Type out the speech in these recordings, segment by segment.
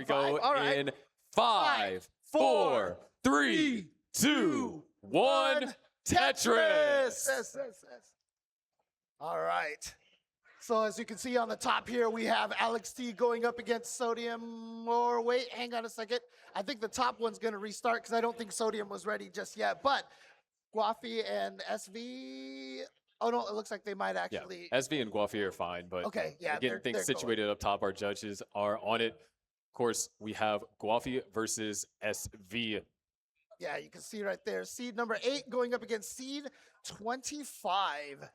we go All right. in 5, 4, 3, 2, 1. Tetris. Yes. All right. So as you can see on the top here, we have Alex T going up against Sodium. Or wait, hang on a second. I think the top one's going to restart because I don't think Sodium was ready just yet. But Gwafey and SV. Oh no, it looks like they might actually. Yeah, SV and Gwafey are fine, but okay, yeah, getting things situated up top, our judges are on it. Of course, we have Gwafey versus SV. Yeah, you can see right there, seed number 8 going up against seed 25.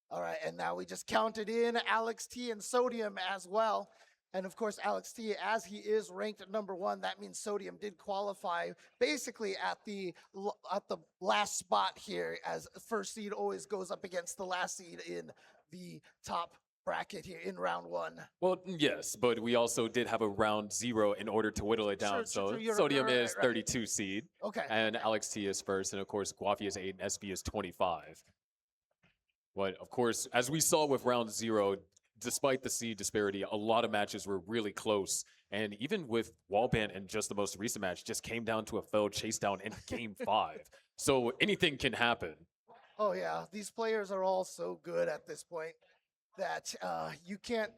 All right, and now we just counted in Alex T and Sodium as well. And of course, Alex T, as he is ranked at number 1, that means Sodium did qualify basically at the last spot here, as first seed always goes up against the last seed in the top bracket here in round 1. Well, yes, but we also did have a round 0 in order to whittle it down. So Sodium is 32 seed. Okay. And Alex T is first, and of course, Gwafey is 8 and SV is 25. But of course, as we saw with round 0, despite the seed disparity, a lot of matches were really close. And even with Wallband and just the most recent match, just came down to a failed chase down in game 5. So anything can happen. Oh yeah, these players are all so good at this point that you can't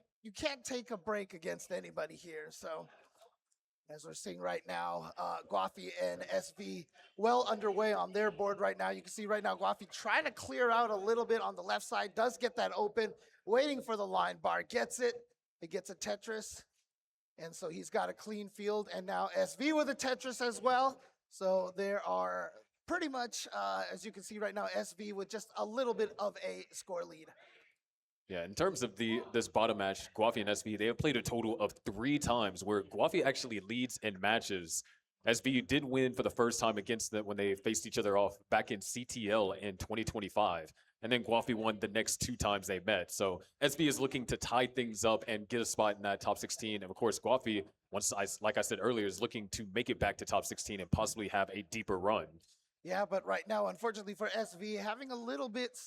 take a break against anybody here. So as we're seeing right now, Gwafey and SV well underway on their board right now. You can see right now Gwafey trying to clear out a little bit on the left side, does get that open, waiting for the line bar, gets it. It gets a Tetris, and so he's got a clean field. And now SV with a Tetris as well. So there are pretty much, as you can see right now, SV with just a little bit of a score lead. Yeah, in terms of this bottom match, Gwafey and SV, they have played a total of 3 times where Gwafey actually leads in matches. SV did win for the first time against them when they faced each other off back in CTL in 2025. And then Gwafey won the next 2 times they met. So SV is looking to tie things up and get a spot in that top 16. And of course, Gwafey, like I said earlier, is looking to make it back to top 16 and possibly have a deeper run. Yeah, but right now, unfortunately for SV, having a little bit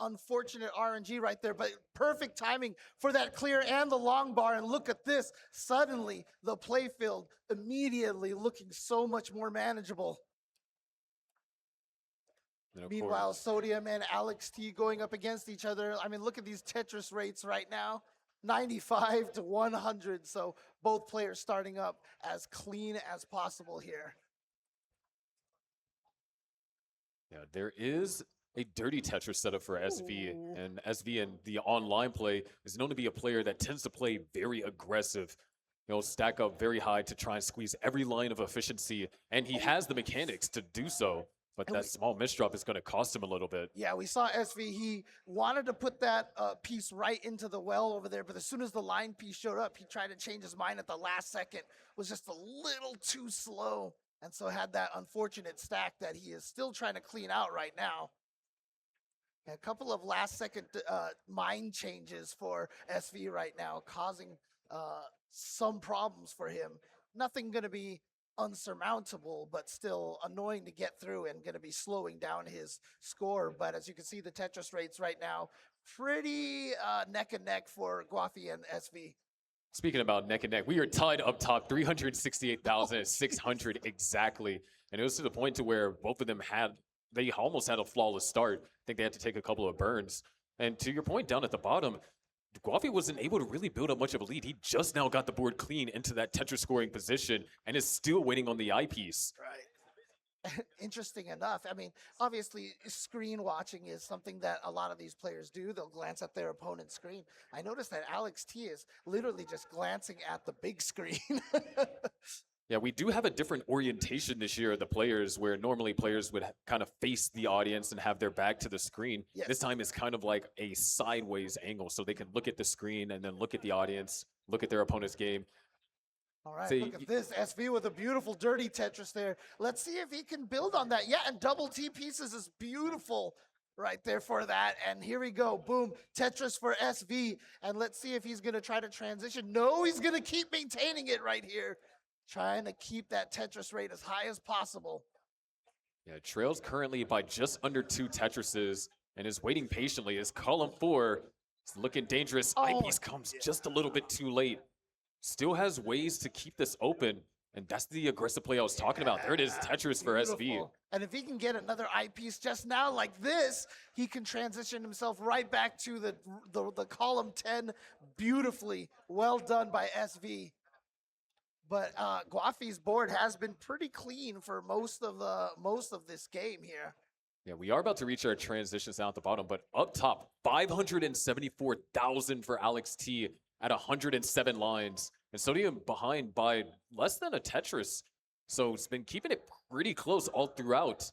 unfortunate RNG right there, but perfect timing for that clear and the long bar. And look at this. Suddenly, the playfield immediately looking so much more manageable. Meanwhile, Sodium and Alex T going up against each other. I mean, look at these Tetris rates right now. 95 to 100. So both players starting up as clean as possible here. Yeah, there is a dirty Tetris setup for SV, and SV in the online play is known to be a player that tends to play very aggressive. Stack up very high to try and squeeze every line of efficiency, and he has the mechanics to do so, but that small misdrop is going to cost him a little bit. Yeah, we saw SV, he wanted to put that piece right into the well over there, but as soon as the line piece showed up, he tried to change his mind at the last second, was just a little too slow. And so had that unfortunate stack that he is still trying to clean out right now. A couple of last second mind changes for SV right now, causing some problems for him. Nothing going to be unsurmountable, but still annoying to get through and going to be slowing down his score. But as you can see, the Tetris rates right now, pretty neck and neck for Gwafey and SV. Speaking about neck and neck, we are tied up top, 368,600 exactly. And it was to the point to where both of them they almost had a flawless start. I think they had to take a couple of burns. And to your point down at the bottom, Gwafey wasn't able to really build up much of a lead. He just now got the board clean into that Tetris scoring position and is still waiting on the eyepiece. Right. Interesting enough. I mean, obviously, screen watching is something that a lot of these players do. They'll glance at their opponent's screen. I noticed that Alex T is literally just glancing at the big screen. Yeah, we do have a different orientation this year of the players, where normally players would kind of face the audience and have their back to the screen. Yes. This time it's kind of like a sideways angle, so they can look at the screen and then look at the audience, look at their opponent's game. All right, look at this. SV with a beautiful dirty Tetris there. Let's see if he can build on that. Yeah, and double T pieces is beautiful right there for that. And here we go. Boom. Tetris for SV. And let's see if he's going to try to transition. No, he's going to keep maintaining it right here. Trying to keep that Tetris rate as high as possible. Yeah, trails currently by just under 2 Tetrises and is waiting patiently as column 4 is looking dangerous. Eyepiece comes just a little bit too late. still has ways to keep this open. And that's the aggressive play I was talking about. There it is, Tetris for SV. Beautiful. And if he can get another eyepiece just now like this, he can transition himself right back to the column 10 beautifully. Well done by SV. But Gwafey's board has been pretty clean for most of this game here. Yeah, we are about to reach our transitions down at the bottom, but up top, 574,000 for Alex T at 107 lines. And Sodium behind by less than a Tetris. So it's been keeping it pretty close all throughout.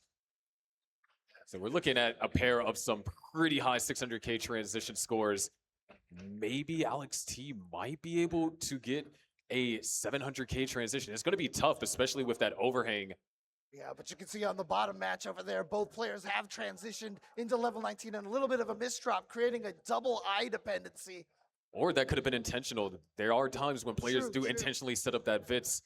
So we're looking at a pair of some pretty high 600K transition scores. Maybe Alex T might be able to get a 700K transition. It's going to be tough, especially with that overhang. Yeah, but you can see on the bottom match over there, both players have transitioned into level 19 and a little bit of a misdrop, creating a double eye dependency. Or that could have been intentional. There are times when players do intentionally set up that Vits.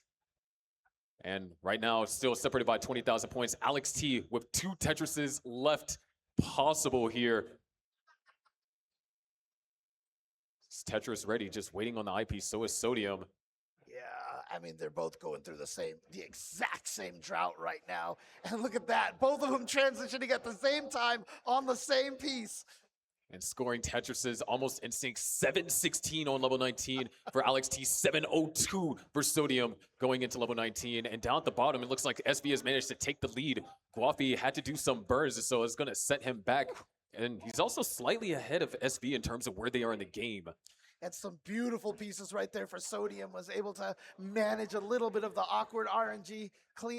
And right now, it's still separated by 20,000 points. Alex T with 2 Tetrises left possible here. Tetris ready, just waiting on the eyepiece. So is Sodium. I mean, they're both going through the exact same drought right now. And look at that, both of them transitioning at the same time on the same piece. And scoring Tetrises almost in sync. 716 on level 19 for Alex T, 702 for Sodium going into level 19. And down at the bottom, it looks like SV has managed to take the lead. Gwafey had to do some burns, so it's going to set him back. And he's also slightly ahead of SV in terms of where they are in the game. And some beautiful pieces right there for Sodium. Was able to manage a little bit of the awkward RNG.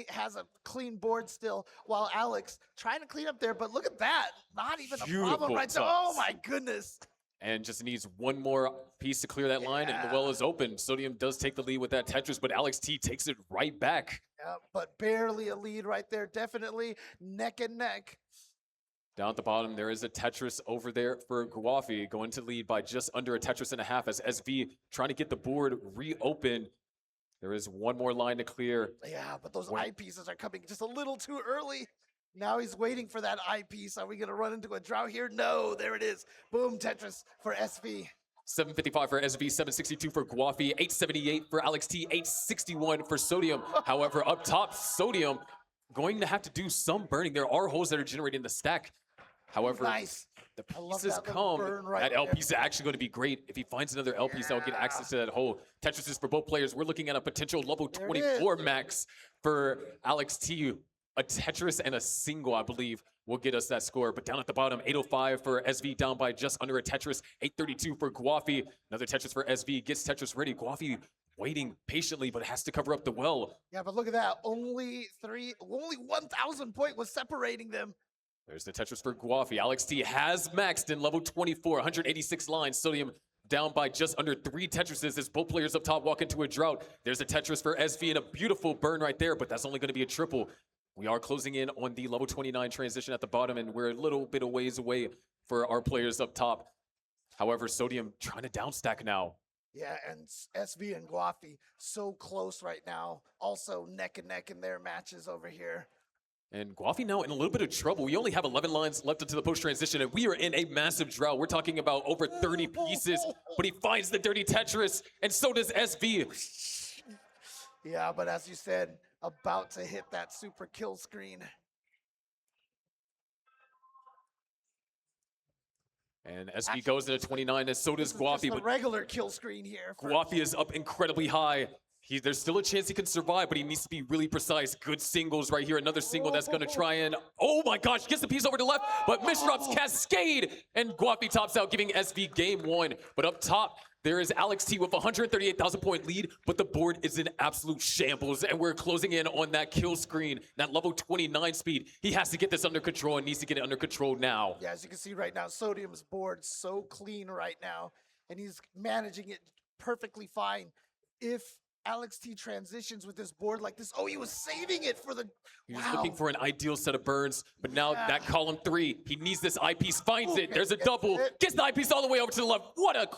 Has a clean board still, while Alex trying to clean up there. But look at that. Not even a problem right there. Oh my goodness. And just needs one more piece to clear that line, and the well is open. Sodium does take the lead with that Tetris, but Alex T takes it right back. Yeah, but barely a lead right there. Definitely neck and neck. Down at the bottom, there is a Tetris over there for Gwafey, going to lead by just under a Tetris and a half as SV trying to get the board reopened. There is one more line to clear. Yeah, but those eyepieces are coming just a little too early. Now he's waiting for that eyepiece. Are we going to run into a drought here? No, there it is. Boom, Tetris for SV. 755 for SV, 762 for Gwafey, 878 for Alex T, 861 for Sodium. However, up top, Sodium going to have to do some burning. There are holes that are generating the stack. However, the pieces come. That L piece is actually going to be great. If he finds another L piece, that'll get access to that hole. Tetris is for both players. We're looking at a potential level 24 max for Alex T. A Tetris and a single, I believe, will get us that score. But down at the bottom, 805 for SV, down by just under a Tetris. 832 for Gwafey. Another Tetris for SV. Gets Tetris ready. Gwafey waiting patiently, but has to cover up the well. Yeah, but look at that. Only 1,000 point was separating them. There's the Tetris for Gwafey. Alex T has maxed in level 24, 186 lines. Sodium down by just under 3 Tetrises as both players up top walk into a drought. There's a Tetris for SV and a beautiful burn right there, but that's only going to be a triple. We are closing in on the level 29 transition at the bottom, and we're a little bit of ways away for our players up top. However, Sodium trying to downstack now. Yeah, and SV and Gwafey so close right now. Also neck and neck in their matches over here. And Gwafey now in a little bit of trouble. We only have 11 lines left into the post-transition, and we are in a massive drought. We're talking about over 30 pieces, but he finds the dirty Tetris, and so does SV. Yeah, but as you said, about to hit that super kill screen. And SV goes into 29, and so does Gwafey. But regular kill screen here. Gwafey is up incredibly high. There's still a chance he can survive, but he needs to be really precise. Good singles right here. Another single that's going to try and... Oh my gosh, gets the piece over to left, but misdrops Cascade, and Gwafey tops out, giving SV game 1. But up top, there is Alex T with a 138,000 point lead, but the board is in absolute shambles, and we're closing in on that kill screen, that level 29 speed. He has to get this under control and needs to get it under control now. Yeah, as you can see right now, Sodium's board so clean right now, and he's managing it perfectly fine. If Alex T transitions with this board like this. Oh, he was saving it for the... He was looking for an ideal set of burns, but now that column 3, he needs this eyepiece, finds it. There's a double, gets the eyepiece all the way over to the left. What a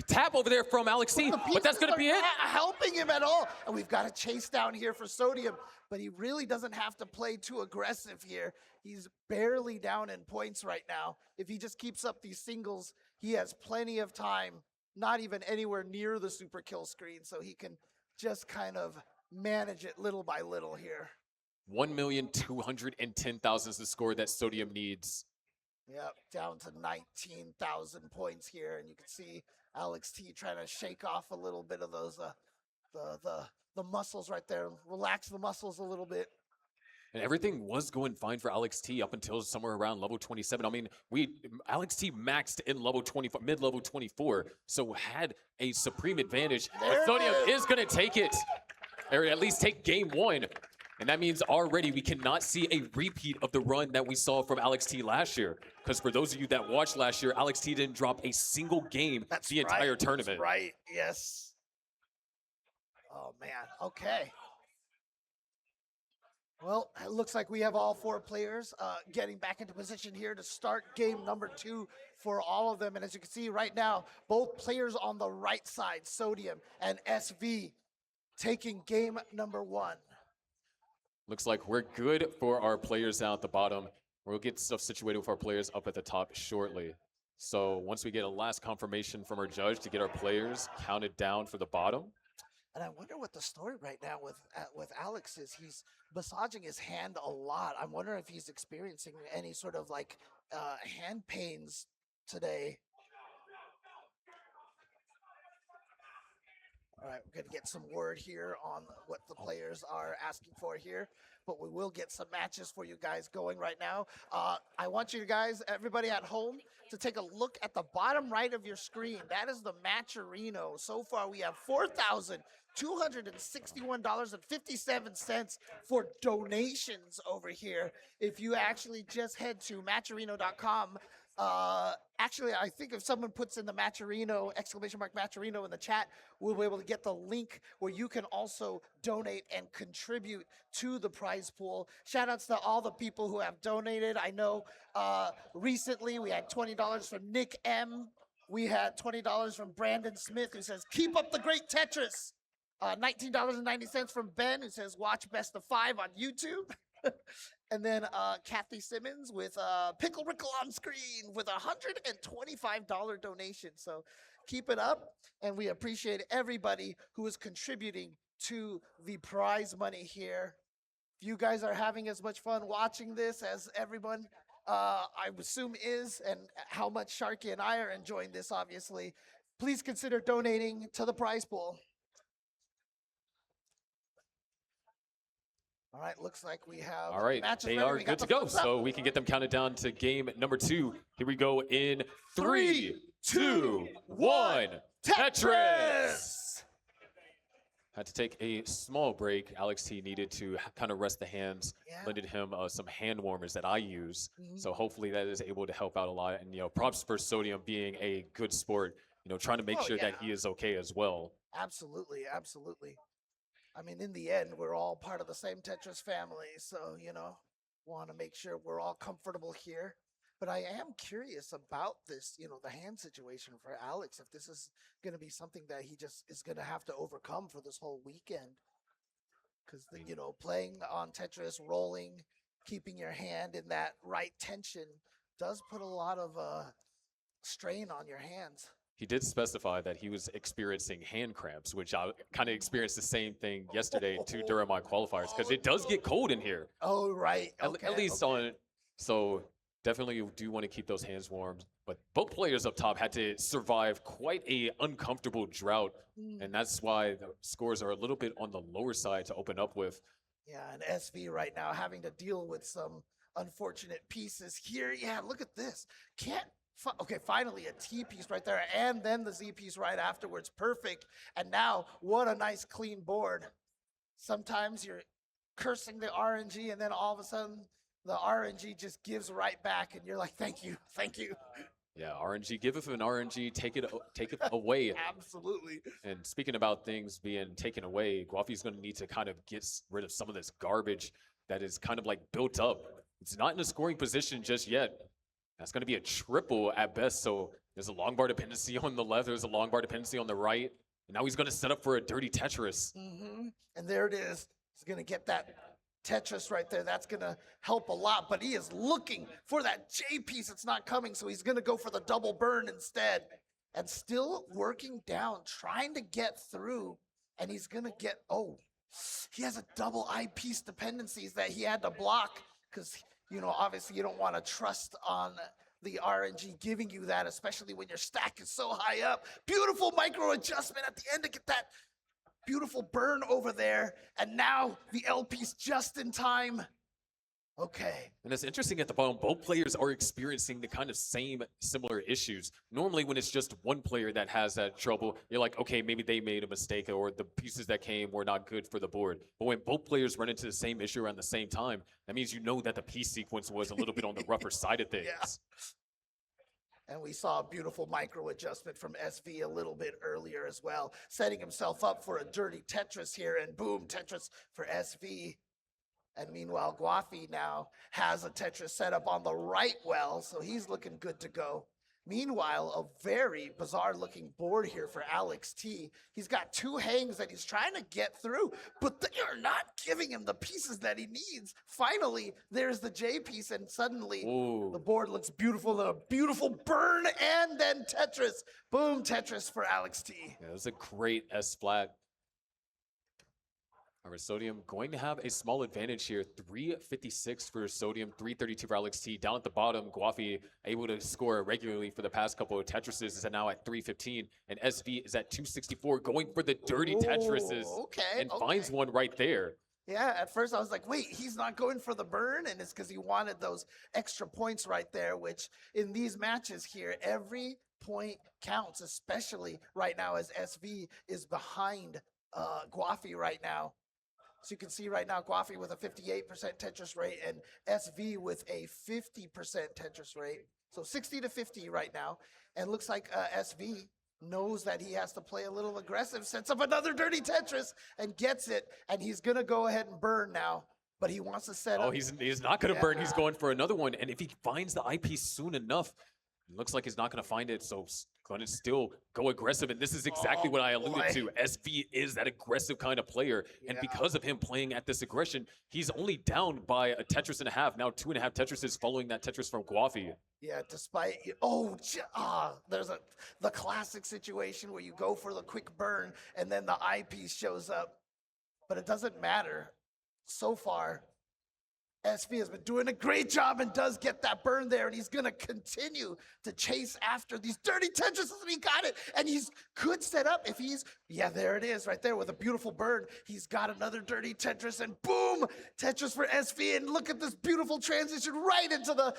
tap over there from Alex T, but that's going to be it. Helping him at all. And we've got a chase down here for Sodium, but he really doesn't have to play too aggressive here. He's barely down in points right now. If he just keeps up these singles, he has plenty of time not even anywhere near the super kill screen, so he can just kind of manage it little by little here. 1,210,000 is the score that Sodium needs. Yep, down to 19,000 points here, and you can see Alex T trying to shake off a little bit of those the muscles right there, relax the muscles a little bit. And everything was going fine for Alex T up until somewhere around level 27. I mean, Alex T maxed in level 24, mid-level 24, so had a supreme advantage. But Sodium is going to take it, or at least take game one. And that means already we cannot see a repeat of the run that we saw from Alex T last year. Because for those of you that watched last year, Alex T didn't drop a single game the entire tournament. That's right, yes. Oh, man, okay. Well, it looks like we have all 4 players getting back into position here to start game number 2 for all of them. And as you can see right now, both players on the right side, Sodium and SV, taking game number 1. Looks like we're good for our players down at the bottom. We'll get stuff situated with our players up at the top shortly. So once we get a last confirmation from our judge to get our players counted down for the bottom. And I wonder what the story right now with Alex is. He's massaging his hand a lot. I'm wondering if he's experiencing any sort of like hand pains today. All right, we're going to get some word here on what the players are asking for here, but we will get some matches for you guys going right now. I want you guys, everybody at home, to take a look at the bottom right of your screen. That is the Matcherino. So far, we have $4,261.57 for donations over here. If you actually just head to Matcherino.com, actually, I think if someone puts in the Matcherino, !Matcherino in the chat, we'll be able to get the link where you can also donate and contribute to the prize pool. Shout outs to all the people who have donated. I know recently we had $20 from Nick M. We had $20 from Brandon Smith, who says, keep up the great Tetris. $19.90 from Ben, who says, watch Best of 5 on YouTube. And then Kathy Simmons with Pickle Rickle on screen with a $125 donation. So keep it up, and we appreciate everybody who is contributing to the prize money here. If you guys are having as much fun watching this as everyone, I assume is, and how much Sharky and I are enjoying this, obviously, please consider donating to the prize pool. All right, looks like we have. All right, they are good to go, so we can get them counted down to game number 2. Here we go in 3, 2, 1. Tetris! Had to take a small break. Alex T needed to kind of rest the hands. Yeah. Lended him some hand warmers that I use. So hopefully that is able to help out a lot. And, props for Sodium being a good sport, trying to make sure that he is okay as well. Absolutely, absolutely. I mean, in the end, we're all part of the same Tetris family, so, want to make sure we're all comfortable here. But I am curious about this, the hand situation for Alex, if this is going to be something that he just is going to have to overcome for this whole weekend. Because, playing on Tetris, rolling, keeping your hand in that right tension does put a lot of strain on your hands. He did specify that he was experiencing hand cramps, which I kind of experienced the same thing yesterday too during my qualifiers, because it does get cold in here. Oh, right. Okay. At least on it. So definitely you do want to keep those hands warm. But both players up top had to survive quite a uncomfortable drought. And that's why the scores are a little bit on the lower side to open up with. Yeah, and SV right now having to deal with some unfortunate pieces here. Yeah, look at this. Okay, finally a T piece right there, and then the Z piece right afterwards. Perfect. And now, what a nice clean board. Sometimes you're cursing the RNG, and then all of a sudden, the RNG just gives right back, and you're like, thank you, thank you. Yeah, RNG giveth, and RNG take it away. Absolutely. And speaking about things being taken away, Gwafey's going to need to kind of get rid of some of this garbage that is kind of like built up. It's not in a scoring position just yet. That's going to be a triple at best. So there's a long bar dependency on the left. There's a long bar dependency on the right. And now he's going to set up for a dirty Tetris. And there it is. He's going to get that Tetris right there. That's going to help a lot. But he is looking for that J piece. It's not coming. So he's going to go for the double burn instead. and still working down, trying to get through. And he's going to get, he has a double eyepiece dependencies that he had to block because, obviously you don't want to trust on the RNG giving you that, especially when your stack is so high up. Beautiful micro adjustment at the end to get that beautiful burn over there. And now the L piece just in time. Okay. And it's interesting at the bottom, both players are experiencing the kind of similar issues. Normally when it's just one player that has that trouble, you're like, okay, maybe they made a mistake or the pieces that came were not good for the board. But when both players run into the same issue around the same time, that means that the piece sequence was a little bit on the rougher side of things. Yeah. And we saw a beautiful micro adjustment from SV a little bit earlier as well, setting himself up for a dirty Tetris here, and boom, Tetris for SV. And meanwhile, Gwafey now has a Tetris set up on the right well, so he's looking good to go. Meanwhile, a very bizarre looking board here for Alex T. He's got two hangs that he's trying to get through, but they are not giving him the pieces that he needs. Finally, there's the J piece, and suddenly the board looks beautiful. A beautiful burn, and then Tetris. Boom, Tetris for Alex T. Yeah, it was a great S-flat. All right, Sodium going to have a small advantage here. 356 for Sodium, 332 for Alex T. Down at the bottom, Gwafey able to score regularly for the past couple of Tetrises is now at 315, and SV is at 264, going for the dirty Tetrises. And finds one right there. Yeah, at first I was like, wait, he's not going for the burn? And it's because he wanted those extra points right there, which in these matches here, every point counts, especially right now as SV is behind Gwafey right now. So you can see right now, Gwafey with a 58% Tetris rate and SV with a 50% Tetris rate. So 60 to 50 right now. And looks like SV knows that he has to play a little aggressive, sets up another dirty Tetris and gets it. And he's going to go ahead and burn now. But he wants to set up. He's not going to burn. He's going for another one. And if he finds the eyepiece soon enough, it looks like he's not going to find it. So going to still go aggressive, and this is exactly what I alluded to. SV is that aggressive kind of player, and because of him playing at this aggression, he's only down by a Tetris and a half. Now 2.5 Tetrises following that Tetris from Gwafey. Yeah, despite there's the classic situation where you go for the quick burn and then the eyepiece shows up, but it doesn't matter. So far, SV has been doing a great job and does get that burn there, and he's going to continue to chase after these dirty Tetrises, and he got it, and he's could set up if he's, there it is right there with a beautiful burn. He's got another dirty Tetris, and boom, Tetris for SV, and look at this beautiful transition right into the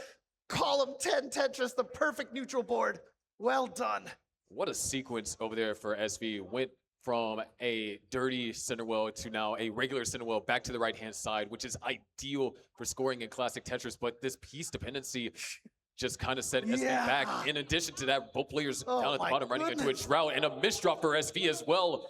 column 10 Tetris, the perfect neutral board. Well done. What a sequence over there for SV. Went from a dirty center well to now a regular center well back to the right-hand side, which is ideal for scoring in Classic Tetris, but this piece dependency just kind of set SV back. In addition to that, both players down at the bottom running into a drought, and a misdrop for SV as well.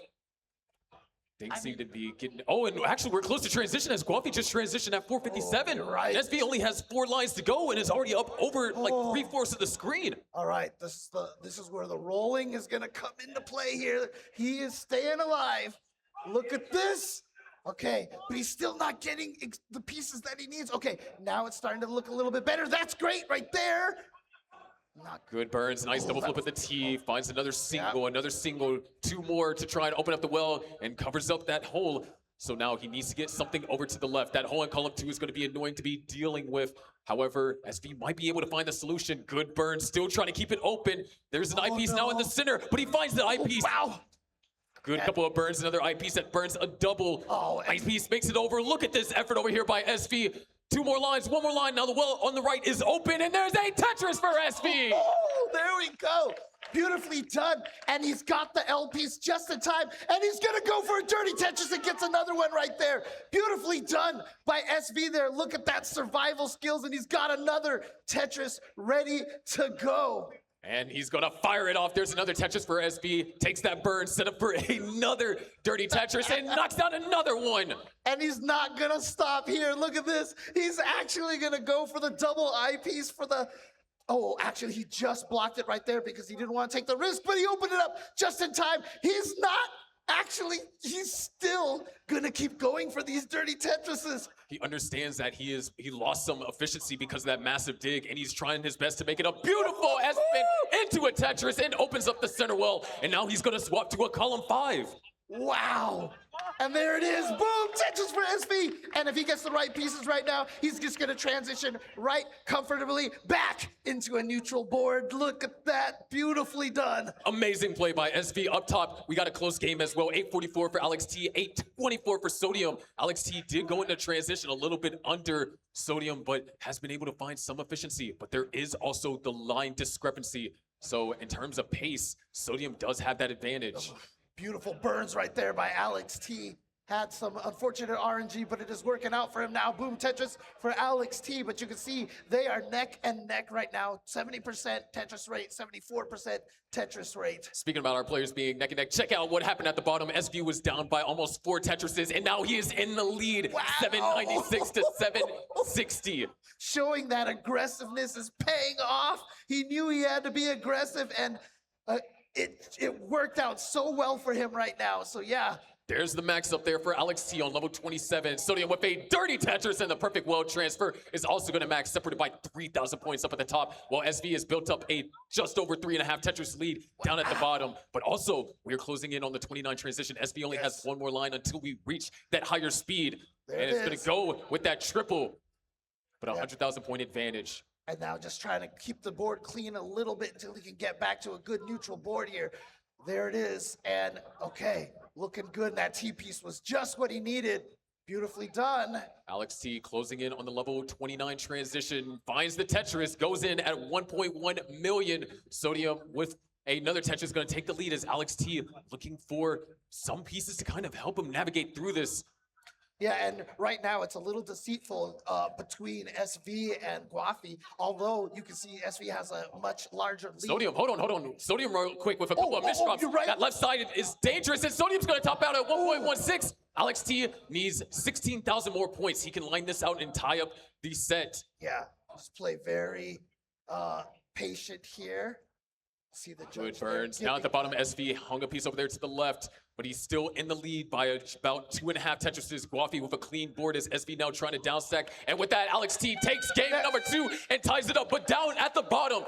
Things seem to be getting... and actually we're close to transition as Gwafey just transitioned at 457. Right. SV only has 4 lines to go and is already up over like 3/4 of the screen. All right, this is where the rolling is going to come into play here. He is staying alive. Look at this. Okay, but he's still not getting the pieces that he needs. Okay, now it's starting to look a little bit better. That's great right there. Not good burns, nice double flip at the T, finds another single, 2 more to try and open up the well, and covers up that hole. So now he needs to get something over to the left. That hole in column 2 is going to be annoying to be dealing with. However, SV might be able to find the solution. Good burn, still trying to keep it open. There's an eyepiece now in the center, but he finds the eyepiece. Wow. Good couple of burns, another eyepiece that burns a double. Eyepiece makes it over. Look at this effort over here by SV. 2 more lines, 1 more line. Now the well on the right is open, and there's a Tetris for SV. Oh, there we go. Beautifully done. And he's got the L piece just in time, and he's going to go for a dirty Tetris and gets another one right there. Beautifully done by SV there. Look at that survival skills, and he's got another Tetris ready to go. And he's going to fire it off. There's another Tetris for SV. Takes that burn, set up for another dirty Tetris, and knocks down another one. And he's not going to stop here. Look at this. He's actually going to go for the double eyepiece for the... actually, he just blocked it right there because he didn't want to take the risk, but he opened it up just in time. He's not actually, he's still gonna keep going for these dirty Tetrises. He understands that he lost some efficiency because of that massive dig, and he's trying his best to make it a beautiful S-spin into a Tetris and opens up the center well. And now he's gonna swap to a column 5. Wow. And there it is. Boom, Tetris for SV. And if he gets the right pieces right now, he's just going to transition right comfortably back into a neutral board. Look at that. Beautifully done. Amazing play by SV up top. We got a close game as well. 844 for Alex T, 824 for Sodium. Alex T did go into transition a little bit under Sodium, but has been able to find some efficiency. But there is also the line discrepancy. So in terms of pace, Sodium does have that advantage. Beautiful burns right there by Alex T. Had some unfortunate RNG, but it is working out for him now. Boom Tetris for Alex T. But you can see they are neck and neck right now. 70% Tetris rate, 74% Tetris rate. Speaking about our players being neck and neck, check out what happened at the bottom. SV was down by almost 4 Tetrises, and now he is in the lead. Wow. 796 to 760. Showing that aggressiveness is paying off. He knew he had to be aggressive, and it worked out so well for him right now. So yeah. There's the max up there for Alex T on level 27. Sodium with a dirty Tetris, and the perfect world transfer is also going to max, separated by 3,000 points up at the top, while SV has built up a just over 3.5 Tetris lead down at the bottom. But also, we're closing in on the 29 transition. SV only has one more line until we reach that higher speed. There and it's going to go with that triple, but a 100,000 point advantage. And now just trying to keep the board clean a little bit until he can get back to a good neutral board here. There it is. And okay, looking good. And that T-piece was just what he needed. Beautifully done. Alex T closing in on the level 29 transition, finds the Tetris, goes in at 1.1 million. Sodium with another Tetris going to take the lead as Alex T looking for some pieces to kind of help him navigate through this. Yeah, and right now it's a little deceitful between SV and Gwafey, although you can see SV has a much larger lead. Sodium, hold on. Sodium real quick with a couple of misdrops. You're right. That left side is dangerous, and Sodium's going to top out at 1.16. Alex T needs 16,000 more points. He can line this out and tie up the set. Yeah, just play very patient here. See the Good burns. Now at the bottom, SV hung a piece over there to the left, but he's still in the lead by about 2.5 Tetrises. Gwafey with a clean board as SV now trying to downstack. And with that, Alex T takes game number 2 and ties it up, but down at the bottom.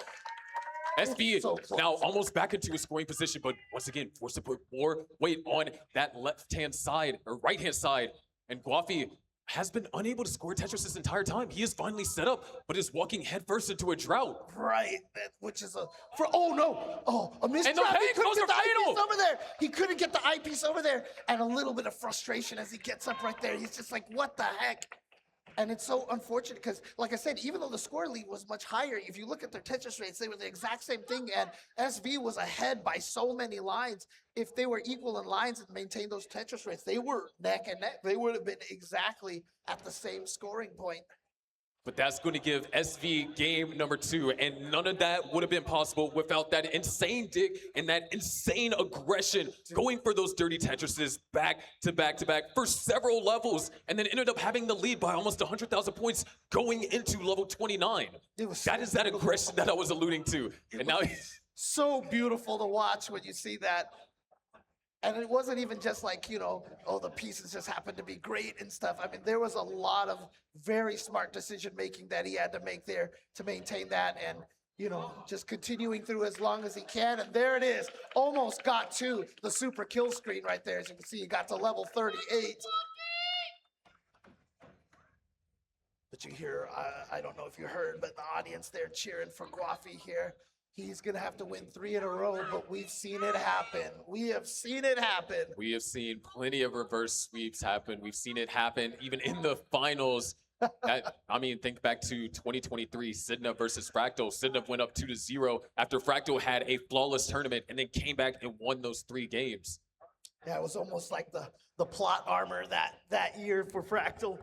SV now almost back into a scoring position, but once again, forced to put more weight on that left-hand side, or right-hand side. And Gwafey has been unable to score Tetris this entire time. He is finally set up, but is walking headfirst into a drought. Right, which is a misdrop. And the He couldn't goes get the fatal. eyepiece over there. He couldn't get the eyepiece over there, and a little bit of frustration as he gets up right there. He's just like, what the heck? And it's so unfortunate because, like I said, even though the score lead was much higher, if you look at their Tetris rates, they were the exact same thing, and SV was ahead by so many lines. If they were equal in lines and maintained those Tetris rates, they were neck and neck. They would have been exactly at the same scoring point. But that's going to give SV game number 2, and none of that would have been possible without that insane dig and that insane aggression, going for those dirty Tetrises back to back to back for several levels, and then ended up having the lead by almost 100,000 points going into level 29. That is that aggression that I was alluding to. And now so beautiful to watch when you see that. And it wasn't even just like, the pieces just happened to be great and stuff. I mean, there was a lot of very smart decision making that he had to make there to maintain that, and, just continuing through as long as he can. And there it is. Almost got to the super kill screen right there. As you can see, he got to level 38. But you hear, I don't know if you heard, but the audience there cheering for Gwafey here. He's going to have to win 3 in a row, but we've seen it happen. We have seen it happen. We have seen plenty of reverse sweeps happen. We've seen it happen even in the finals. Think back to 2023, Sidna versus Fractal. Sidna went up 2-0 after Fractal had a flawless tournament and then came back and won those 3 games. Yeah, it was almost like the plot armor that year for Fractal.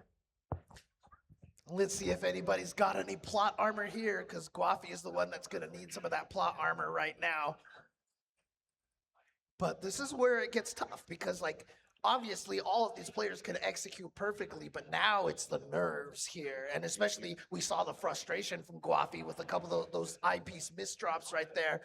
Let's see if anybody's got any plot armor here, because Gwafey is the one that's going to need some of that plot armor right now. But this is where it gets tough, because, obviously all of these players can execute perfectly, but now it's the nerves here. And especially we saw the frustration from Gwafey with a couple of those eyepiece misdrops right there.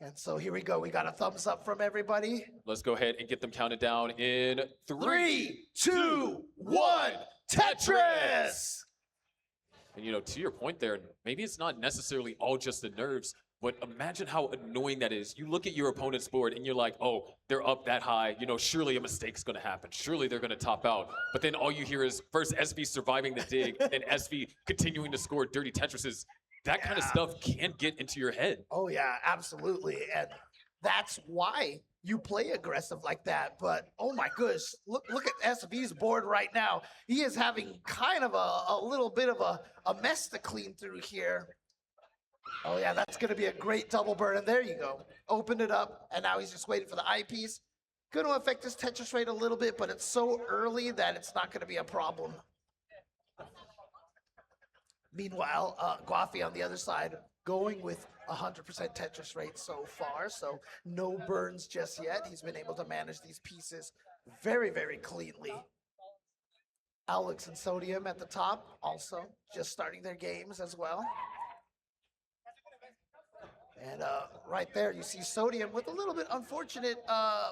And so here we go. We got a thumbs up from everybody. Let's go ahead and get them counted down in 3, 2, 1, Tetris! And, you know, to your point there, maybe it's not necessarily all just the nerves, but imagine how annoying that is. You look at your opponent's board and you're like, oh, they're up that high. You know, surely a mistake's going to happen. Surely they're going to top out. But then all you hear is first SV surviving the dig, and SV continuing to score dirty Tetrises. That kind of stuff can get into your head. Oh, yeah, absolutely. And that's why you play aggressive like that. But, oh, my gosh, look at SV's board right now. He is having kind of a little bit of a mess to clean through here. Oh, yeah, that's going to be a great double burn. And there you go. Opened it up, and now he's just waiting for the eyepiece. Going to affect his Tetris rate a little bit, but it's so early that it's not going to be a problem. Meanwhile, Gwafey on the other side going with 100% Tetris rate so far, so no burns just yet. He's been able to manage these pieces very, very cleanly. Alex and Sodium at the top also just starting their games as well. And right there, you see Sodium with a little bit unfortunate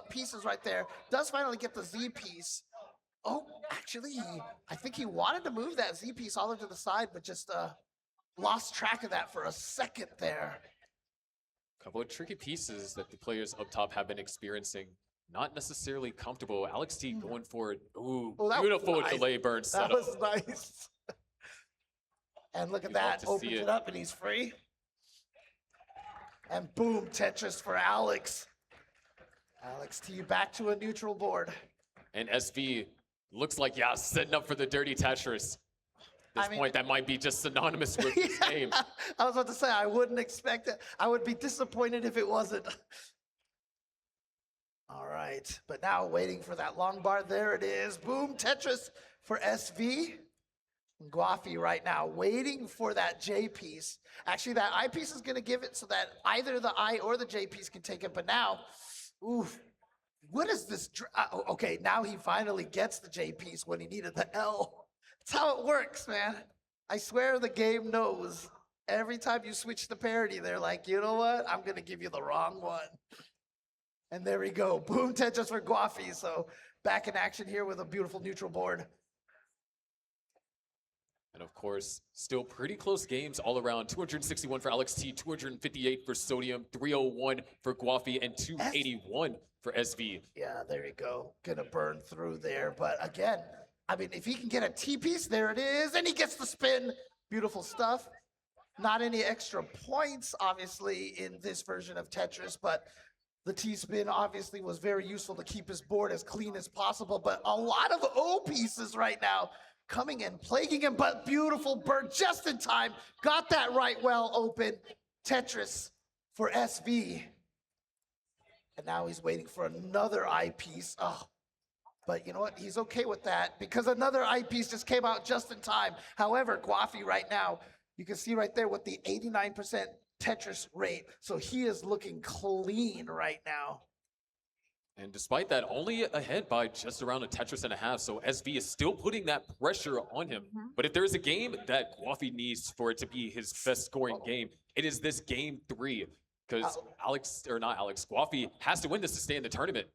pieces right there. Does finally get the Z piece. Oh, actually, I think he wanted to move that Z piece all into the side, but just lost track of that for a second there. A couple of tricky pieces that the players up top have been experiencing. Not necessarily comfortable. Alex T going for it. Ooh, beautiful delay burn setup. That was nice. And look at that, opens it up and he's free. And boom, Tetris for Alex. Alex T back to a neutral board. And SV looks like, yeah, setting up for the dirty Tetris. At this point, that might be just synonymous with his name. I was about to say, I wouldn't expect it. I would be disappointed if it wasn't. All right, but now waiting for that long bar. There it is. Boom, Tetris for SV. Gwafey right now waiting for that J piece. Actually, that I piece is going to give it so that either the I or the J piece can take it. But now, oof, what is this? Okay, now he finally gets the J piece when he needed the L. That's how it works, man. I swear the game knows. Every time you switch the parity, they're like, you know what? I'm going to give you the wrong one. And there we go. Boom, Tetris for Gwafey. So back in action here with a beautiful neutral board. And of course, still pretty close games all around. 261 for Alex T, 258 for Sodium, 301 for Gwafey, and 281 for SV. Yeah, there you go. Gonna burn through there. But again, I mean, if he can get a T piece, there it is. And he gets the spin. Beautiful stuff. Not any extra points, obviously, in this version of Tetris, but the T-spin obviously was very useful to keep his board as clean as possible. But a lot of O pieces right now coming and plaguing him, but beautiful burn just in time. Got that right well open. Tetris for SV. And now he's waiting for another eyepiece. Oh, but you know what? He's okay with that because another eyepiece just came out just in time. However, Gwafey right now, you can see right there with the 89% Tetris rate. So he is looking clean right now. And despite that, only ahead by just around a Tetris and a half. So SV is still putting that pressure on him. But if there's a game that Gwafey needs for it to be his best scoring game, it is this game 3. Because Gwafey has to win this to stay in the tournament.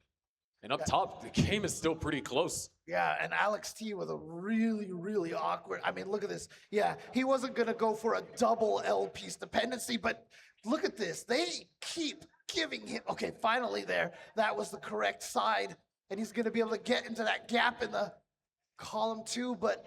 And up top, the game is still pretty close. Yeah, and Alex T with a really, really awkward. I mean, look at this. Yeah, he wasn't going to go for a double L piece dependency, but look at this. They keep giving him. Okay, finally there. That was the correct side. And he's going to be able to get into that gap in the column 2, but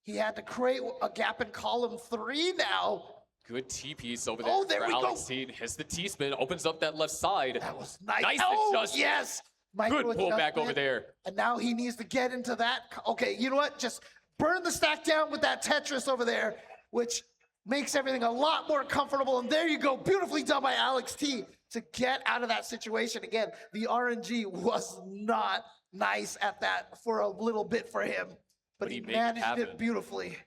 he had to create a gap in column 3 now. Good T piece over there. Oh, there for we Alex go. T. Hits the T spin, opens up that left side. That was nice. Nice adjustment. Yes. Good pullback over there. And now he needs to get into that. Okay, you know what? Just burn the stack down with that Tetris over there, which makes everything a lot more comfortable. And there you go. Beautifully done by Alex T to get out of that situation. Again, the RNG was not nice at that for a little bit for him, but he managed it beautifully.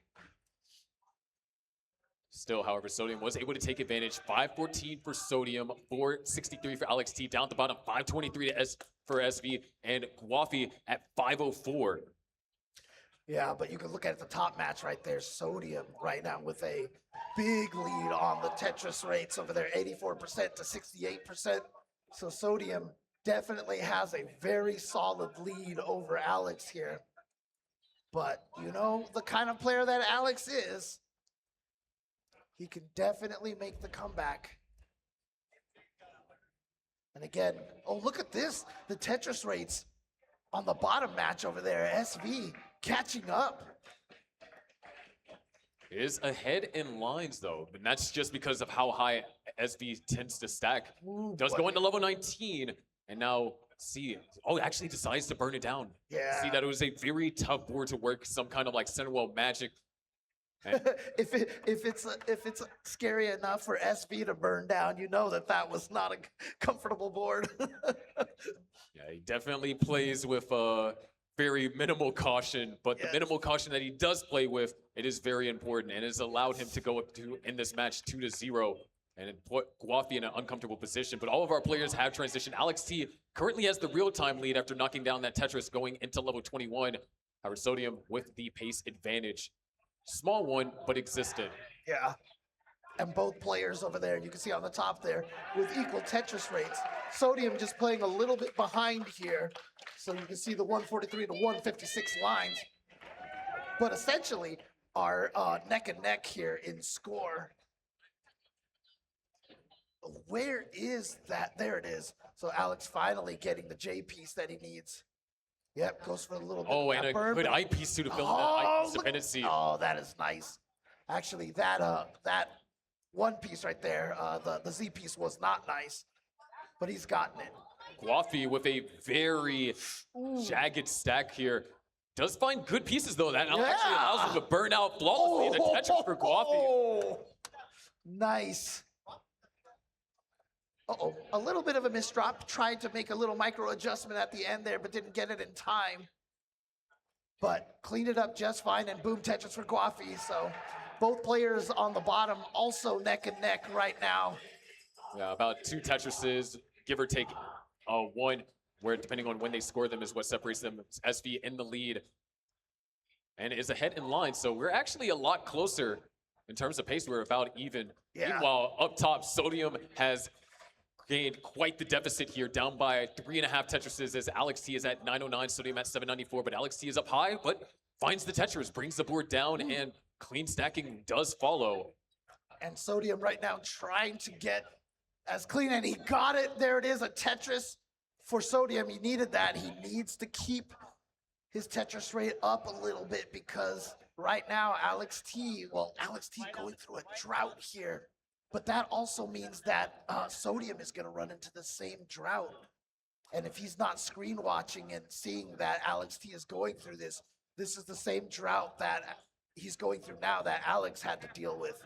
Still, however, Sodium was able to take advantage. 514 for Sodium, 463 for Alex T. Down at the bottom, 523 for SV, and Gwafey at 504. Yeah, but you can look at the top match right there. Sodium right now with a big lead on the Tetris rates over there, 84% to 68%. So Sodium definitely has a very solid lead over Alex here. But you know the kind of player that Alex is, he can definitely make the comeback. And again, oh, look at this. The Tetris rates on the bottom match over there, SV catching up. Is ahead in lines though, and that's just because of how high SV tends to stack. Ooh, Does go into level 19, and now see, oh, actually decides to burn it down. Yeah. See that it was a very tough board to work some kind of like Centerwell magic. if it's scary enough for SV to burn down, you know that was not a comfortable board. Yeah, he definitely plays with very minimal caution, but the minimal caution that he does play with, it is very important, and it has allowed him to go up to in this match 2-0 and it put Gwafey in an uncomfortable position. But all of our players have transitioned. Alex T currently has the real-time lead after knocking down that Tetris going into level 21. However, Sodium with the pace advantage. Small one, but existent. Yeah. And both players over there, you can see on the top there, with equal Tetris rates. Sodium just playing a little bit behind here. So you can see the 143 to 156 lines. But essentially are neck and neck here in score. Where is that? There it is. So Alex finally getting the J piece that he needs. Yep, goes for a little bit. Oh, and a good eyepiece to fill that eyepiece dependency. Oh, that is nice. Actually, that one piece right there, the Z piece was not nice, but he's gotten it. Gwafey with a very jagged stack here. Does find good pieces though. That actually allows him to burn out flawlessly. The Tetris for Gwafey. Nice. Uh-oh, a little bit of a misdrop. Tried to make a little micro adjustment at the end there, but didn't get it in time. But cleaned it up just fine, and boom, Tetris for Gwafey. So both players on the bottom also neck and neck right now. Yeah, about 2 Tetrises, give or take one, where depending on when they score them is what separates them. SV in the lead and is ahead in line. So we're actually a lot closer in terms of pace. We're about even. Yeah. Meanwhile, up top, Sodium has gained quite the deficit here, down by 3.5 Tetrises as Alex T is at 909, Sodium at 794, but Alex T is up high, but finds the Tetris, brings the board down, and clean stacking does follow. And Sodium right now trying to get as clean, and he got it. There it is, a Tetris for Sodium. He needed that. He needs to keep his Tetris rate up a little bit because right now Alex T going through a drought here. But that also means that Sodium is going to run into the same drought. And if he's not screen watching and seeing that Alex T is going through this is the same drought that he's going through now that Alex had to deal with.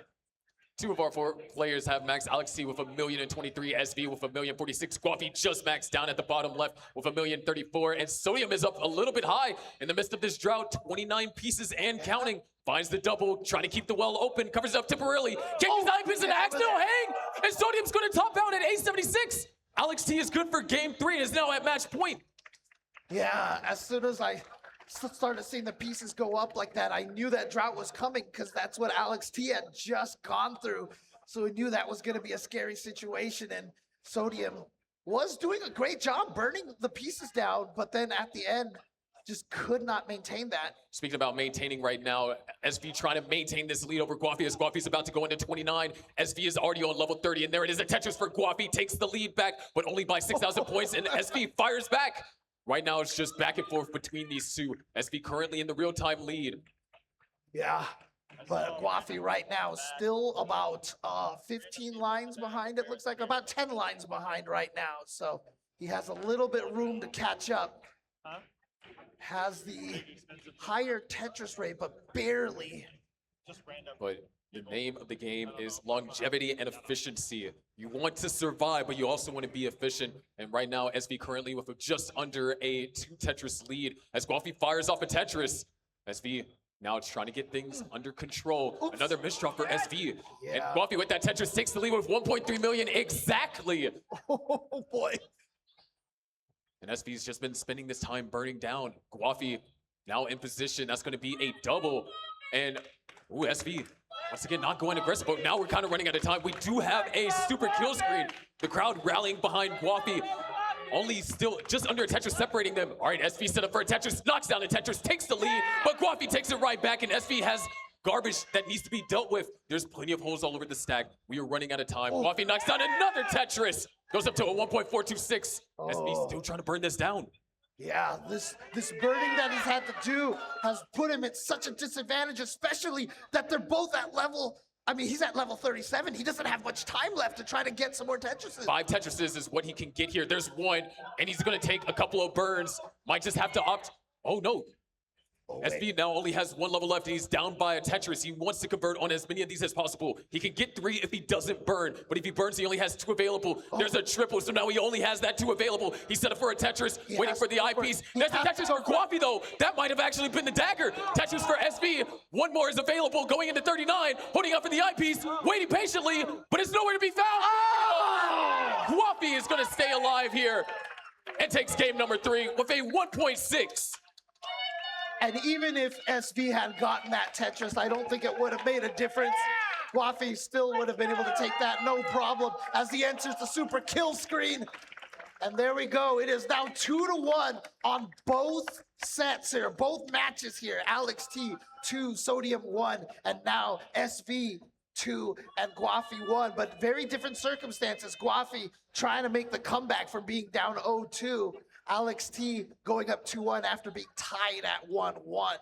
2 of our 4 players have maxed. Alex T with 1,023,000, SV with 1,046,000, Gwafey just maxed down at the bottom left with 1,034,000, and Sodium is up a little bit high in the midst of this drought, 29 pieces and counting. Finds the double, trying to keep the well open, covers it up temporarily. Can't use the pieces, and accidental hang, and Sodium's going to top out at 876. Alex T is good for game 3 and is now at match point. Yeah, as soon as I started seeing the pieces go up like that, I knew that drought was coming because that's what Alex T had just gone through. So we knew that was going to be a scary situation, and Sodium was doing a great job burning the pieces down, but then at the end, just could not maintain that. Speaking about maintaining right now, SV trying to maintain this lead over Gwafey as Gwafey's about to go into 29. SV is already on level 30, and there it is, a Tetris for Gwafey, takes the lead back, but only by 6,000 points, and SV fires back. Right now, it's just back and forth between these two. SV currently in the real-time lead. Yeah, but Gwafey right now is still about 15 lines behind. It looks like about 10 lines behind right now. So he has a little bit room to catch up. Has the higher Tetris rate, but barely. But the name of the game is longevity and efficiency. You want to survive, but you also want to be efficient. And right now, SV currently with just under a 2 Tetris lead as Gwafey fires off a Tetris. SV now it's trying to get things under control. Oops. Another misdrop for SV. Yeah. And Gwafey with that Tetris takes the lead with 1.3 million exactly. Oh boy. And SV's just been spending this time burning down. Gwafey now in position. That's going to be a double. And, ooh, SV, once again, not going aggressive, but now we're kind of running out of time. We do have a super kill screen. The crowd rallying behind Gwafey. Only still just under a Tetris separating them. All right, SV set up for a Tetris, knocks down a Tetris, takes the lead, but Gwafey takes it right back, and SV has garbage that needs to be dealt with. There's plenty of holes all over the stack. We are running out of time. Gwafey knocks down another Tetris. Goes up to a 1.426. SV still trying to burn this down. Yeah, this burning that he's had to do has put him at such a disadvantage, especially that they're both at level. I mean, he's at level 37. He doesn't have much time left to try to get some more Tetrises. 5 Tetrises is what he can get here. There's one, and he's going to take a couple of burns. Might just have to opt. Oh, no. SV now only has 1 level left, and he's down by a Tetris. He wants to convert on as many of these as possible. He can get 3 if he doesn't burn, but if he burns, he only has 2 available. There's a triple, so now he only has that 2 available. He's set up for a Tetris, waiting for the eyepiece. There's a Tetris for Gwafey, though. That might have actually been the dagger. Tetris for SV. 1 more is available, going into 39, holding up for the eyepiece, waiting patiently, but it's nowhere to be found. Gwafey is going to stay alive here and takes game number 3 with a 1.6. And even if SV had gotten that Tetris, I don't think it would have made a difference. Gwafey still would have been able to take that, no problem, as he enters the super kill screen. And there we go. It is now 2-1 on both sets here, both matches here. Alex T, 2, Sodium 1, and now SV 2 and Gwafey 1. But very different circumstances. Gwafey trying to make the comeback from being down 0-2. Alex T going up 2-1 after being tied at 1-1.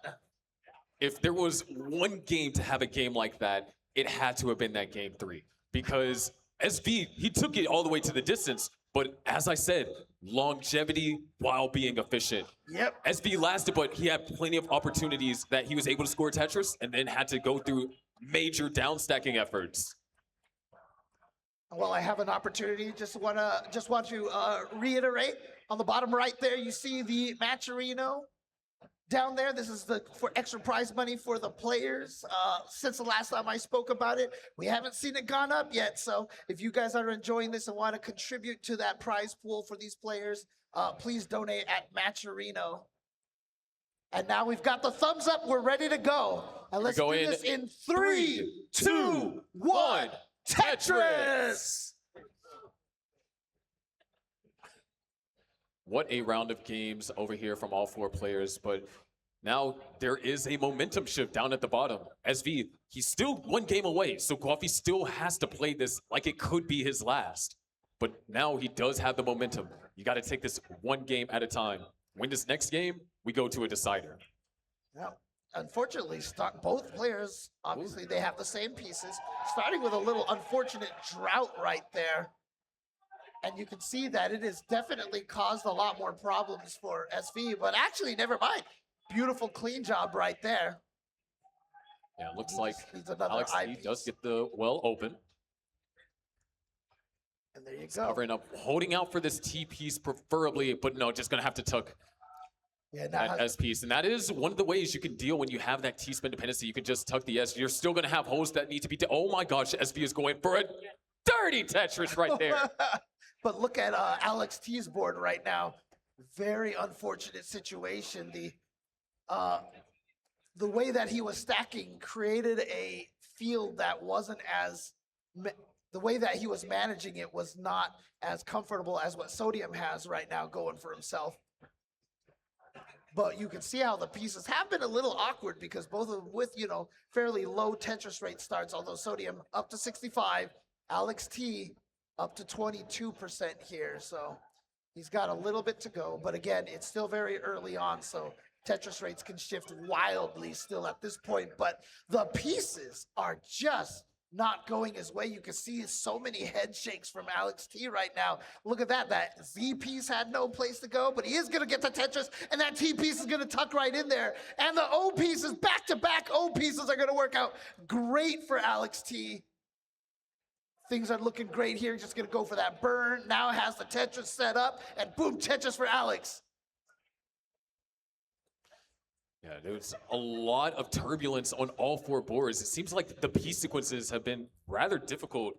If there was one game to have a game like that, it had to have been that game 3. Because SV, he took it all the way to the distance, but as I said, longevity while being efficient. Yep. SV lasted, but he had plenty of opportunities that he was able to score Tetris and then had to go through major downstacking efforts. Well, I have an opportunity. Just want to reiterate. On the bottom right there, you see the Matcherino down there. This is for extra prize money for the players. Since the last time I spoke about it, we haven't seen it gone up yet. So if you guys are enjoying this and want to contribute to that prize pool for these players, please donate at Matcherino. And now we've got the thumbs up. We're ready to go. And let's do this in 3, 2, 1. Tetris! What a round of games over here from all 4 players, but now there is a momentum shift down at the bottom. SV, he's still 1 game away, so Gwafey still has to play this like it could be his last. But now he does have the momentum. You got to take this 1 game at a time. Win this next game, we go to a decider. Now, unfortunately, both players, obviously, they have the same pieces, starting with a little unfortunate drought right there. And you can see that it has definitely caused a lot more problems for SV, but actually, never mind. Beautiful, clean job right there. Yeah, it looks like Alex T does get the well open. And there you He's go. Covering up, holding out for this T piece preferably, but no, just going to have to tuck that S piece. And that is one of the ways you can deal when you have that T-spin dependency. You can just tuck the S. You're still going to have holes that need to be, oh my gosh, SV is going for a dirty Tetris right there. But look at Alex T's board right now. Very unfortunate situation. The way that he was stacking created a field that wasn't as, the way that he was managing it was not as comfortable as what Sodium has right now going for himself. But you can see how the pieces have been a little awkward because both of them with, fairly low Tetris rate starts, although Sodium up to 65, Alex T up to 22% here. So he's got a little bit to go. But again, it's still very early on, so Tetris rates can shift wildly still at this point. But the pieces are just not going his way. You can see so many head shakes from Alex T right now. Look at that. That Z piece had no place to go, but he is going to get the Tetris, and that T piece is going to tuck right in there. And the O pieces, back-to-back O pieces are going to work out great for Alex T. Things are looking great here. Just going to go for that burn. Now has the Tetris set up, and boom, Tetris for Alex. Yeah, there's a lot of turbulence on all 4 boards. It seems like the piece sequences have been rather difficult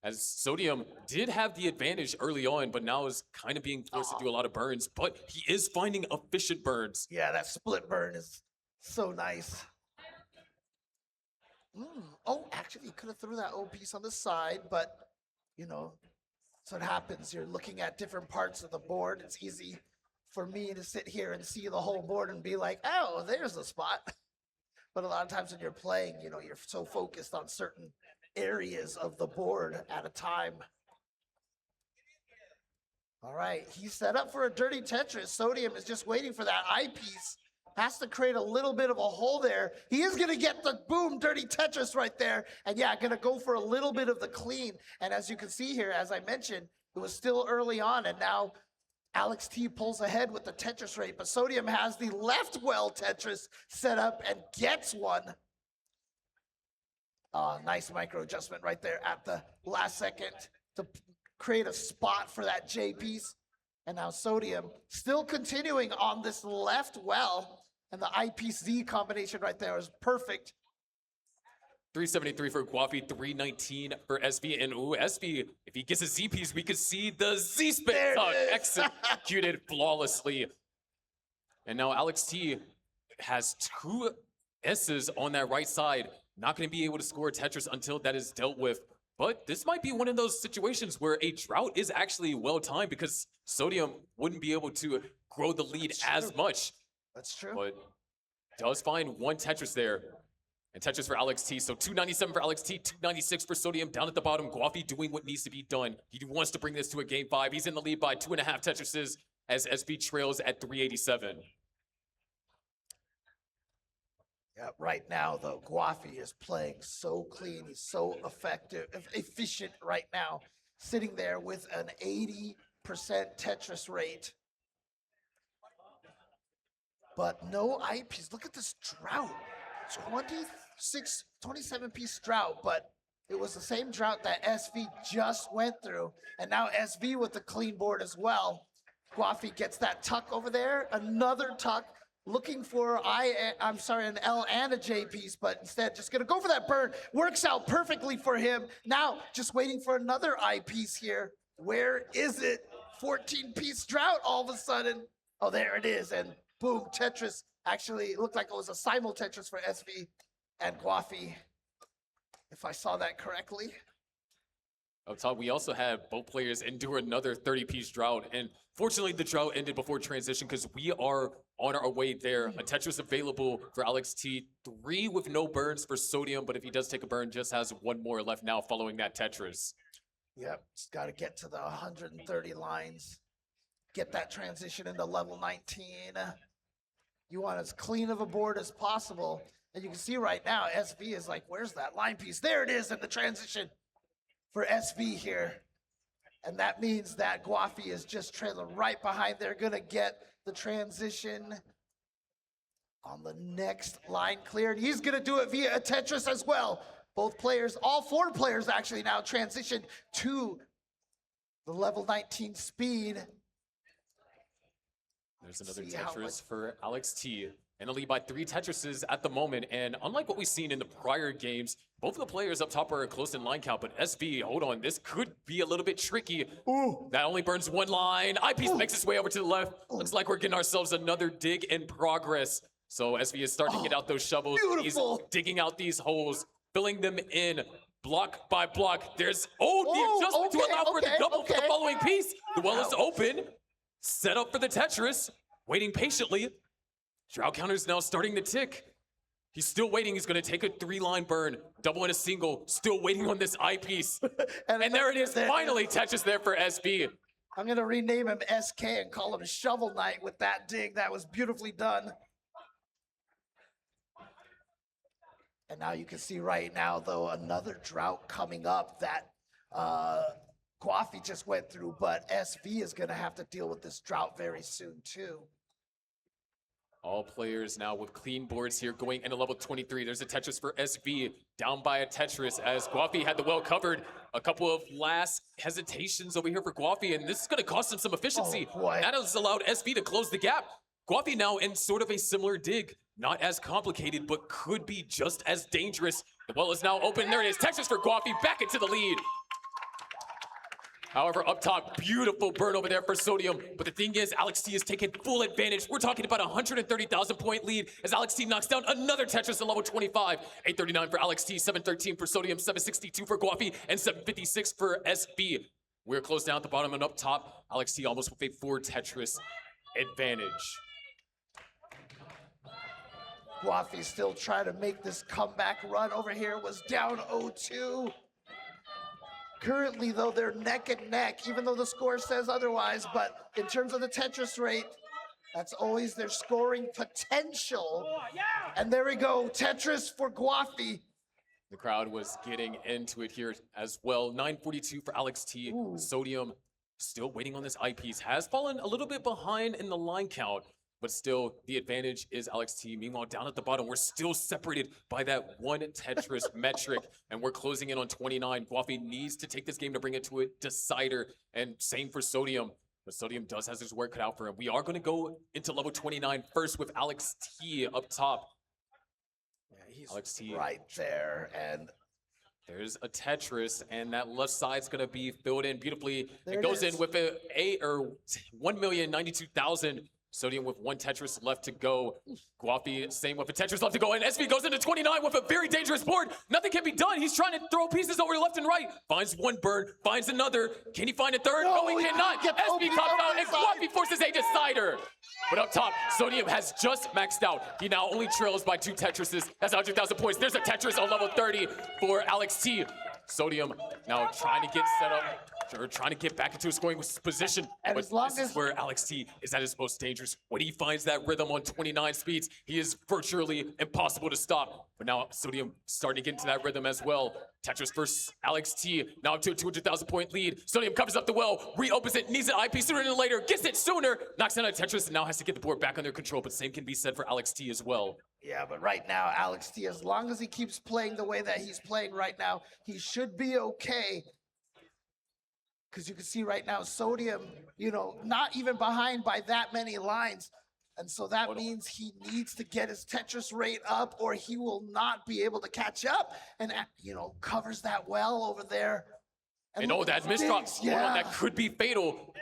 as Sodium did have the advantage early on, but now is kind of being forced to do a lot of burns, but he is finding efficient burns. Yeah, that split burn is so nice. Oh, actually, he could have threw that O piece on the side, but, you know, that's what happens. You're looking at different parts of the board. It's easy for me to sit here and see the whole board and be like, oh, there's the spot. But a lot of times when you're playing, you know, you're so focused on certain areas of the board at a time. All right, he's set up for a dirty Tetris. Sodium is just waiting for that eyepiece. Has to create a little bit of a hole there. He is going to get the boom dirty Tetris right there. And yeah, going to go for a little bit of the clean. And as you can see here, as I mentioned, it was still early on. And now Alex T pulls ahead with the Tetris rate. But Sodium has the left well Tetris set up and gets one. Nice micro adjustment right there at the last second to create a spot for that J piece. And now Sodium still continuing on this left well. And the eyepiece Z combination right there is perfect. 373 for Gwafey, 319 for SV. And SV, if he gets a Z piece, we could see the Z spin tuck executed flawlessly. And now Alex T has 2 S's on that right side. Not going to be able to score Tetris until that is dealt with. But this might be one of those situations where a drought is actually well-timed because Sodium wouldn't be able to grow the lead as much. That's true. But does find 1 Tetris there. And Tetris for Alex T. So 297 for Alex T, 296 for Sodium. Down at the bottom, Gwafey doing what needs to be done. He wants to bring this to a game 5. He's in the lead by 2.5 Tetrises as SV trails at 387. Yeah, right now, though, Gwafey is playing so clean. He's so efficient right now, sitting there with an 80% Tetris rate. But no eyepiece. Look at this drought. 27-piece drought, but it was the same drought that SV just went through. And now SV with the clean board as well. Gwafey gets that tuck over there, another tuck, looking for an L and a J piece, but instead just gonna go for that burn. Works out perfectly for him. Now just waiting for another eye piece here. Where is it? 14-piece drought all of a sudden. Oh, there it is, and boom, Tetris. Actually, it looked like it was a simul Tetris for SV and Gwafey, if I saw that correctly. Up top, we also had both players endure another 30-piece drought, and fortunately, the drought ended before transition because we are on our way there. A Tetris available for Alex T, 3 with no burns for Sodium, but if he does take a burn, just has 1 more left now following that Tetris. Yep, just got to get to the 130 lines, get that transition into level 19. You want as clean of a board as possible. And you can see right now, SV is like, where's that line piece? There it is in the transition for SV here. And that means that Gwafey is just trailing right behind. They're going to get the transition on the next line clear. And he's going to do it via a Tetris as well. Both players, all 4 players actually now transition to the level 19 speed. There's another Tetris for Alex T. In the lead by 3 Tetrises at the moment. And unlike what we've seen in the prior games, both of the players up top are close in line count. But SV, hold on, this could be a little bit tricky. Ooh. That only burns 1 line. Eyepiece makes its way over to the left. Looks like we're getting ourselves another dig in progress. So SV is starting to get out those shovels. Beautiful. He's digging out these holes, filling them in block by block. There's, the adjustment to allow for the double for the following piece. The well is open. Set up for the Tetris, waiting patiently. Drought counter is now starting to tick. He's still waiting. He's going to take a 3-line burn, double and a single, still waiting on this eyepiece. and there it is, finally Tetris there for SB. I'm going to rename him SK and call him Shovel Knight with that dig. That was beautifully done. And now you can see right now, though, another drought coming up that Gwafey just went through, but SV is going to have to deal with this drought very soon, too. All players now with clean boards here going into level 23. There's a Tetris for SV, down by a Tetris as Gwafey had the well covered. A couple of last hesitations over here for Gwafey, and this is going to cost him some efficiency. That has allowed SV to close the gap. Gwafey now in sort of a similar dig. Not as complicated, but could be just as dangerous. The well is now open. There it is. Tetris for Gwafey back into the lead. However, up top, beautiful burn over there for Sodium. But the thing is, Alex T is taking full advantage. We're talking about a 130,000 point lead as Alex T knocks down another Tetris at level 25. 839 for Alex T, 713 for Sodium, 762 for Gwafey, and 756 for SB. We're close down at the bottom and up top. Alex T almost with a 4 Tetris advantage. Gwafey still trying to make this comeback run over here. Was down 0-2. Currently, though, they're neck and neck, even though the score says otherwise. But in terms of the Tetris rate, that's always their scoring potential. And there we go, Tetris for Gwafey. The crowd was getting into it here as well. 942 for Alex T. Ooh. Sodium still waiting on this eyepiece. Has fallen a little bit behind in the line count, but still the advantage is Alex T. Meanwhile, down at the bottom, we're still separated by that 1 Tetris metric, and we're closing in on 29. Gwafey needs to take this game to bring it to a decider, and same for Sodium. But Sodium does have his work cut out for him. We are going to go into level 29 first with Alex T up top. Yeah, he's Alex T right there, and there's a Tetris, and that left side's gonna be filled in beautifully. There It it goes in is. with a 1,092,000. Sodium with 1 Tetris left to go. Gwafey, same with a Tetris left to go. And SB goes into 29 with a very dangerous board. Nothing can be done. He's trying to throw pieces over left and right. Finds 1 burn, finds another. Can he find a third? No, No, he he cannot. can't get SB Gwafey comes over out, the and side. Gwafey forces a decider. But up top, Sodium has just maxed out. He now only trails by 2 Tetrises. That's 100,000 points. There's a Tetris on level 30 for Alex T. Sodium now trying to get set up, or trying to get back into a scoring position. And But as long this is as- where Alex T is at his most dangerous. When he finds that rhythm on 29 speeds, he is virtually impossible to stop. But now Sodium starting to get into that rhythm as well. Tetris versus Alex T, now up to a 200,000 point lead. Sodium covers up the well, reopens it, needs an IP sooner than later, gets it sooner, knocks down a Tetris, and now has to get the board back under control. But same can be said for Alex T as well. yeah, but right now, Alex T, as long as he keeps playing the way that he's playing right now, he should be okay. Because you can see right now, Sodium, not even behind by that many lines. And so that means he needs to get his Tetris rate up or he will not be able to catch up. And, covers that well over there. And look at that those misdrop, digs, hold on, yeah. that could be fatal.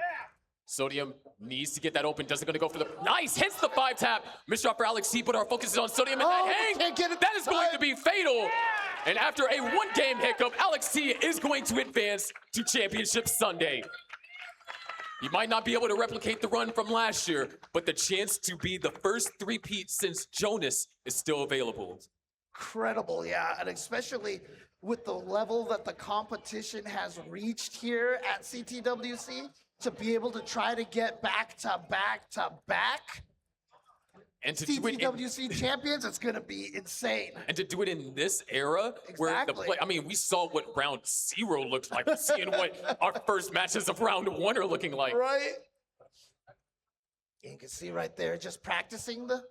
Sodium needs to get that open. Doesn't gonna go for the nice hits the 5 tap. Misdrop for Alex T, but our focus is on Sodium and Oh, that hang. can't get it That is this going time. to be fatal. And after a 1-game hiccup, Alex T is going to advance to Championship Sunday. He might not be able to replicate the run from last year, but the chance to be the first three-peat since Jonas is still available. Incredible, yeah, and especially with the level that the competition has reached here at CTWC, to be able to try to get back to back And to do it in, CTWC champions, it's gonna be insane. and to do it in this era where the Exactly. play, I mean, we saw what round 0 looked like. We're seeing what our first matches of round 1 are looking like. Right? You can see right there, just practicing the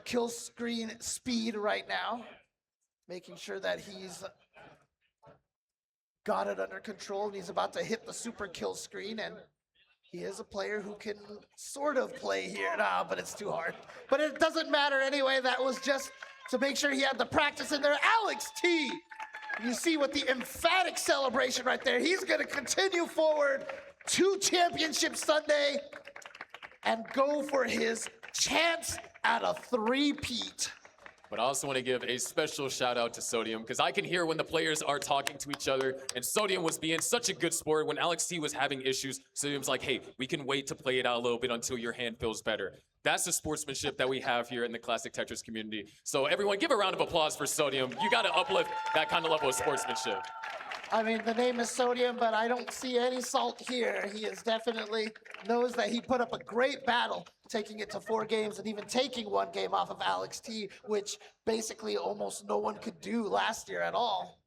kill screen speed right now, making sure that he's got it under control, and he's about to hit the super kill screen, and he is a player who can sort of play here now, but it's too hard. But it doesn't matter anyway. That was just to make sure he had the practice in there. Alex T, you see with the emphatic celebration right there, he's gonna continue forward to Championship Sunday and go for his chance at a three-peat. But I also want to give a special shout out to Sodium because I can hear when the players are talking to each other, and Sodium was being such a good sport. When Alex T was having issues, Sodium's like, hey, we can wait to play it out a little bit until your hand feels better. That's the sportsmanship that we have here in the Classic Tetris community. So everyone give a round of applause for Sodium. You got to uplift that kind of level of sportsmanship. I mean, the name is Sodium, but I don't see any salt here. He is definitely knows that he put up a great battle, taking it to 4 games and even taking 1 game off of Alex T, which basically almost no one could do last year at all.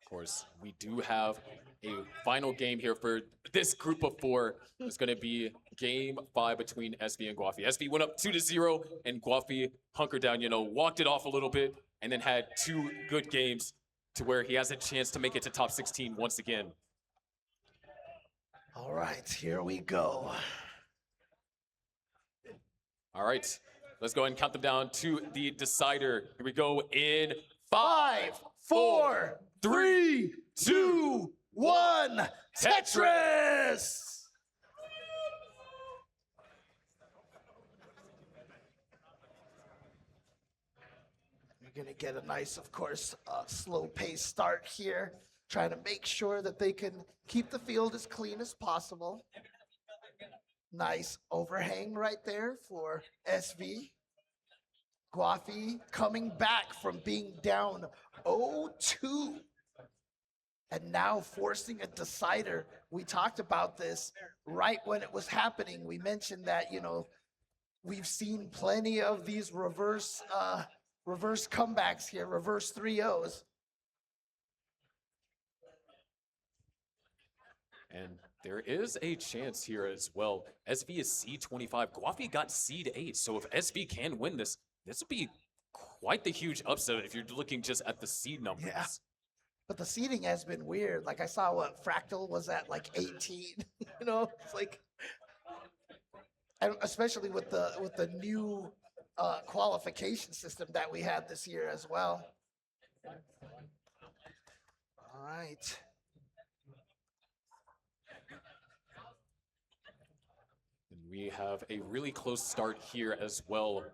Of course, we do have a final game here for this group of 4. It's going to be game 5 between SB and Gwafey. SB went up 2-0, and Gwafey hunkered down, walked it off a little bit, and then had 2 good games to where he has a chance to make it to top 16 once again. All right, here we go. All right, let's go ahead and count them down to the decider. Here we go in 5, 4, 3, 2, 1, Tetris! You're going to get a nice, of course, slow pace start here, trying to make sure that they can keep the field as clean as possible. Nice overhang right there for SV. Gwafey coming back from being down 0-2 and now forcing a decider. We talked about this right when it was happening. We mentioned that, you know, we've seen plenty of these reverse comebacks here, reverse 3-0s. And there is a chance here as well. SV is seed 25. Gwafey got seed 8. So if SV can win this, this would be quite the huge upset if you're looking just at the seed numbers. Yeah. But the seeding has been weird. Like I saw what Fractal was at like 18. You know, it's like, and especially with the new qualification system that we had this year as well. All right. And we have a really close start here as well.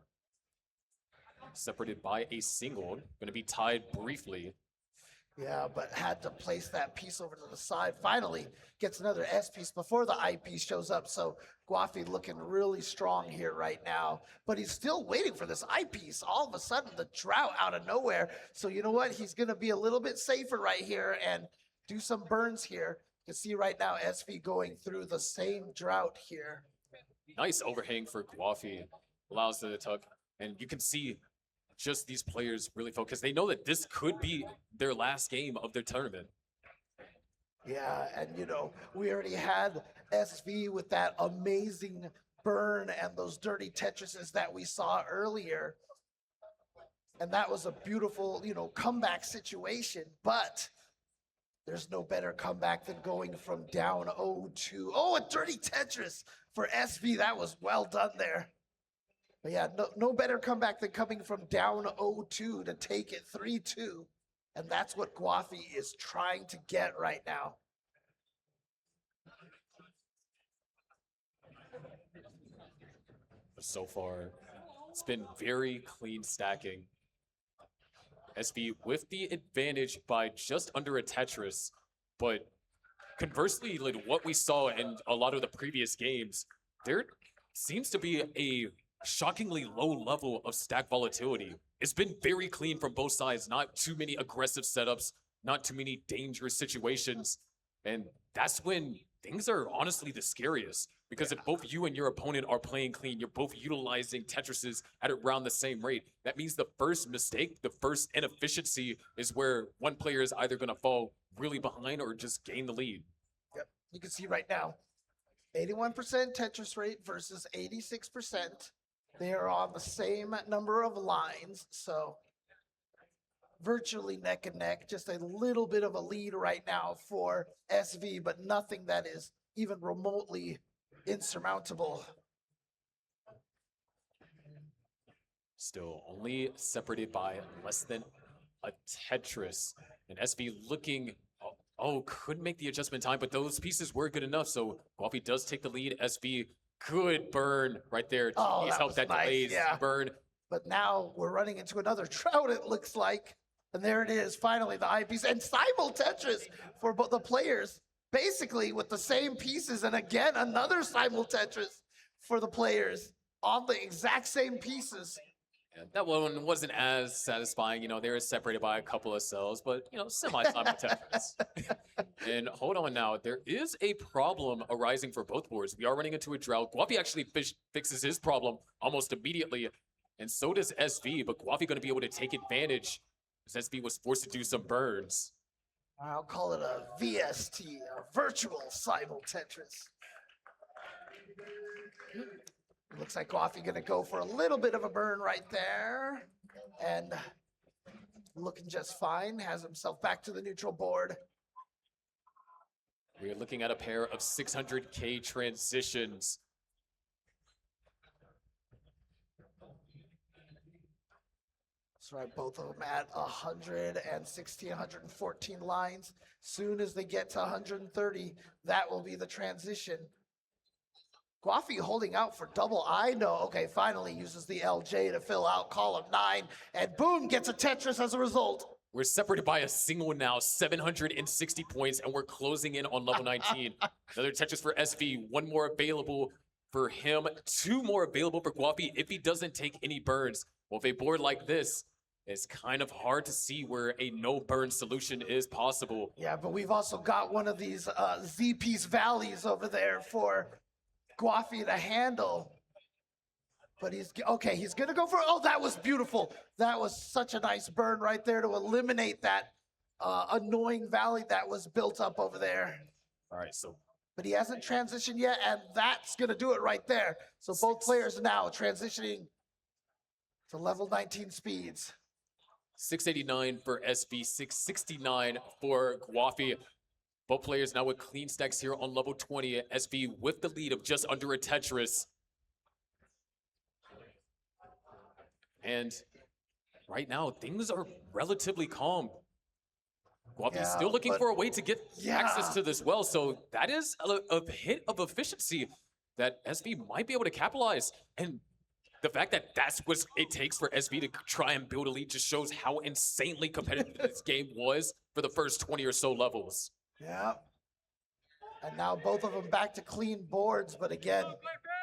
Separated by a single, going to be tied briefly. Yeah, but had to place that piece over to the side. Finally gets another S piece before the I piece shows up. So Gwafey looking really strong here right now. But he's still waiting for this I piece. All of a sudden, the drought out of nowhere. So you know what? He's going to be a little bit safer right here and do some burns here. You can see right now SV going through the same drought here. Nice overhang for Gwafey. Allows the tug. And you can see just these players really focus. They know that this could be their last game of their tournament. Yeah, and you know, we already had SV with that amazing burn and those dirty Tetrises that we saw earlier. And that was a beautiful, you know, comeback situation, but there's no better comeback than going from down 0-2. Oh, a dirty Tetris for SV. That was well done there. But yeah, no better comeback than coming from down 0-2 to take it 3-2. And that's what Gwafey is trying to get right now. So far, it's been very clean stacking. SV with the advantage by just under a Tetris, but conversely, like what we saw in a lot of the previous games, there seems to be a shockingly low level of stack volatility. It's been very clean from both sides, not too many aggressive setups, not too many dangerous situations, and that's when things are honestly the scariest. Because if both you and your opponent are playing clean, you're both utilizing Tetrises at around the same rate. That means the first mistake, the first inefficiency is where one player is either going to fall really behind or just gain the lead. Yep, you can see right now, 81% Tetris rate versus 86%. They are on the same number of lines, so virtually neck and neck. Just a little bit of a lead right now for SV, but nothing that is even remotely insurmountable. Still only separated by less than a Tetris. And SV looking, could make the adjustment time, but those pieces were good enough. So Gwafey does take the lead. SV, good burn right there. Oh, He's helped that nice, delays yeah. burn. But now we're running into another drought, it looks like. And there it is, finally, the eyepiece. And simul Tetris for both the players, basically with the same pieces. And again, another simul Tetris for the players on the exact same pieces. Yeah, that one wasn't as satisfying. You know, they were separated by a couple of cells, but, you know, semi-simul Tetris. And hold on now, there is a problem arising for both boards. We are running into a drought. Gwafey actually fixes his problem almost immediately, and so does SV, but Gwafey going to be able to take advantage as SV was forced to do some burns. I'll call it a VST, a virtual simul Tetris. Looks like Gwafey gonna go for a little bit of a burn right there. And looking just fine, has himself back to the neutral board. We are looking at a pair of 600K transitions. That's right, both of them at 116, 114 lines. Soon as they get to 130, that will be the transition. Gwafey holding out for double. I know. Okay, finally uses the LJ to fill out column 9, and boom, gets a Tetris as a result. We're separated by a single now, 760 points, and we're closing in on level 19. Another Tetris for SV, one more available for him, 2 more available for Gwafey if he doesn't take any burns. Well, if a board like this, it's kind of hard to see where a no burn solution is possible. Yeah, but we've also got one of these Z-piece valleys over there for Gwafey to handle. But he's gonna go for, oh, that was beautiful. That was such a nice burn right there to eliminate that annoying valley that was built up over there. All right, so. But he hasn't transitioned yet, and that's gonna do it right there. So both players now transitioning to level 19 speeds. 689 for SV, 669 for Gwafey. Both players now with clean stacks here on level 20. SV with the lead of just under a Tetris. And right now, things are relatively calm. Gwafey's still looking for a way to get access to this well, so that is a hit of efficiency that SV might be able to capitalize. And the fact that that's what it takes for SV to try and build a lead just shows how insanely competitive this game was for the first 20 or so levels. Yeah. And now both of them back to clean boards, but again,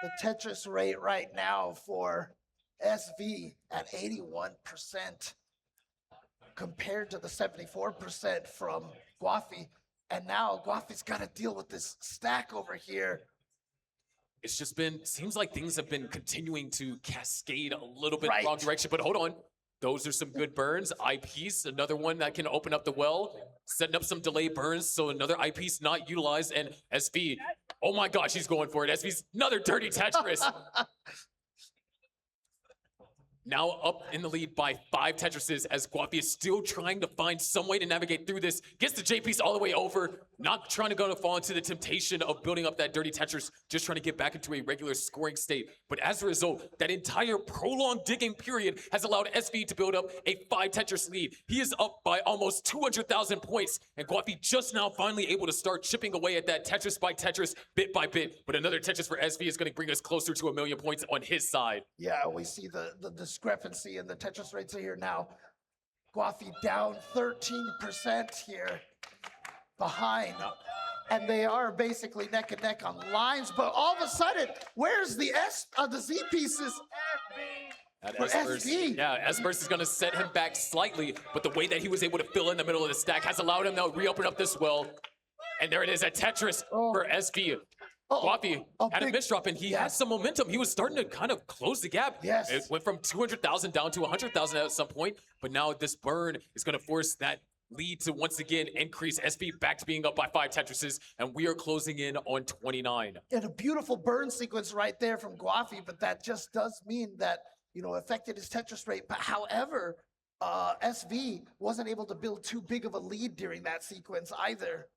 the Tetris rate right now for SV at 81% compared to the 74% from Gwafey. And now Gwafey's got to deal with this stack over here. It's just been, seems like things have been continuing to cascade a little bit in the wrong direction, but hold on. Those are some good burns. Eyepiece, another one that can open up the well, setting up some delay burns, so another eyepiece not utilized, and SV, oh my gosh, he's going for it. SV's another dirty Tetris. Now up in the lead by 5 Tetrises as Gwafey is still trying to find some way to navigate through this. Gets the J-piece all the way over. Not trying to fall into the temptation of building up that dirty Tetris. Just trying to get back into a regular scoring state. But as a result, that entire prolonged digging period has allowed SV to build up a 5 Tetris lead. He is up by almost 200,000 points. And Gwafey just now finally able to start chipping away at that Tetris by Tetris, bit by bit. But another Tetris for SV is going to bring us closer to 1,000,000 points on his side. Yeah, we see the discrepancy in the Tetris rates here now. Gwafey down 13% here behind. And they are basically neck and neck on lines, but all of a sudden, where's the Z pieces? That For S-Burst, SV. yeah, S-Burst is going to set him back slightly, but the way that he was able to fill in the middle of the stack has allowed him to reopen up this well. And there it is, a Tetris for SV. Gwafey had a misdrop, and he had some momentum. He was starting to kind of close the gap. Yes. It went from 200,000 down to 100,000 at some point, but now this burn is going to force that lead to once again increase SV back to being up by 5 Tetrises, and we are closing in on 29. And a beautiful burn sequence right there from Gwafey, but that just does mean that, affected his Tetris rate. But however, SV wasn't able to build too big of a lead during that sequence either.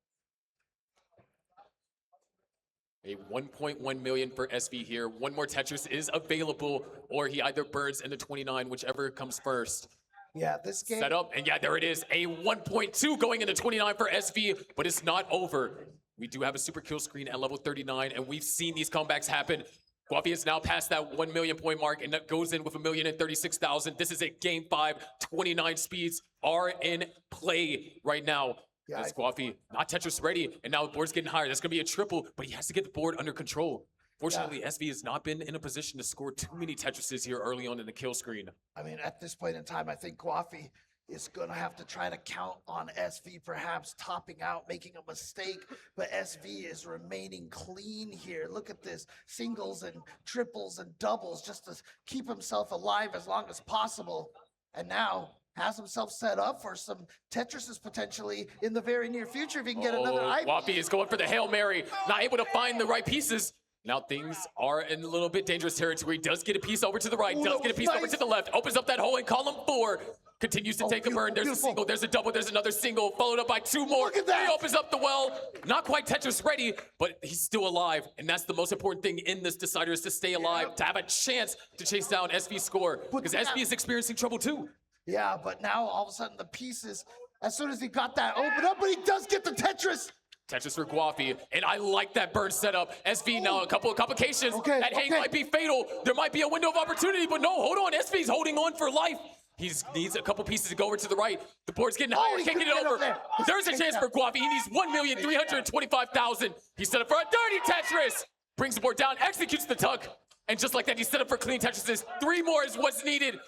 A 1.1 million for SV here. One more Tetris is available, or he either burns in the 29, whichever comes first. Yeah, this game. Set up, and yeah, there it is. A 1.2 going into 29 for SV, but it's not over. We do have a super kill screen at level 39, and we've seen these comebacks happen. Gwafey is now past that 1 million point mark, and that goes in with 1,036,000. This is a game 5. 29 speeds are in play right now. Yeah, as Gwafey not Tetris ready, and now the board's getting higher. That's going to be a triple, but he has to get the board under control. Fortunately, SV has not been in a position to score too many Tetrises here early on in the kill screen. I mean, at this point in time, I think Gwafey is going to have to try to count on SV perhaps topping out, making a mistake, but SV is remaining clean here. Look at this, singles and triples and doubles just to keep himself alive as long as possible. And now has himself set up for some Tetrises potentially in the very near future if he can get another iBall. Gwafey is going for the Hail Mary, not able to find the right pieces. Now things are in a little bit dangerous territory. Does get a piece over to the right, does get a piece over to the left, opens up that hole in column 4, continues to take a burn. There's a single, there's a double, there's another single, followed up by 2 more. Look at that. He opens up the well, not quite Tetris ready, but he's still alive. And that's the most important thing in this decider, is to stay alive, to have a chance to chase down SV's score, because SV is experiencing trouble too. Yeah, but now all of a sudden the pieces, as soon as he got that open up, but he does get the Tetris. Tetris for Gwafey, and I like that burn setup. SV now, a couple of complications. That hang might be fatal. There might be a window of opportunity, but no, hold on. SV's holding on for life. He needs a couple pieces to go over to the right. The board's getting higher, can't get it over. There's a chance for Gwafey. He needs 1,325,000. He's set up for a dirty Tetris. Brings the board down, executes the tuck, and just like that, he's set up for clean Tetrises. 3 more is what's needed.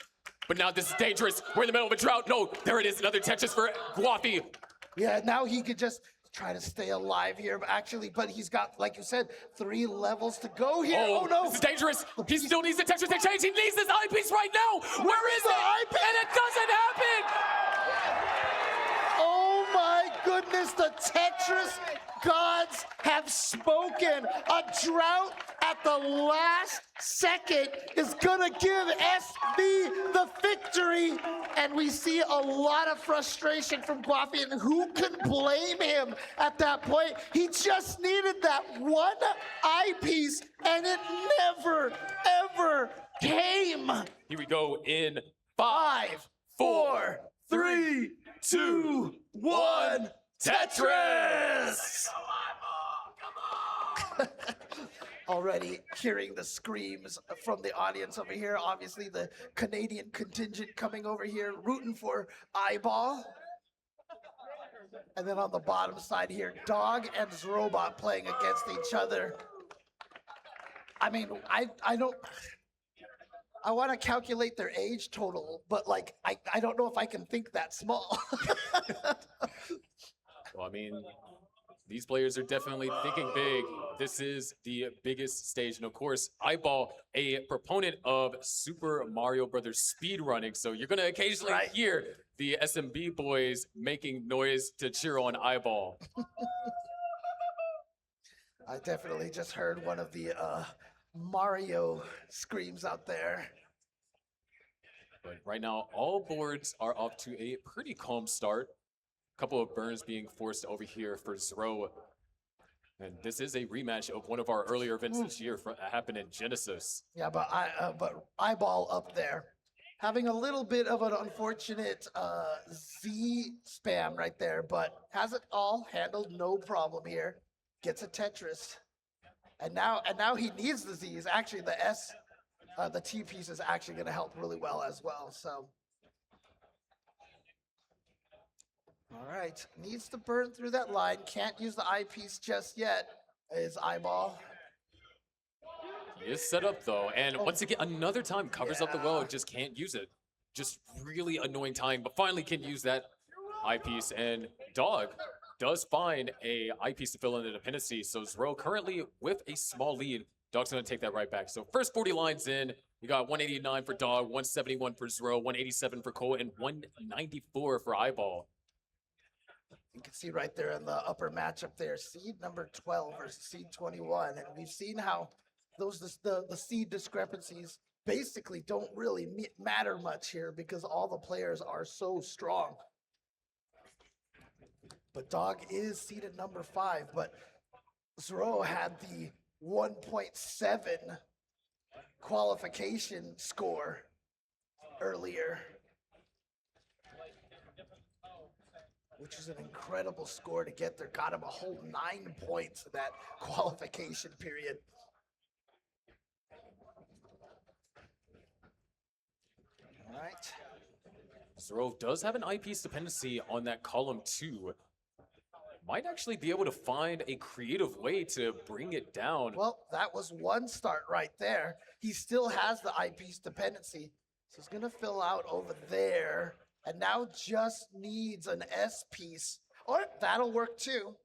But now this is dangerous. We're in the middle of a drought. No, there it is, another Tetris for Gwafey. Yeah, now he could just try to stay alive here, but he's got, like you said, 3 levels to go here. Oh no, this is dangerous. He still needs the Tetris to change. He needs this eyepiece right now. Where is it? And it doesn't happen. Oh my goodness, the Tetris gods have spoken. A drought at the last second is gonna give SV the victory. And we see a lot of frustration from Gwafey, and who can blame him at that point? He just needed that one eyepiece, and it never, ever came. Here we go in 5, 4, 3, 2, 1. Tetris! Already hearing the screams from the audience over here. Obviously, the Canadian contingent coming over here, rooting for iBall. And then on the bottom side here, Dog and Zrobot playing against each other. I mean, I don't... I want to calculate their age total, but like, I don't know if I can think that small. Well, I mean, these players are definitely thinking big. This is the biggest stage. And of course, iBall, a proponent of Super Mario Brothers speedrunning. So you're going to occasionally hear the SMB boys making noise to cheer on iBall. I definitely just heard one of the Mario screams out there. But right now, all boards are off to a pretty calm start. Couple of burns being forced over here for Zro. And this is a rematch of one of our earlier events this year happened in Genesis. Yeah, but iBall up there. Having a little bit of an unfortunate Z spam right there, but has it all handled, no problem here. Gets a Tetris. And now he needs the Z's. Actually, the T piece is actually going to help really well as well. So. All right, needs to burn through that line. Can't use the eyepiece just yet. Is iBall. He is set up though, and once again, another time covers up the well, just can't use it. Just really annoying time, but finally can use that eyepiece, and Dog does find a eyepiece to fill in the dependency. So Zro currently with a small lead. Dog's gonna take that right back. So first 40 lines in, you got 189 for Dog, 171 for Zro, 187 for Cole, and 194 for iBall. You can see right there in the upper matchup there, seed number 12 versus seed 21. And we've seen how the seed discrepancies basically don't really matter much here because all the players are so strong. But Dog is seeded number 5, but Zro had the 1.7 qualification score earlier, which is an incredible score to get there. Got him a whole 9 points in that qualification period. All right. Zro does have an eyepiece dependency on that column 2. Might actually be able to find a creative way to bring it down. Well, that was one start right there. He still has the eyepiece dependency. So he's going to fill out over there. And now just needs an S piece. Or that'll work too.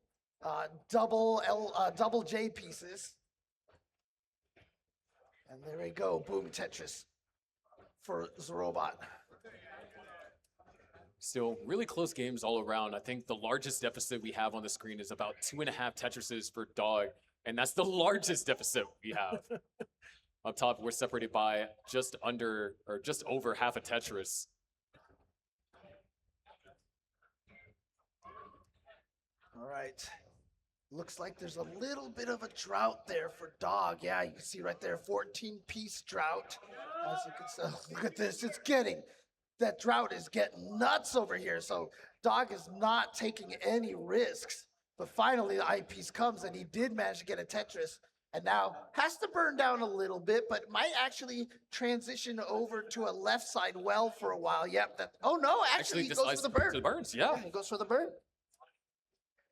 Double J pieces. And there we go. Boom, Tetris for Zrobot. Still, really close games all around. I think the largest deficit we have on the screen is about 2.5 Tetrises for Dog, and that's the largest deficit we have. Up top, we're separated by just under, or just over half a Tetris. All right. Looks like there's a little bit of a drought there for Dog. Yeah, you can see right there, 14-piece drought. As you can see, look at this. It's getting that drought is getting nuts over here. So Dog is not taking any risks. But finally, the eyepiece comes, and he did manage to get a Tetris. And now has to burn down a little bit, but might actually transition over to a left side well for a while. Yep. Oh, no, actually he goes for the burn. To the burns, yeah. He goes for the burn.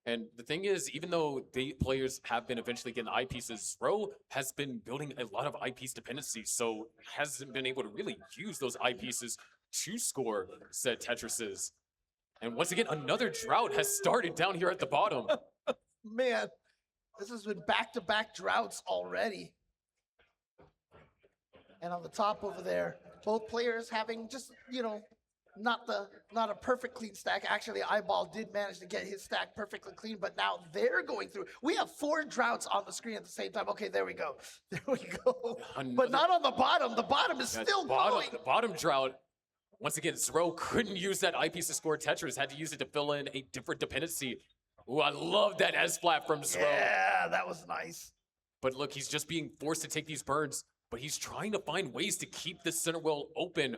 And the thing is, even though the players have been eventually getting eyepieces, Zro has been building a lot of eyepiece dependencies, so hasn't been able to really use those eyepieces to score said Tetrises. And once again, another drought has started down here at the bottom. Man, this has been back-to-back droughts already. And on the top over there, both players having just, you know, not a perfect clean stack. Actually, iBall did manage to get his stack perfectly clean, but now they're going through. We have 4 droughts on the screen at the same time. Okay, there we go. There we go. But not on the bottom. The bottom is still going. The bottom drought. Once again, Zro couldn't use that eyepiece to score Tetris, had to use it to fill in a different dependency. Ooh, I love that S-flat from Zro. Yeah, that was nice. But look, he's just being forced to take these burns, but he's trying to find ways to keep this center well open.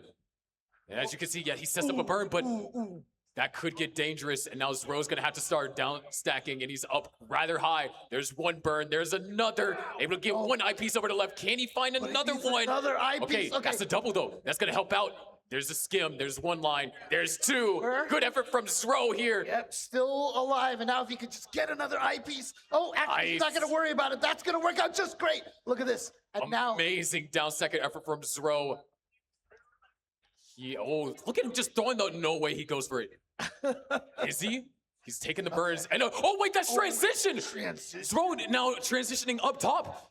And as you can see, yeah, he sets up a burn, but that could get dangerous. And now Zro's going to have to start down stacking, and he's up rather high. There's one burn. There's another. Able to get one eyepiece over to the left. Can he find another one? Another eyepiece. Okay, that's a double, though. That's going to help out. There's a skim. There's one line. There's 2. Good effort from Zro here. Yep, still alive. And now if he could just get another eyepiece. Oh, actually, he's not going to worry about it. That's going to work out just great. Look at this. And now. Amazing down second effort from Zro. Look at him just throwing the no way he goes for it. Is he? He's taking the burns. And oh, wait, that's transition. Zro now transitioning up top.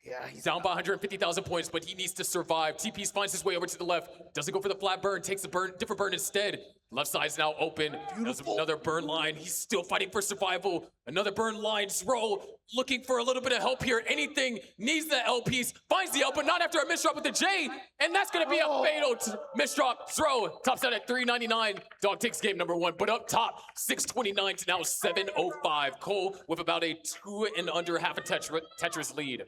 Yeah, he's down by 150,000 points, but he needs to survive. TPs finds his way over to the left. Doesn't go for the flat burn, takes a different burn instead. Left side's now open. There's another burn line. He's still fighting for survival. Another burn line. Zro looking for a little bit of help here. Anything, needs the L piece. Finds the L, but not after a misdrop with the J. And that's going to be a fatal misdrop. Zro tops out at 399. Dog takes game number 1, but up top, 629 to now 705. Cole with about a 2 and under half a Tetris lead.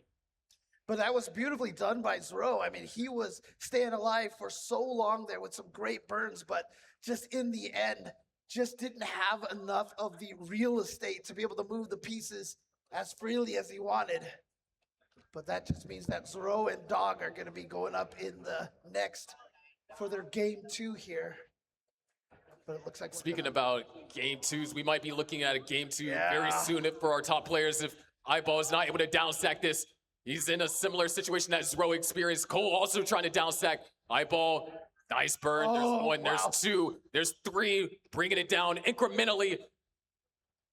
But that was beautifully done by Zro. I mean, he was staying alive for so long there with some great burns, but just in the end, just didn't have enough of the real estate to be able to move the pieces as freely as he wanted. But that just means that Zro and Dog are going to be going up in the next for their game 2 here. But it looks like speaking about game 2s, we might be looking at a game 2 very soon for our top players if iBall is not able to downstack this. He's in a similar situation that Zro experienced. Cole also trying to downstack. iBall, nice burn. There's 1, there's 2, there's 3, bringing it down incrementally.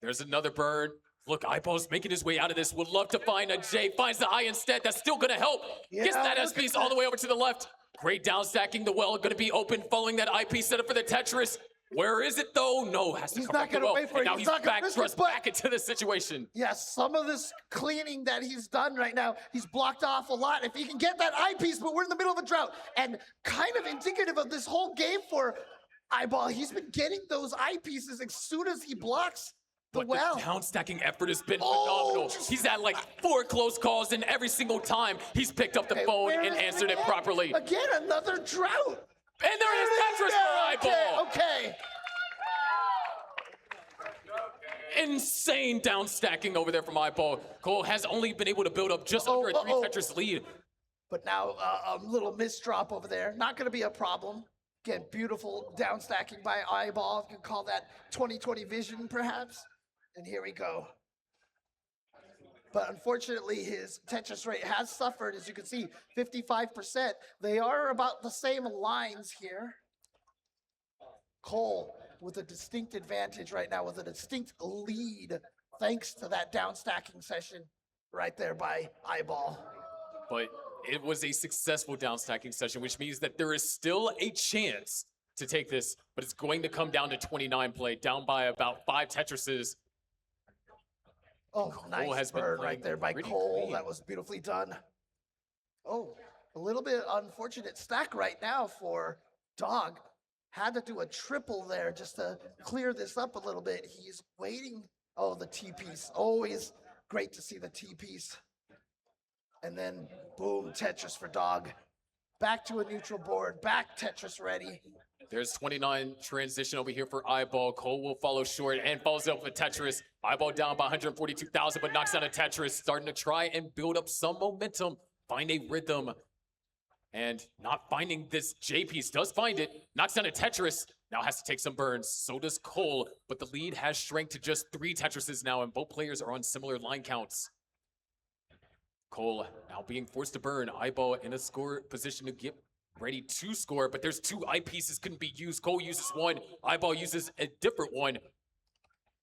There's another burn. Look, iBall's making his way out of this. Would love to find a J. Finds the I instead. That's still going to help. Gets that S piece all the way over to the left. Great downstacking. The well going to be open following that I piece set up for the Tetris. Where is it though? No, has to he's come not back going to well. wait for And it. now He's he's not back, gonna thrust back into the situation. Yeah, some of this cleaning that he's done right now, he's blocked off a lot. If he can get that eyepiece, but we're in the middle of a drought. And kind of indicative of this whole game for iBall, he's been getting those eyepieces as soon as he blocks the well. The down stacking effort has been phenomenal. He's had like 4 close calls, and every single time he's picked up the phone and answered it properly. Again, another drought. And there is Tetris for iBall. Okay. Insane down stacking over there from iBall. Cole has only been able to build up just under a 3 Tetris lead. But now a little misdrop over there. Not going to be a problem. Again, beautiful down stacking by iBall. You can call that 20/20 vision, perhaps. And here we go. But unfortunately, his Tetris rate has suffered. As you can see, 55%. They are about the same lines here. Cole with a distinct advantage right now, with a distinct lead, thanks to that down stacking session right there by iBall. But it was a successful down stacking session, which means that there is still a chance to take this, but it's going to come down to 29 play, down by about 5 Tetrises. Oh, nice bird right there by Cole. Clean. That was beautifully done. Oh, a little bit unfortunate stack right now for Dog. Had to do a triple there just to clear this up a little bit. He's waiting. Oh, the T-piece. Always great to see the T-piece. And then, boom, Tetris for Dog. Back to a neutral board. Back Tetris ready. There's 29 transition over here for iBall. Cole will follow short and follows up with Tetris. iBall down by 142,000, but knocks down a Tetris, starting to try and build up some momentum, find a rhythm. And not finding this J piece, does find it, knocks down a Tetris, now has to take some burns. So does Cole, but the lead has shrank to just 3 Tetrises now, and both players are on similar line counts. Cole now being forced to burn. iBall in a score position to get ready to score, but there's 2 eyepieces couldn't be used. Cole uses one, iBall uses a different one.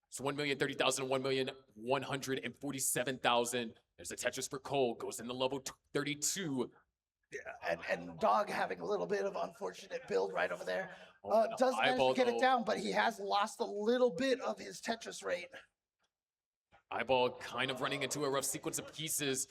It's 1,030,000, 1,147,000. There's a Tetris for Cole, goes into level 32. Yeah, and Dog having a little bit of unfortunate build right over there. Oh, no, Does manage to iBall, get it though. down, but he has lost a little bit of his Tetris rate. iBall kind of running into a rough sequence of pieces.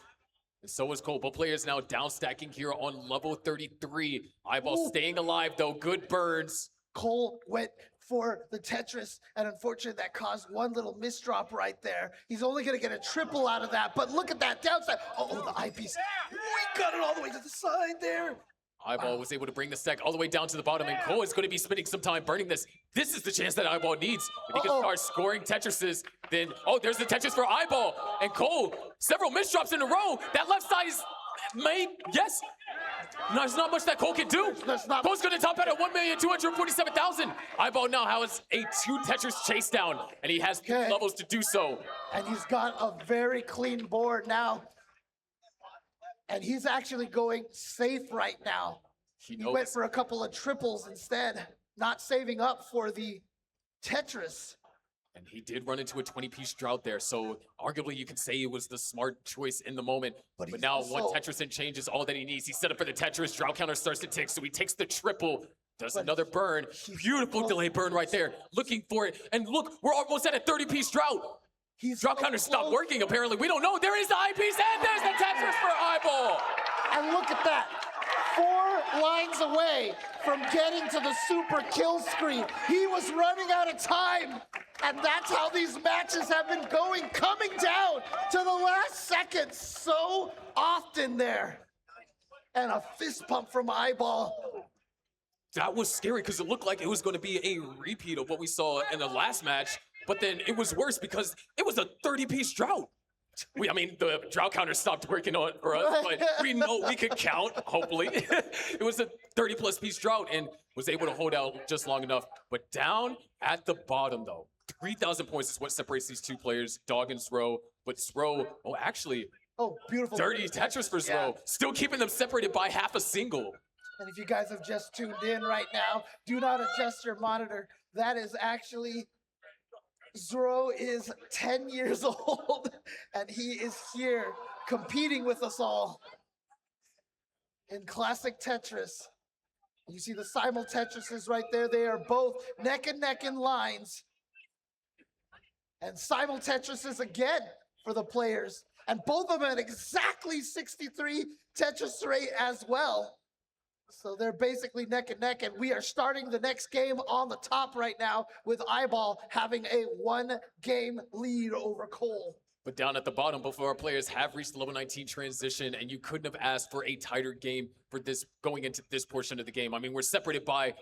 And so is Cole. Both players now down stacking here on level 33. iBall Ooh. staying alive though. Good burns. Cole went for the Tetris, and unfortunately that caused one little misdrop right there. He's only gonna get a triple out of that, but look at that downside. Oh, the eyepiece. We got it all the way to the side there. iBall was able to bring the stack all the way down to the bottom, and Cole is going to be spending some time burning this. This is the chance that iBall needs. If he can start scoring Tetrises, then, oh, there's the Tetris for iBall. And Cole, several misdrops in a row. That left side is made, yes. No, there's not much that Cole can do. Cole's going to top out at 1,247,000. iBall now has a 2 Tetris chase down, and he has 3 levels to do so. And he's got a very clean board now. And he's actually going safe right now. He went for a couple of triples instead, not saving up for the Tetris. And he did run into a 20-piece drought there, so arguably you could say it was the smart choice in the moment. But now one Tetris and change is all that he needs. He's set up for the Tetris, drought counter starts to tick, so he takes the triple, does another burn. Beautiful delay burn right there, looking for it. And look, we're almost at a 30-piece drought. Drought counter stopped working, apparently. We don't know. There is the eyepiece, and there's the Tetris for iBall. And look at that. 4 lines away from getting to the super kill screen. He was running out of time. And that's how these matches have been going, coming down to the last second so often there. And a fist pump from iBall. That was scary because it looked like it was going to be a repeat of what we saw in the last match. But then it was worse because it was a 30-piece drought. I mean, the drought counter stopped working on for us, but we know we could count, hopefully. It was a 30-plus piece drought and was able to hold out just long enough. But down at the bottom, though, 3,000 points is what separates these 2 players, Dog and Zro. But Zro, beautiful. Dirty Tetris for Zro, still keeping them separated by half a single. And if you guys have just tuned in right now, do not adjust your monitor. That is actually... Zro is 10 years old, and he is here competing with us all in Classic Tetris. You see the simul Tetrises right there. They are both neck and neck in lines. And simul Tetrises again for the players. And both of them at exactly 63 Tetris rate as well. So they're basically neck and neck, and we are starting the next game on the top right now with iBall having a 1-game lead over Cole. But down at the bottom, both of our players have reached the level 19 transition, and you couldn't have asked for a tighter game for this going into this portion of the game. I mean, we're separated by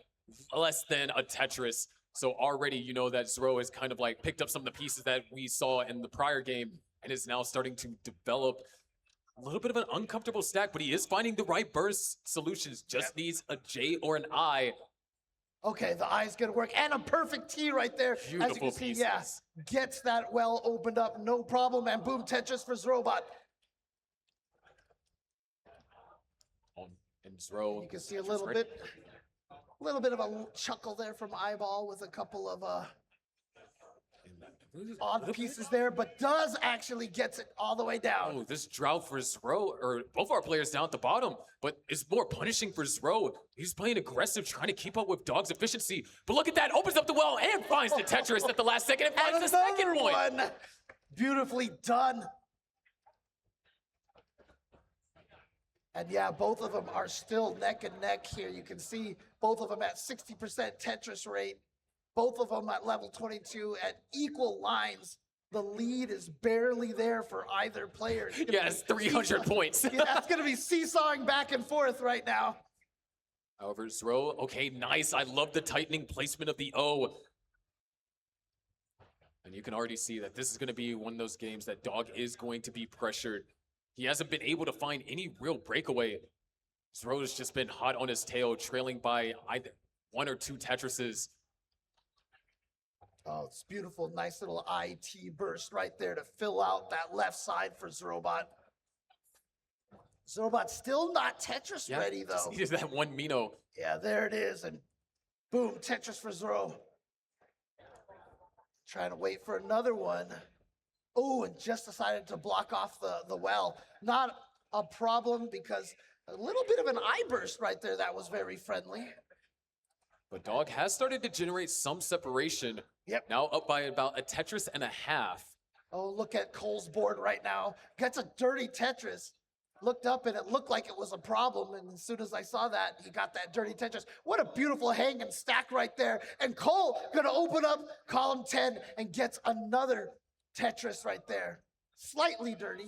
less than a Tetris. So already you know that Zro has kind of like picked up some of the pieces that we saw in the prior game and is now starting to develop a little bit of an uncomfortable stack, but he is finding the right burst solutions. Just needs a J or an I. Okay, the I's gonna work, and a perfect T right there. Beautiful as you can see, pieces. Gets that well opened up, no problem, and boom, Tetris for Zrobot. And Zro. You can see a little bit of a chuckle there from iBall with a couple of odd pieces there, but does actually gets it all the way down. Oh, this drought for Zro, or both our players down at the bottom, but it's more punishing for Zro. He's playing aggressive, trying to keep up with Dog's efficiency. But look at that, opens up the well and finds the Tetris at the last second and finds the second one. Beautifully done. And yeah, both of them are still neck and neck here. You can see both of them at 60% Tetris rate. Both of them at level 22 at equal lines. The lead is barely there for either player. Yes, 300 points. Yeah, it's going to be seesawing back and forth right now. However, Zro, okay, nice. I love the tightening placement of the O. And you can already see that this is going to be one of those games that Dog is going to be pressured. He hasn't been able to find any real breakaway. Zro has just been hot on his tail, trailing by either 1 or 2 Tetrises. Oh, it's beautiful. Nice little IT burst right there to fill out that left side for Zrobot. Zrobot still not Tetris ready, though. Just needed that one Mino. Yeah, there it is. And boom, Tetris for Zro. Trying to wait for another one. Oh, and just decided to block off the well. Not a problem because a little bit of an eye burst right there. That was very friendly. But Dog has started to generate some separation. Yep. Now up by about a Tetris and a half. Oh, look at Cole's board right now. Gets a dirty Tetris. Looked up and it looked like it was a problem. And as soon as I saw that, he got that dirty Tetris. What a beautiful hang and stack right there. And Cole gonna open up column 10 and gets another Tetris right there. Slightly dirty.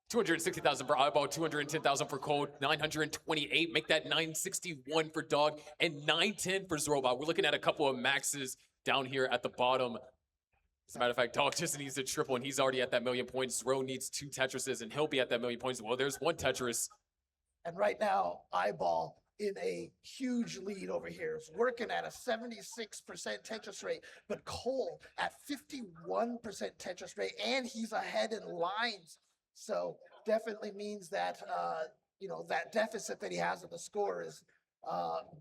260,000 for iBall, 210,000 for Cole, 928. Make that 961 for Dog, and 910 for Zrobot. We're looking at a couple of maxes down here at the bottom. As a matter of fact, Dog just needs a triple, and he's already at that 1,000,000 points. Zro needs 2 Tetrises, and he'll be at that 1,000,000 points. Well, there's 1 Tetris. And right now, iBall in a huge lead over here. Is working at a 76% Tetris rate, but Cole at 51% Tetris rate, and he's ahead in lines. So definitely means that, that deficit that he has in the score is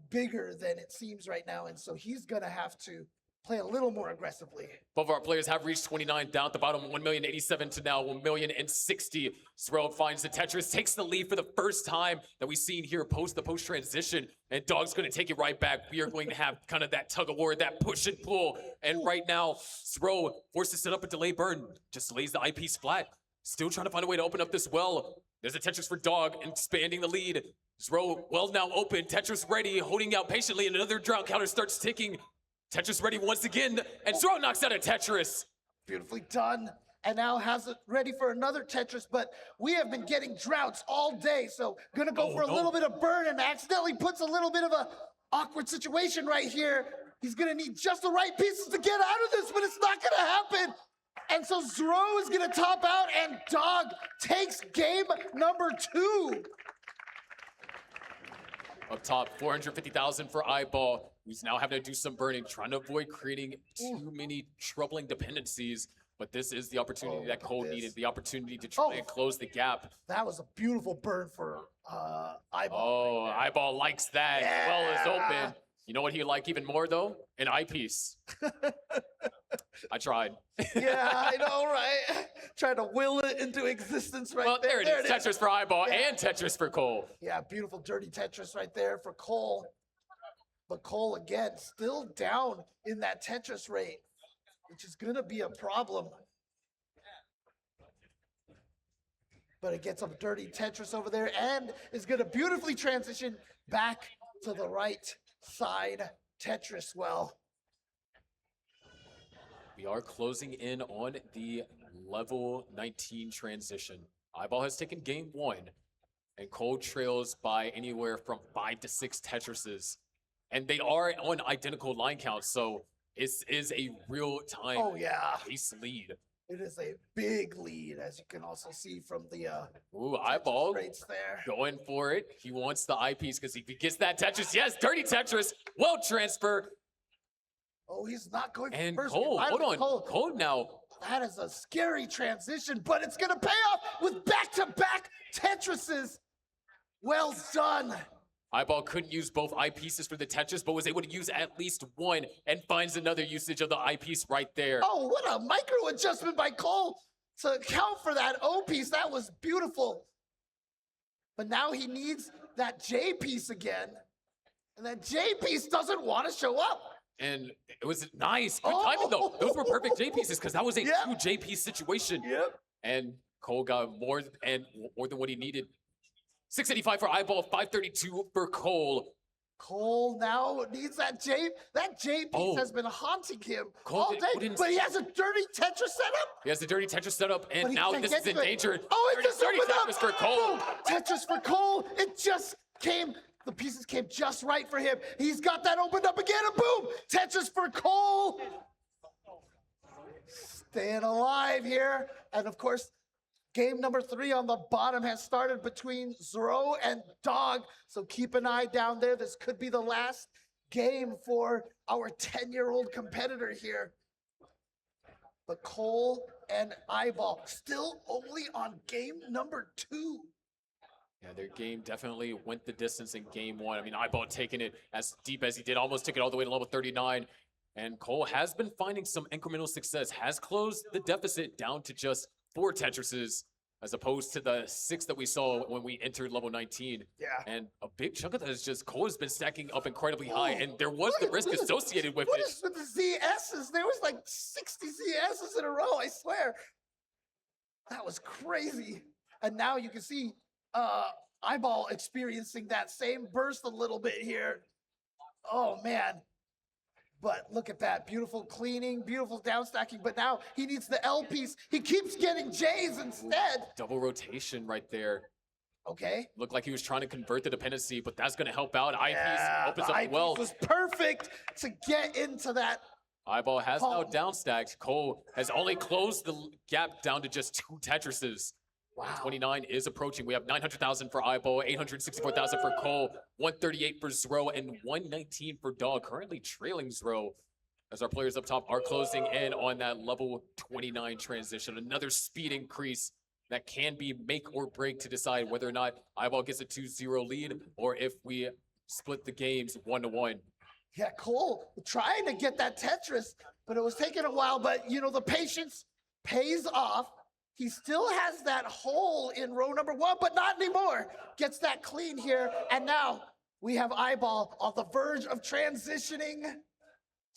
bigger than it seems right now. And so he's going to have to play a little more aggressively. Both of our players have reached 29 down at the bottom, 1,087,000 to now 1,060,000. Zro finds the Tetris, takes the lead for the first time that we've seen here post transition, and Dog's going to take it right back. We are going to have kind of that tug of war, that push and pull. And right now, Zro forced to set up a delay burn, just lays the eyepiece flat. Still trying to find a way to open up this well. There's a Tetris for Dog, expanding the lead. Zro, well now open, Tetris ready, holding out patiently, and another drought counter starts ticking. Tetris ready once again, and Zro knocks out a Tetris. Beautifully done, and now has it ready for another Tetris, but we have been getting droughts all day, so gonna go for a little bit of burn, and accidentally puts a little bit of a awkward situation right here. He's gonna need just the right pieces to get out of this, but it's not gonna happen. And so Zro is gonna top out, and Dog takes game number 2. Up top, 450,000 for iBall. He's now having to do some burning, trying to avoid creating too many troubling dependencies. But this is the opportunity that Cole needed, the opportunity to try and close the gap. That was a beautiful burn for iBall. Oh, right iBall likes that. Yeah. Well is open. You know what he'd like even more, though? An eyepiece. I tried. Yeah, I know, right? Trying to will it into existence right well, there. There it is. Tetris for iBall and Tetris for Cole. Yeah, beautiful dirty Tetris right there for Cole. But Cole, again, still down in that Tetris rate, which is going to be a problem. But it gets a dirty Tetris over there and is going to beautifully transition back to the right side Tetris well. We are closing in on the level 19 transition. iBall has taken game 1, and Cole trails by anywhere from 5 to 6 Tetrises. And they are on identical line counts, so this is a real-time pace lead. It is a big lead, as you can also see from the iBall rates there. Going for it. He wants the eyepiece because if he gets that Tetris, yes, dirty Tetris, well transfer. Oh, he's not going for And first. Cole, hold on, Cole now. That is a scary transition, but it's going to pay off with back-to-back Tetrises. Well done. iBall couldn't use both eyepieces for the Tetris, but was able to use at least one and finds another usage of the eyepiece right there. Oh, what a micro adjustment by Cole to account for that O piece. That was beautiful. But now he needs that J piece again. And that J piece doesn't want to show up. And it was nice. Good timing, though. Those were perfect J pieces because that was a 2 J piece situation. Yep. And Cole got more than what he needed. 685 for iBall, 532 for Cole. Cole now needs that J. That J piece has been haunting him Cole all day. But he has a dirty Tetris setup. He has the dirty Tetris setup, and now this is in danger. Oh, it just dirty opened Tetris up. for Cole. Boom. Tetris for Cole. It just came The pieces came just right for him. He's got that opened up again, and boom! Tetris for Cole. Staying alive here. And of course, game number 3 on the bottom has started between Zro and Dog. So keep an eye down there. This could be the last game for our 10-year-old competitor here. But Cole and iBall still only on game number 2. Yeah, their game definitely went the distance in game 1. I mean, iBall taking it as deep as he did, almost took it all the way to level 39. And Cole has been finding some incremental success, has closed the deficit down to just 4 Tetrises, as opposed to the 6 that we saw when we entered level 19. Yeah. And a big chunk of that is just Cole has been stacking up incredibly high, and there was the risk associated with What it. is with the ZSs? There was like 60 ZSs in a row, I swear. That was crazy. And now you can see iBall experiencing that same burst a little bit here. Oh, man. But look at that, beautiful cleaning, beautiful down stacking, but now he needs the L piece. He keeps getting J's instead. Double rotation right there. Okay. Looked like he was trying to convert the dependency, but that's going to help out. Eyepiece Yeah, opens the up eyepiece well. was perfect to get into that. iBall has now Cole. down stacked. Cole has only closed the gap down to just 2 Tetrises. Wow. 29 is approaching. We have 900,000 for iBall, 864,000 for Cole, 138 for Zro, and 119 for Dog. Currently trailing Zro as our players up top are closing in on that level 29 transition. Another speed increase that can be make or break to decide whether or not iBall gets a 2-0 lead or if we split the games 1-1. Yeah, Cole trying to get that Tetris, but it was taking a while. But, you know, the patience pays off. He still has that hole in row number 1, but not anymore. Gets that clean here, and now we have iBall on the verge of transitioning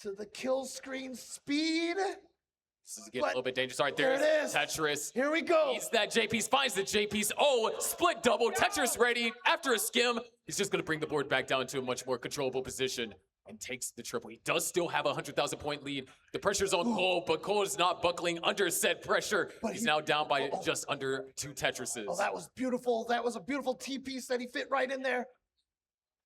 to the kill screen speed. This is getting a little bit dangerous. All right, there there's it is. Tetris. Here we go. He's that J piece, finds the J piece. Oh, split double. Tetris ready. After a skim, he's just going to bring the board back down to a much more controllable position and takes the triple. He does still have a 100,000 point lead. The pressure's on Cole, but Cole is not buckling under said pressure. But He's now down by just under 2 Tetrises. Oh, that was beautiful. That was a beautiful T-piece that he fit right in there.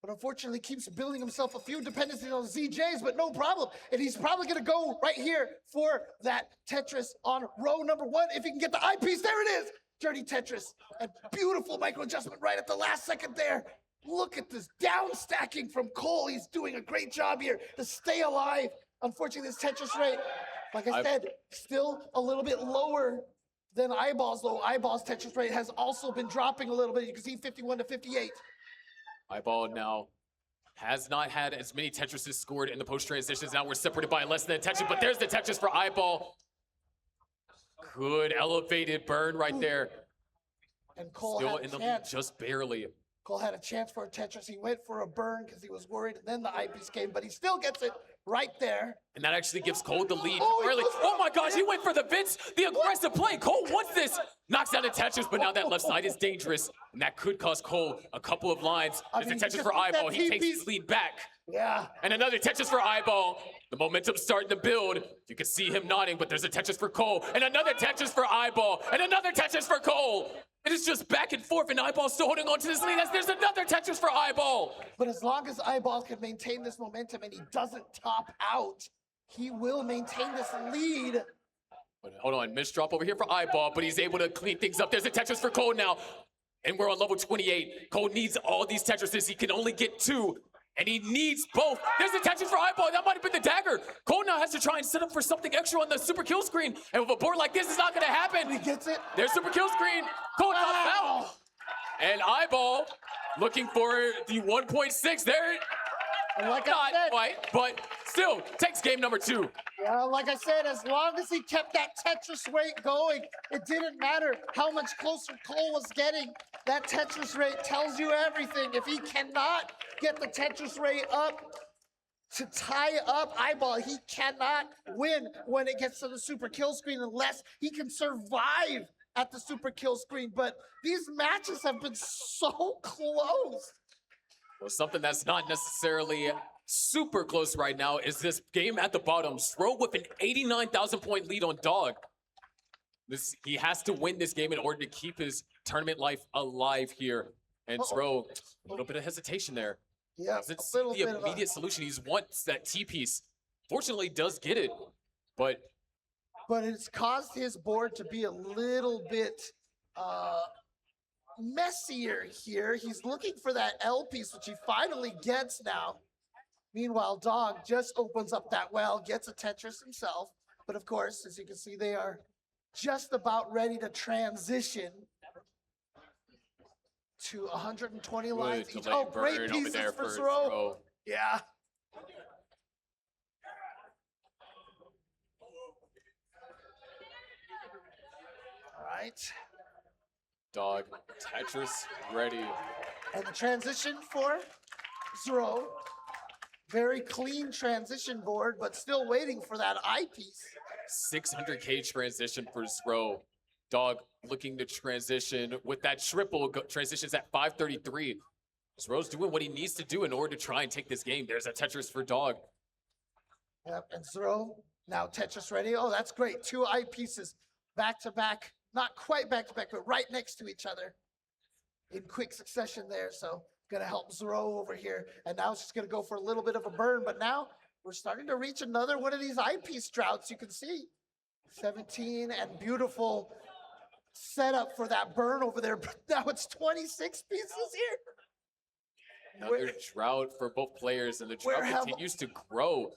But unfortunately keeps building himself a few dependencies on ZJs, but no problem. And he's probably gonna go right here for that Tetris on row number 1. If he can get the eyepiece, there it is. Dirty Tetris. And beautiful micro adjustment right at the last second there. Look at this down stacking from Cole. He's doing a great job here to stay alive. Unfortunately, this Tetris rate, like I said, still a little bit lower than iBall's, though iBall's Tetris rate has also been dropping a little bit. You can see 51 to 58. iBall now has not had as many Tetrises scored in the post transitions. Now we're separated by less than a Tetris, but there's the Tetris for iBall. Good elevated burn right there. And Cole Still had in a the lead, chance. just barely. Cole had a chance for a Tetris. He went for a burn because he was worried, and then the eyepiece came, but he still gets it right there. And that actually gives Cole the lead Oh, he early. goes for Oh my it. gosh, he went for the Vince, the aggressive play. Cole wants this. Knocks down the Tetris, but now that left side is dangerous. And that could cost Cole a couple of lines. I There's mean, a Tetris just for like that iBall. He takes TP. his lead back. Yeah. And another Tetris for iBall. The momentum's starting to build. You can see him nodding, but there's a Tetris for Cole. And another Tetris for iBall. And another Tetris for Cole. It is just back and forth, and iBall's still holding on to this lead as there's another Tetris for iBall. But as long as iBall can maintain this momentum and he doesn't top out, he will maintain this lead. But hold on, missed drop over here for iBall, but he's able to clean things up. There's a Tetris for Cole now. And we're on level 28. Cole needs all these Tetrises. He can only get 2. And he needs both. There's a Tetris for iBall. That might have been the dagger. Cole now has to try and set up for something extra on the super kill screen. And with a board like this, it's not going to happen. He gets it. There's super kill screen. Cole knocks out. And iBall looking for the 1.6 there. And like I Not said, quite, but still takes game number 2. yeah, like I said, as long as he kept that Tetris rate going, it didn't matter how much closer Cole was getting. That Tetris rate tells you everything. If he cannot get the Tetris rate up to tie up iBall, he cannot win when it gets to the super kill screen unless he can survive at the super kill screen. But these matches have been so close. Well, something that's not necessarily super close right now is this game at the bottom. Zrobot with an 89,000 point lead on Dog. He has to win this game in order to keep his tournament life alive here. And Zro, a little bit of hesitation there. Yeah, Doesn't a see little the bit of immediate solution. He wants that T-piece. Fortunately, does get it, but it's caused his board to be a little bit messier here. He's looking for that L piece, which he finally gets now. Meanwhile, Dog just opens up that well, gets a Tetris himself. But of course, as you can see, they are just about ready to transition to 120 lines each. Oh, great pieces for Zrobot. Yeah. All right. Dog, Tetris ready. And the transition for Zrobot. Very clean transition board, but still waiting for that eyepiece. 600K transition for Zro. Dog looking to transition with that triple transitions at 533. Zro's doing what he needs to do in order to try and take this game. There's a Tetris for Dog. Yep, and Zro now Tetris ready. Oh, that's great. 2 eyepieces back to back. Not quite back to back, but right next to each other in quick succession there. So gonna help Zro over here. And now it's just gonna go for a little bit of a burn, but now we're starting to reach another one of these eyepiece droughts. You can see 17 and beautiful setup for that burn over there. But now it's 26 pieces here. Another drought for both players, and the drought continues to grow.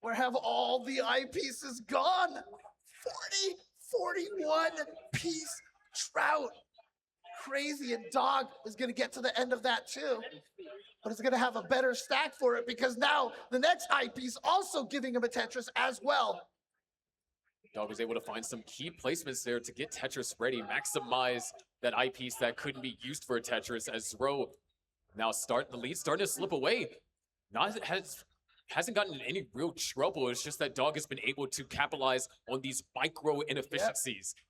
Where have all the eyepieces gone? 41 piece drought. Crazy, and Dog is going to get to the end of that too. But it's going to have a better stack for it because now the next eyepiece also giving him a Tetris as well. Dog was able to find some key placements there to get Tetris ready, maximize that eyepiece that couldn't be used for a Tetris as Zro now the lead starting to slip away. Hasn't gotten in any real trouble. It's just that Dog has been able to capitalize on these micro inefficiencies. Yep.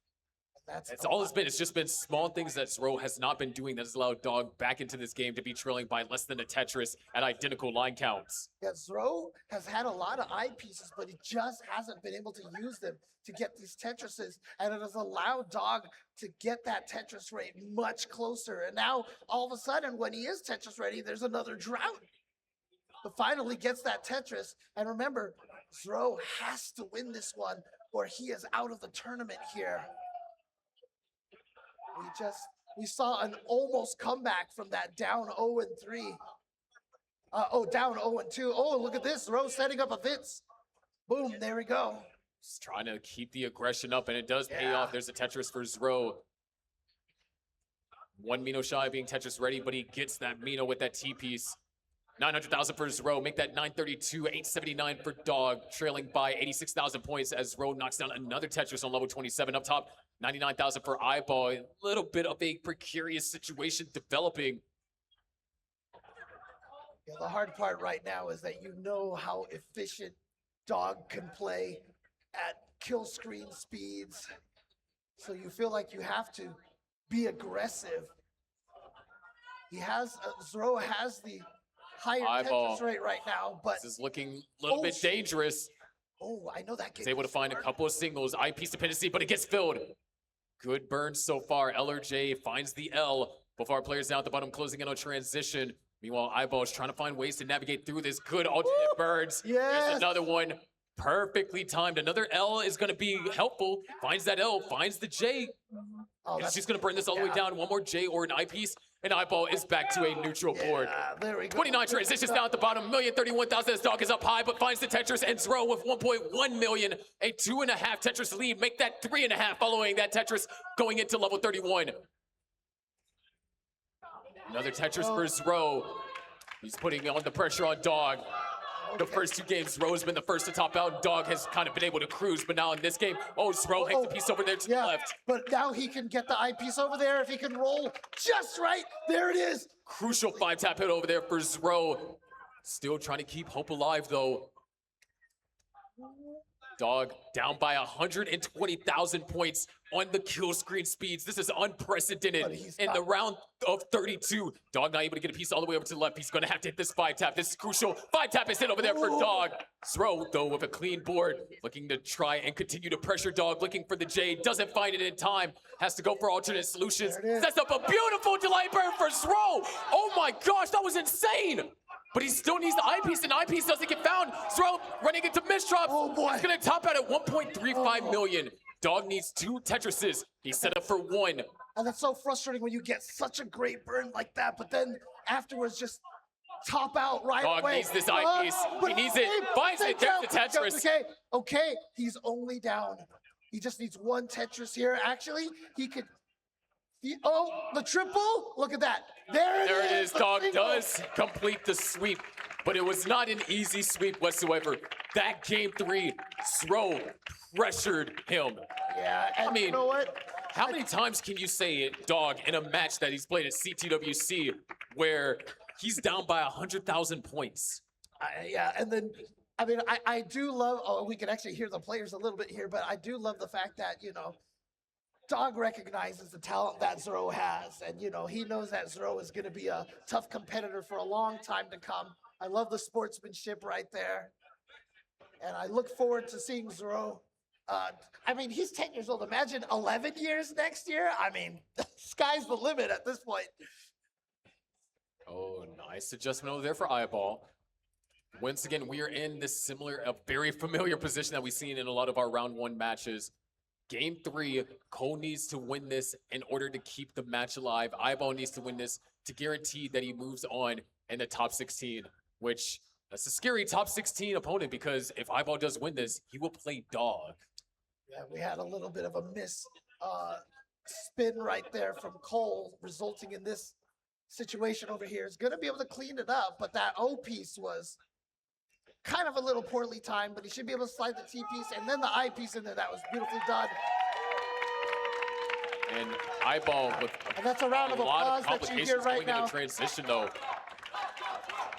That's all it's been. It's just been small things that Zro has not been doing that has allowed Dog back into this game to be trailing by less than a Tetris at identical line counts. Yeah, Zro has had a lot of eyepieces, but he just hasn't been able to use them to get these Tetrises, and it has allowed Dog to get that Tetris rate much closer. And now, all of a sudden, when he is Tetris ready, there's another drought. But finally gets that Tetris, and remember, Zro has to win this one, or he is out of the tournament here. We saw an almost comeback from that down 0-3. Down 0-2. Oh, look at this. Zro setting up a Vitz. Boom, there we go. Just trying to keep the aggression up, and it does pay off. There's a Tetris for Zro. 1 Mino shy of being Tetris ready, but he gets that Mino with that T-piece. 900,000 for Zro, make that 932, 879 for Dog, trailing by 86,000 points as Zro knocks down another Tetris on level 27 up top. 99,000 for iBall. A little bit of a precarious situation developing. Yeah, the hard part right now is that you know how efficient Dog can play at kill screen speeds. So you feel like you have to be aggressive. Zro has the higher Tetris rate right now, but this is looking a little bit dangerous. Oh, I know that game. He's able to find a couple of singles, eyepiece dependency, but it gets filled. Good burn so far. LRJ finds the L. Both our players down at the bottom closing in on transition. Meanwhile, iBall is trying to find ways to navigate through this. Good alternate burns. Yes. There's another one. Perfectly timed. Another L is going to be helpful. Finds that L, finds the J. She's going to burn this all the way down. One more J or an eyepiece, and iBall is back to a neutral board. There we go. 29 transitions down at the bottom. 1,031,000 as Dog is up high, but finds the Tetris, and Zro with 1.1 million. A 2.5 Tetris lead. Make that 3.5 following that Tetris going into level 31. Another Tetris for Zro. He's putting on the pressure on Dog. The first 2 games, Zro's been the first to top out. Dog has kind of been able to cruise, but now in this game, Zro hits the piece over there to the left. But now he can get the eyepiece over there if he can roll just right. There it is. Crucial 5-tap hit over there for Zro. Still trying to keep hope alive, though. Dog down by 120,000 points on the kill screen speeds. This is unprecedented in the round of 32. Dog not able to get a piece all the way over to the left. He's going to have to hit this 5-tap. This is crucial. 5-tap is hit over there for Dog. Zro, though, with a clean board, looking to try and continue to pressure Dog, looking for the J. Doesn't find it in time. Has to go for alternate solutions. Sets up a beautiful delay burn for Zro. Oh my gosh, that was insane. But he still needs the eyepiece, and the eyepiece doesn't get found. Zrobot running into misdrops. Oh boy. He's gonna top out at 1.35 million. Dog needs 2 Tetrises. He's set up for 1. And that's so frustrating when you get such a great burn like that, but then afterwards just top out right Dog away. needs this eyepiece. He needs it. Finds it. There's the Tetris. Okay. He's only down. He just needs 1 Tetris here. Actually, he could. The triple. Look at that. There it is. Dog does complete the sweep, but it was not an easy sweep whatsoever. That game 3, Zro pressured him. Yeah, and I mean, you know what? How many times can you say it, Dog, in a match that he's played at CTWC where he's down by 100,000 points? Yeah, and then, I mean, I do love, we can actually hear the players a little bit here, but I do love the fact that, Dog recognizes the talent that Zro has, and, he knows that Zro is going to be a tough competitor for a long time to come. I love the sportsmanship right there, and I look forward to seeing Zro. I mean, he's 10 years old. Imagine 11 years next year. I mean, sky's the limit at this point. Oh, nice adjustment over there for iBall. Once again, we are in this a very familiar position that we've seen in a lot of our round 1 matches. Game 3, Cole needs to win this in order to keep the match alive. iBall needs to win this to guarantee that he moves on in the top 16, which that's a scary top 16 opponent because if iBall does win this, he will play Dog. Yeah, we had a little bit of a spin right there from Cole, resulting in this situation over here. He's going to be able to clean it up, but that O piece was kind of a little poorly timed, but he should be able to slide the T piece and then the I piece in there. That was beautifully done. And iBall with and that's a round of applause that you hear right now. Into transition, though.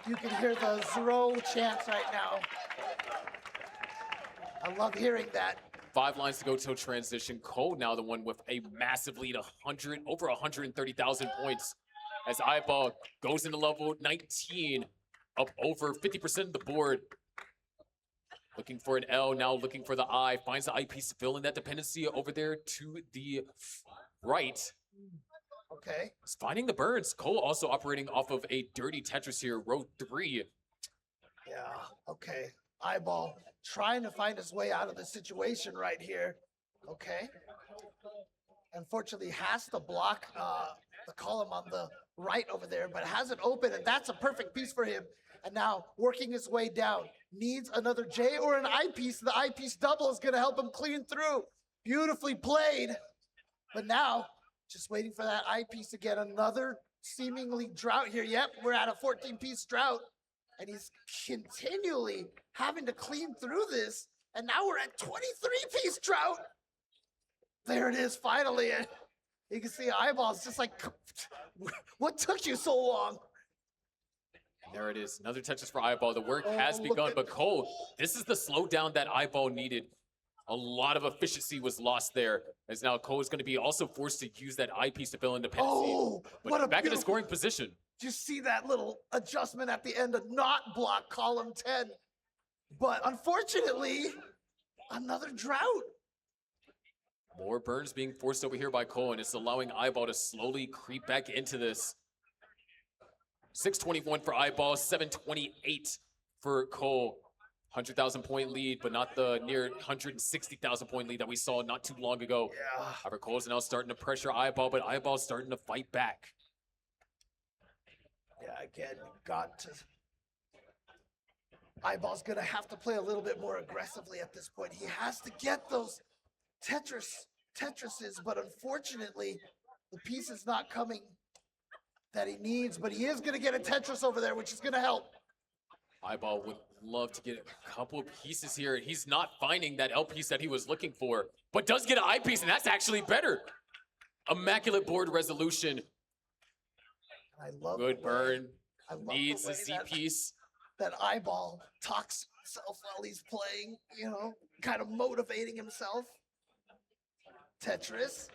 You can hear the Zro chants right now. I love hearing that. 5 lines to go till transition. Cole now the one with a massive lead, over 130,000 points as iBall goes into level 19, up over 50% of the board. Looking for an L, now looking for the I, finds the I piece, filling that dependency over there to the right. Okay. He's finding the burns. Cole also operating off of a dirty Tetris here, row 3. Yeah, okay. iBall trying to find his way out of the situation right here. Okay. Unfortunately, has to block the column on the right over there, but has it open, and that's a perfect piece for him. And now working his way down. Needs another J or an I piece. The I piece double is going to help him clean through. Beautifully played. But now, just waiting for that I piece to get another seemingly drought here. Yep, we're at a 14-piece drought. And he's continually having to clean through this. And now we're at 23-piece drought. There it is, finally. And you can see eyeballs just like, what took you so long? There it is, another Tetris for iBall. The work has begun, but Cole, this is the slowdown that iBall needed. A lot of efficiency was lost there, as now Cole is going to be also forced to use that I piece to fill in dependency. Oh, but what a back in the scoring position. Just see that little adjustment at the end to not block column 10. But unfortunately, another drought. More burns being forced over here by Cole, and it's allowing iBall to slowly creep back into this. 621 for iBall, 728 for Cole. 100,000 point lead, but not the near 160,000 point lead that we saw not too long ago. Yeah. However, Cole's now starting to pressure iBall, but iBall's starting to fight back. Yeah, again, got to. iBall's gonna have to play a little bit more aggressively at this point. He has to get those Tetrises, but unfortunately, the piece is not coming that he needs, but he is going to get a Tetris over there, which is going to help. iBall would love to get a couple of pieces here. He's not finding that L piece that he was looking for, but does get an I piece, and that's actually better. Immaculate board resolution. I love good burn. I love Needs the the C that, piece. that iBall talks himself while he's playing, you know, kind of motivating himself. Tetris.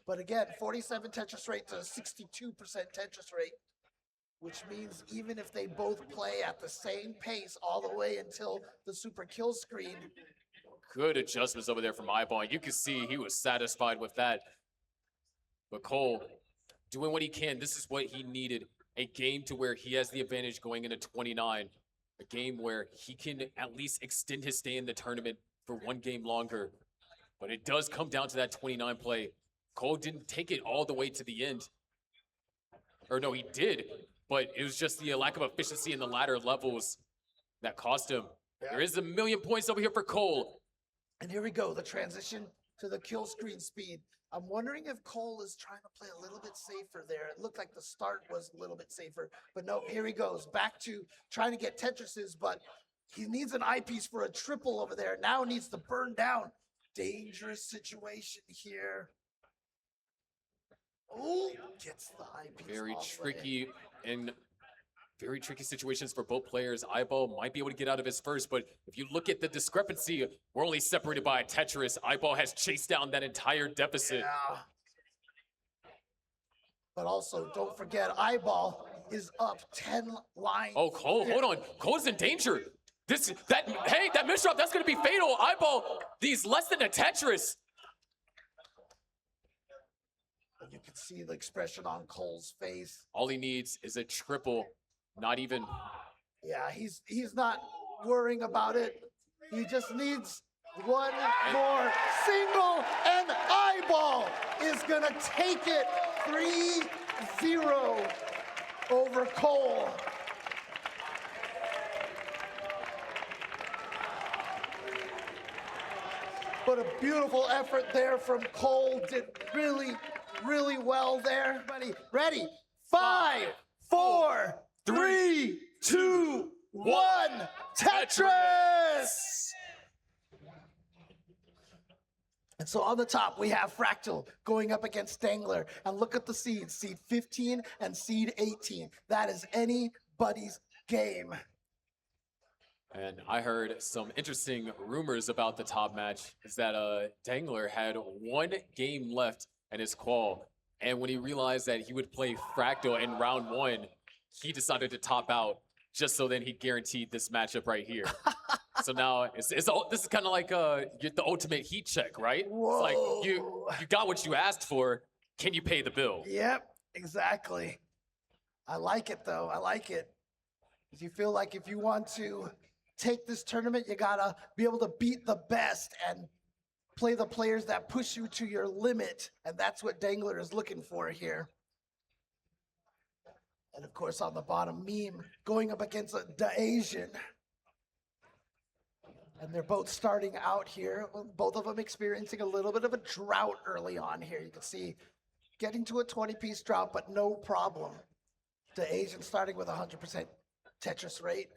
But again, 47 Tetris rate to 62% Tetris rate, which means even if they both play at the same pace all the way until the super kill screen. Good adjustments over there from iBall. You can see he was satisfied with that. But Cole, doing what he can, this is what he needed. A game to where he has the advantage going into 29. A game where he can at least extend his stay in the tournament for one game longer. But it does come down to that 29 play. Cole didn't take it all the way to the end. Or no, he did. But it was just the lack of efficiency in the latter levels that cost him. Yeah. There is 1,000,000 points over here for Cole. And here we go, the transition to the kill screen speed. I'm wondering if Cole is trying to play a little bit safer there. It looked like the start was a little bit safer, but no, here he goes, back to trying to get Tetrises, but he needs an eyepiece for a triple over there. Now needs to burn down. Dangerous situation here. Oh, gets the eyepiece. Very tricky and very tricky situations for both players. iBall might be able to get out of his first, but if you look at the discrepancy, we're only separated by a Tetris. iBall has chased down that entire deficit. Yeah. But also, don't forget, iBall is up 10 lines. Oh, Cole, hold on. Cole's in danger. That misdrop, that's going to be fatal. iBall, he's less than a Tetris. You can see the expression on Cole's face. All he needs is a triple. Not even. Yeah, he's not worrying about it. He just needs one more single, and iBall is gonna take it 3-0 over Cole. But a beautiful effort there from Cole. Did really, really well there. Ready? 5, 4, 3, 2, 1, Tetris! And so on the top, we have Fractal going up against Dengler. And look at the seeds, seed 15 and seed 18. That is anybody's game. And I heard some interesting rumors about the top match, is that Dengler had one game left in his qual. And when he realized that he would play Fractal in round 1, he decided to top out just so then he guaranteed this matchup right here. So now this is kind of like the ultimate heat check, right? Whoa. It's like you got what you asked for. Can you pay the bill? Yep, exactly. I like it though. I like it. You feel like if you want to take this tournament, you gotta be able to beat the best and play the players that push you to your limit, and that's what Dengler is looking for here. And of course, on the bottom, Meme going up against DaAsiann. And they're both starting out here, both of them experiencing a little bit of a drought early on here. You can see getting to a 20-piece drought, but no problem. DaAsiann starting with 100% Tetris rate.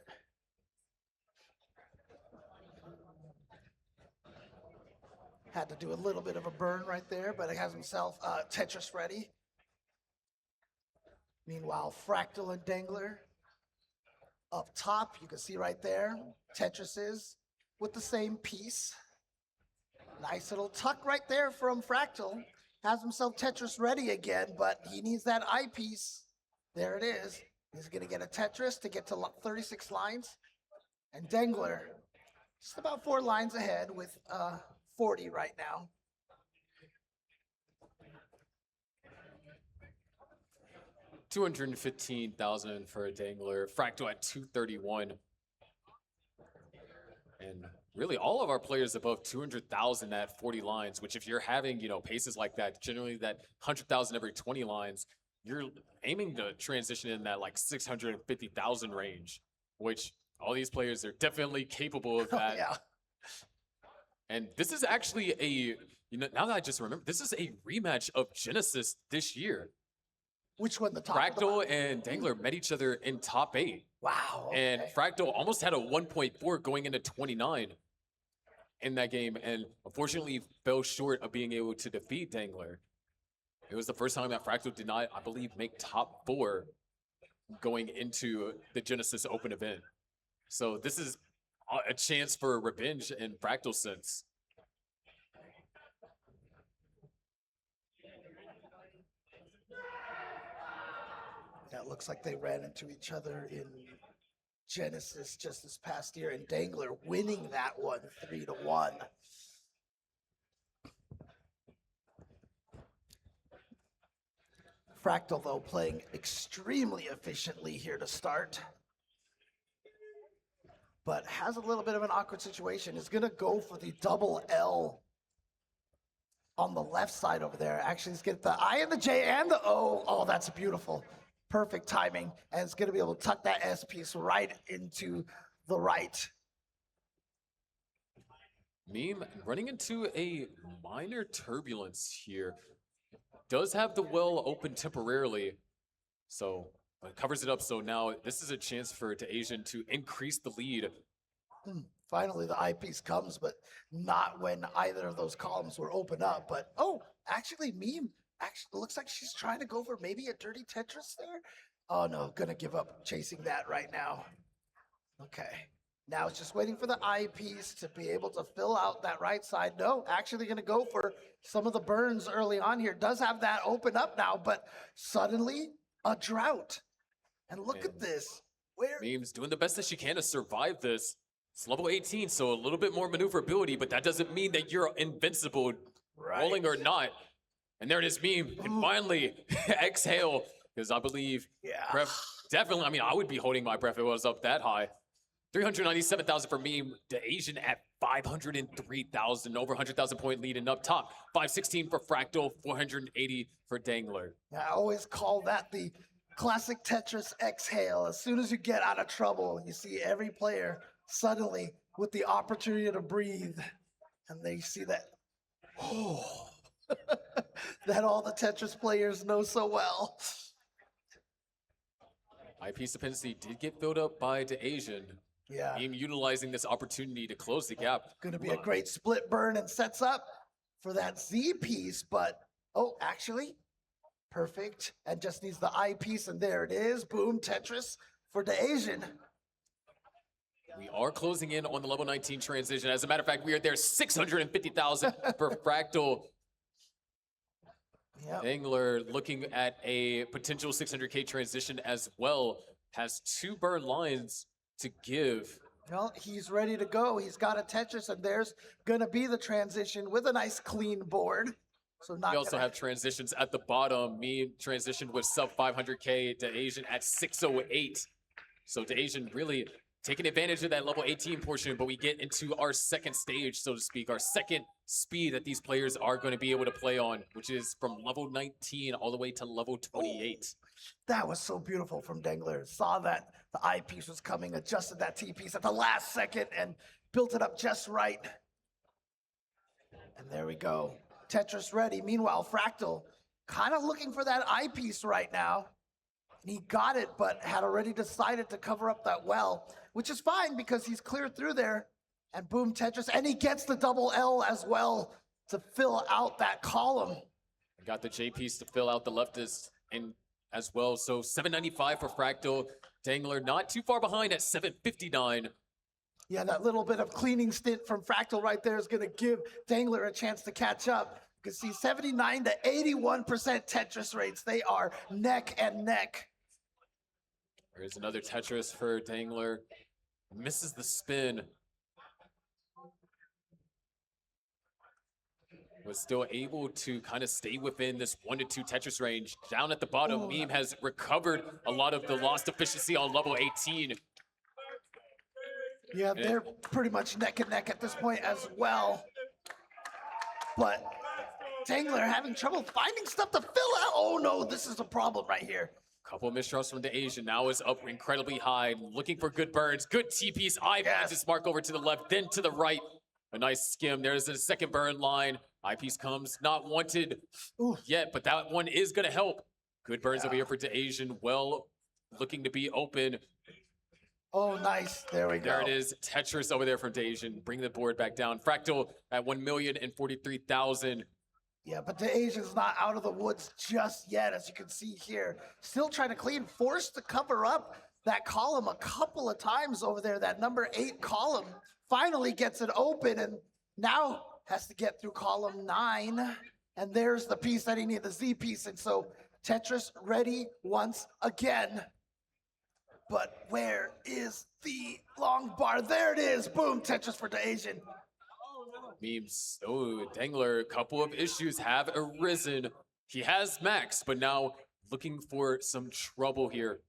Had to do a little bit of a burn right there, but he has himself Tetris ready. Meanwhile, Fractal and Dengler up top, you can see right there, Tetrises with the same piece. Nice little tuck right there from Fractal. Has himself Tetris ready again, but he needs that eyepiece. There it is. He's gonna get a Tetris to get to 36 lines. And Dengler, just about 4 lines ahead with 40 right now. $215,000 for a Dengler. Fractal at 231. And really all of our players above 200,000 at 40 lines, which if you're having, paces like that, generally that 100,000 every 20 lines, you're aiming to transition in that like 650,000 range, which all these players are definitely capable of that. Oh, yeah. And this is actually now that I just remember, this is a rematch of Genesis this year. Which one? The top? Fractal and Dengler met each other in top 8. Wow. Okay. And Fractal almost had a 1.4 going into 29 in that game, and unfortunately fell short of being able to defeat Dengler. It was the first time that Fractal did not, I believe, make top 4 going into the Genesis Open event. So this is a chance for revenge in Fractal sense. Yeah, it looks like they ran into each other in Genesis just this past year, and Dengler winning that one 3-1. Fractal, though, playing extremely efficiently here to start. But has a little bit of an awkward situation. Is going to go for the double L on the left side over there. Actually, he's get the I and the J and the O. Oh, that's beautiful. Perfect timing. And it's going to be able to tuck that S piece right into the right. Meme running into a minor turbulence here. Does have the well open temporarily, so covers it up. So now this is a chance for DaAsiann to increase the lead. Finally, the eyepiece comes, but not when either of those columns were open up. But oh, actually, Meme actually looks like she's trying to go for maybe a dirty Tetris there. Oh no, gonna give up chasing that right now. Okay. Now it's just waiting for the eyepiece to be able to fill out that right side. No, actually going to go for some of the burns early on here. Does have that open up now, but suddenly a drought. And look at this. Where Meme's doing the best that she can to survive this. It's level 18, so a little bit more maneuverability, but that doesn't mean that you're invincible, rolling or not. And there it is, Meme. And finally, exhale, because I believe, definitely, I mean, I would be holding my breath if it was up that high. 397,000 for Meme. DaAsiann at 503,000, over 100,000 point lead and up top. 516 for Fractal, 480 for Dengler. I always call that the classic Tetris exhale. As soon as you get out of trouble, you see every player suddenly with the opportunity to breathe, and they see that, oh, that all the Tetris players know so well. Eyepiece dependency did get filled up by DaAsiann. Yeah. Meme utilizing this opportunity to close the gap. Going to be a great split burn and sets up for that Z piece, but oh, actually, perfect. And just needs the I piece, and there it is. Boom, Tetris for DaAsiann. We are closing in on the level 19 transition. As a matter of fact, we are there 650,000 for Fractal. Yep. Dengler looking at a potential 600K transition as well. Has 2 burn lines to give. Well, he's ready to go. He's got a Tetris, and there's going to be the transition with a nice clean board. So not we also have transitions at the bottom. Me transitioned with sub 500K. DaAsiann at 608. So DaAsiann really taking advantage of that level 18 portion, but we get into our second stage, so to speak, our second speed that these players are going to be able to play on, which is from level 19 all the way to level 28. That was so beautiful from Dengler. Saw that the eyepiece was coming, adjusted that T-piece at the last second, and built it up just right. And there we go. Tetris ready. Meanwhile, Fractal kind of looking for that eyepiece right now. And he got it, but had already decided to cover up that well, which is fine because he's cleared through there. And boom, Tetris. And he gets the double L as well to fill out that column. Got the J piece to fill out the leftist and as well. So 795 for Fractal. Dengler not too far behind at 759. Yeah, that little bit of cleaning stint from Fractal right there is going to give Dengler a chance to catch up. You can see 79 to 81% Tetris rates. They are neck and neck. There's another Tetris for Dengler. Misses the spin. Was still able to kind of stay within this 1 to 2 Tetris range. Down at the bottom, Meme has recovered a lot of the lost efficiency on level 18. Yeah, they're pretty much neck and neck at this point as well. But Dengler having trouble finding stuff to fill out. Oh no, this is a problem right here. Couple of mistrusts from DaAsiann. Now is up incredibly high, looking for good burns. Good T-piece. Eye finds its mark over to the left, then to the right. A nice skim. There's a second burn line. Eyepiece comes, not wanted yet, but that one is going to help. Good burns over here for DaAsiann. Well, looking to be open. Oh, nice. There we go. There it is. Tetris over there from DaAsiann. Bring the board back down. Fractal at 1,043,000. Yeah, but DaAsiann's not out of the woods just yet, as you can see here. Still trying to clean, forced to cover up that column a couple of times over there. That number 8 column finally gets it open and now has to get through column 9. And there's the piece that he needed, the Z piece. And so Tetris ready once again. But where is the long bar? There it is. Boom, Tetris for DaAsiann. Memes. Oh, Dengler, a couple of issues have arisen. He has max, but now looking for some trouble here.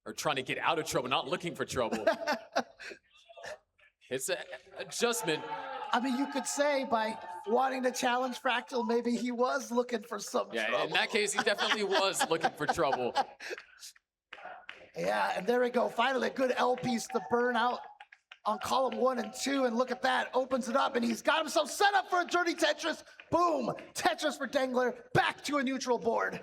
Or trying to get out of trouble, not looking for trouble. It's an adjustment. I mean, you could say by wanting to challenge Fractal, maybe he was looking for some trouble. In that case, he definitely was looking for trouble. Yeah, and there we go. Finally, a good L piece to burn out on column 1 and 2. And look at that, opens it up, and he's got himself set up for a dirty Tetris. Boom, Tetris for Dengler, back to a neutral board.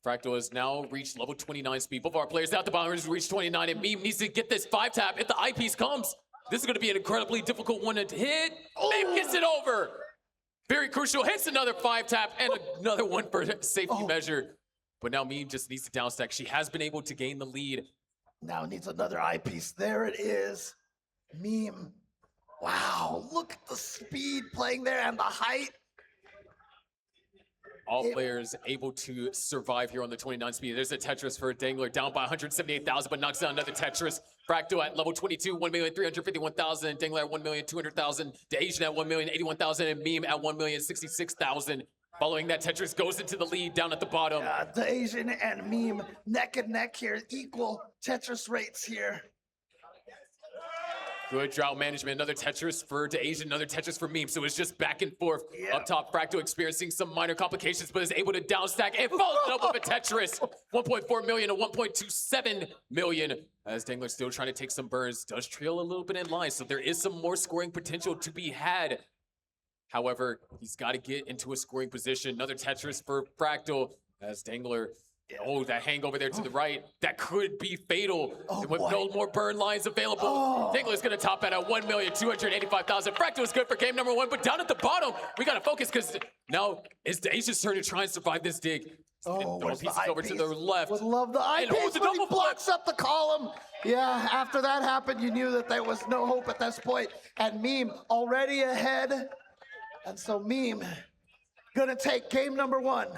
Fractal has now reached level 29 speed. Both of our players out the bottom has reached 29, and Meme needs to get this 5-tap if the eyepiece comes. This is going to be an incredibly difficult one to hit. Meme gets it over. Very crucial, hits another 5-tap and another one for safety measure. But now Meme just needs to downstack. She has been able to gain the lead. Now needs another eyepiece. There it is. Meme. Wow, look at the speed playing there and the height. All players able to survive here on the 29 speed. There's a Tetris for Dengler, down by 178,000, but knocks down another Tetris. Fractal at level 22, 1,351,000. Dengler at 1,200,000. DaAsiann at 1,081,000, and Meme at 1,066,000. Following that, Tetris goes into the lead down at the bottom. DaAsiann and Meme neck and neck here, equal Tetris rates here. Good drought management. Another Tetris for DaAsiann, another Tetris for Meme. So it's just back and forth. Up top, Fractal experiencing some minor complications, but is able to downstack and follows it up with a Tetris. 1.4 million to 1.27 million. As Dengler still trying to take some burns, does trail a little bit in line. So there is some more scoring potential to be had. However, he's got to get into a scoring position. Another Tetris for Fractal as Dengler. Oh, that hang over there to the right. That could be fatal. With no more burn lines available. Dengler's going to top that at 1,285,000. Fractal is good for game number 1, but down at the bottom, we got to focus because now it's DaAsiann's turn to try and survive this dig. Throwing pieces over to the left. Would love the eyepiece when he blocks up the column. Yeah, after that happened, you knew that there was no hope at this point. And Meme already ahead. And so Meme gonna take game number 1.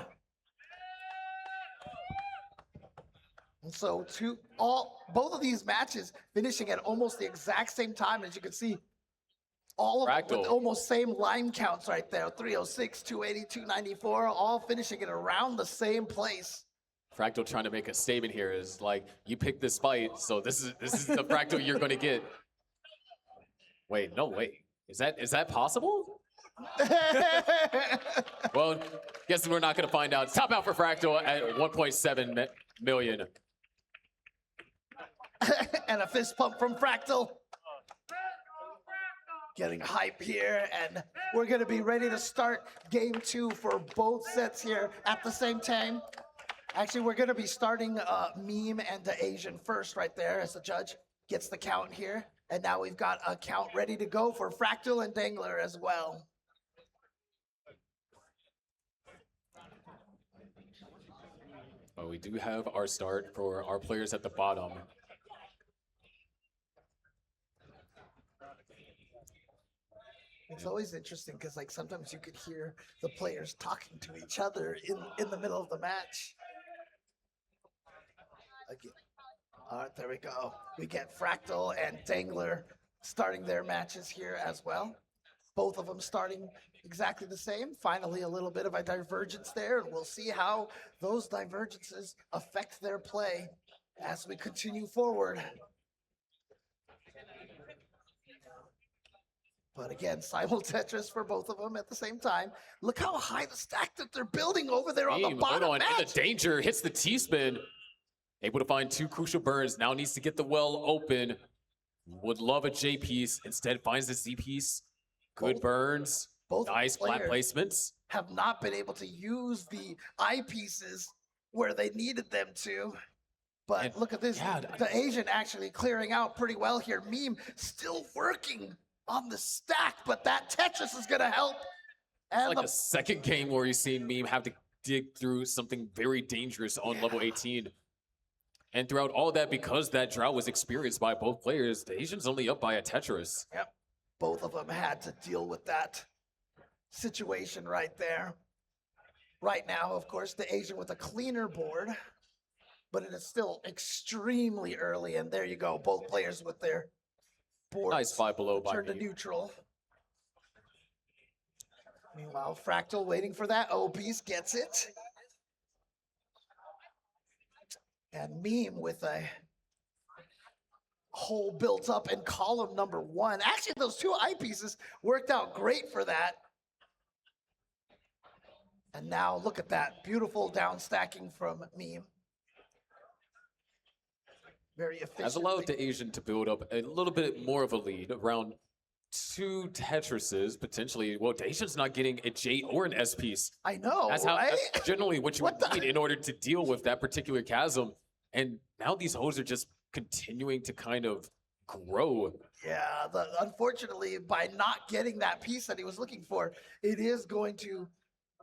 And so both of these matches finishing at almost the exact same time, as you can see. All of them with almost same line counts right there. 306, 280, 294, all finishing at around the same place. Fractal trying to make a statement here is like, you picked this fight, so this is the Fractal you're gonna get. Wait, no way. Is that possible? Well, guessing we're not gonna find out. Top out for Fractal at 1.7 million. And a fist pump from Fractal. Getting hype here, and we're going to be ready to start game 2 for both sets here at the same time. Actually, we're going to be starting Meme and DaAsiann first right there as the judge gets the count here. And now we've got a count ready to go for Fractal and Dengler as well. Well, we do have our start for our players at the bottom. It's always interesting because like sometimes you could hear the players talking to each other in the middle of the match. Again. All right, there we go. We get Fractal and Dengler starting their matches here as well. Both of them starting exactly the same. Finally, a little bit of a divergence there, and we'll see how those divergences affect their play as we continue forward. But again, simul Tetris for both of them at the same time. Look how high the stack that they're building over there on the bottom match. And the danger hits the T-spin. Able to find 2 crucial burns. Now needs to get the well open. Would love a J piece. Instead finds the Z piece. Good burns. Nice flat placements. Have not been able to use the eyepieces where they needed them to. But look at this. DaAsiann actually clearing out pretty well here. Meme still working on the stack, but that Tetris is going to help. And like the second game where you've seen Meme have to dig through something very dangerous on level 18. And throughout all that, because that drought was experienced by both players, the Asians only up by a Tetris. Yep. Both of them had to deal with that situation right there. Right now, of course, the Asian with a cleaner board, but it is still extremely early. And there you go, both players with their boards Nice 5 below by turned to me. neutral. Meanwhile, Fractal waiting for that O piece, gets it. And Meme with a hole built up in column number 1. Actually, those 2 eyepieces worked out great for that. And now look at that, beautiful down stacking from Meme. Very efficient. Has allowed the Asian to build up a little bit more of a lead, around 2 Tetrises, potentially. Well, the Asian's not getting a J or an S piece. I know, That's right? that's generally what you would need in order to deal with that particular chasm. And now these holes are just continuing to kind of grow. Yeah, unfortunately, by not getting that piece that he was looking for, it is going to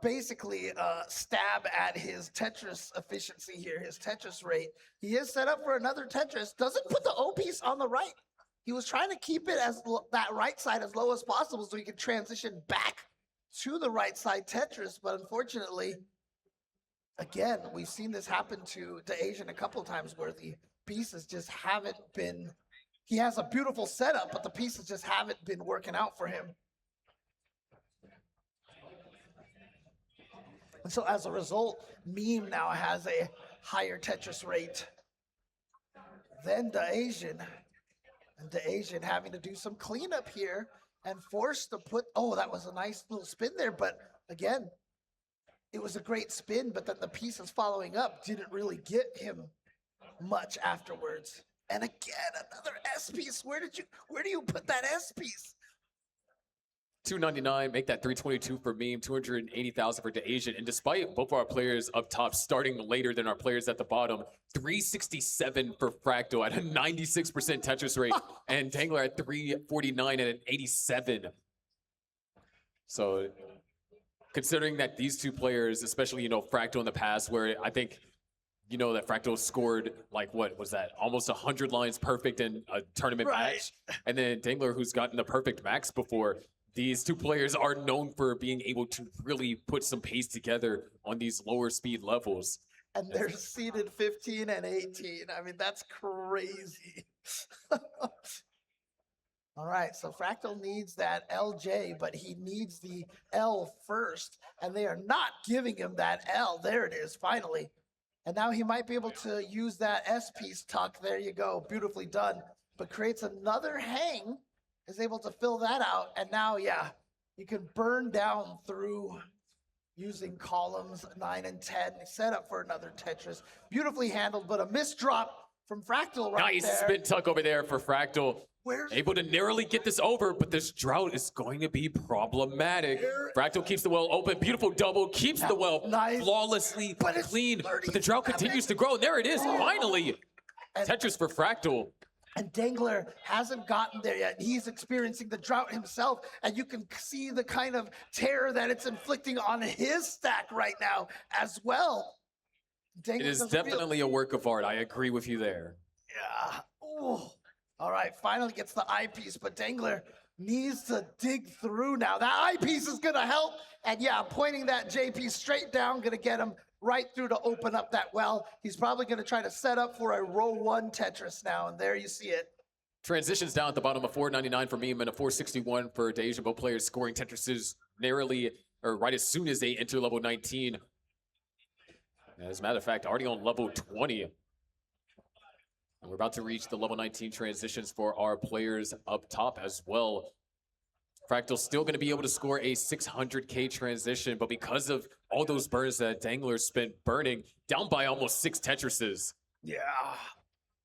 basically stab at his Tetris efficiency here, his Tetris rate. He is set up for another Tetris. Doesn't put the O piece on the right. He was trying to keep it as that right side as low as possible so he could transition back to the right side Tetris. But unfortunately, again, we've seen this happen to DaAsiann a couple of times where the pieces just haven't been, he has a beautiful setup, but the pieces just haven't been working out for him. And so as a result, Meme now has a higher Tetris rate than DaAsiann. And DaAsiann having to do some cleanup here and forced to put, oh, that was a nice little spin there. But again, it was a great spin, but then the pieces following up didn't really get him much afterwards. And again, another S piece. Where do you put that S piece? 299, make that 322 for Meme, 280,000 for DaAsiann. And despite both of our players up top starting later than our players at the bottom, 367 for Fractal at a 96% Tetris rate, and Dengler at 349 at an 87. So considering that these 2 players, especially, Fractal in the past, where I think, that Fractal scored, like, what was that? Almost 100 lines perfect in a tournament match. And then Dengler, who's gotten the perfect max before. These 2 players are known for being able to really put some pace together on these lower speed levels. And they're seeded 15 and 18. I mean, that's crazy. All right, so Fractal needs that LJ, but he needs the L first. And they are not giving him that L. There it is, finally. And now he might be able to use that S piece tuck. There you go, beautifully done. But creates another hang. Is able to fill that out, and now, yeah, you can burn down through using columns 9 and 10, set up for another Tetris. Beautifully handled, but a missed drop from Fractal right there. Nice spin tuck over there for Fractal. Able to narrowly get this over, but this drought is going to be problematic. Fractal keeps the well open. Beautiful double, keeps the well flawlessly clean, but the drought continues to grow. And there it is, finally. Tetris for Fractal. And Dengler hasn't gotten there yet. He's experiencing the drought himself, and you can see the kind of terror that it's inflicting on his stack right now as well. Dengler it is definitely a work of art. I agree with you there. Yeah. Ooh. All right, finally gets the eyepiece, but Dengler needs to dig through now. That eyepiece is going to help. And yeah, pointing that JP straight down, going to get him right through to open up that well. He's probably going to try to set up for a row 1 Tetris now, and there you see it. Transitions down at the bottom, a 499 for Meme and a 461 for DaAsiann. Both players scoring Tetrises narrowly, or right as soon as they enter level 19. As a matter of fact, already on level 20. And we're about to reach the level 19 transitions for our players up top as well. Fractal's still going to be able to score a 600K transition, but because of all those burns that Dengler spent burning, down by almost 6 Tetrises. Yeah,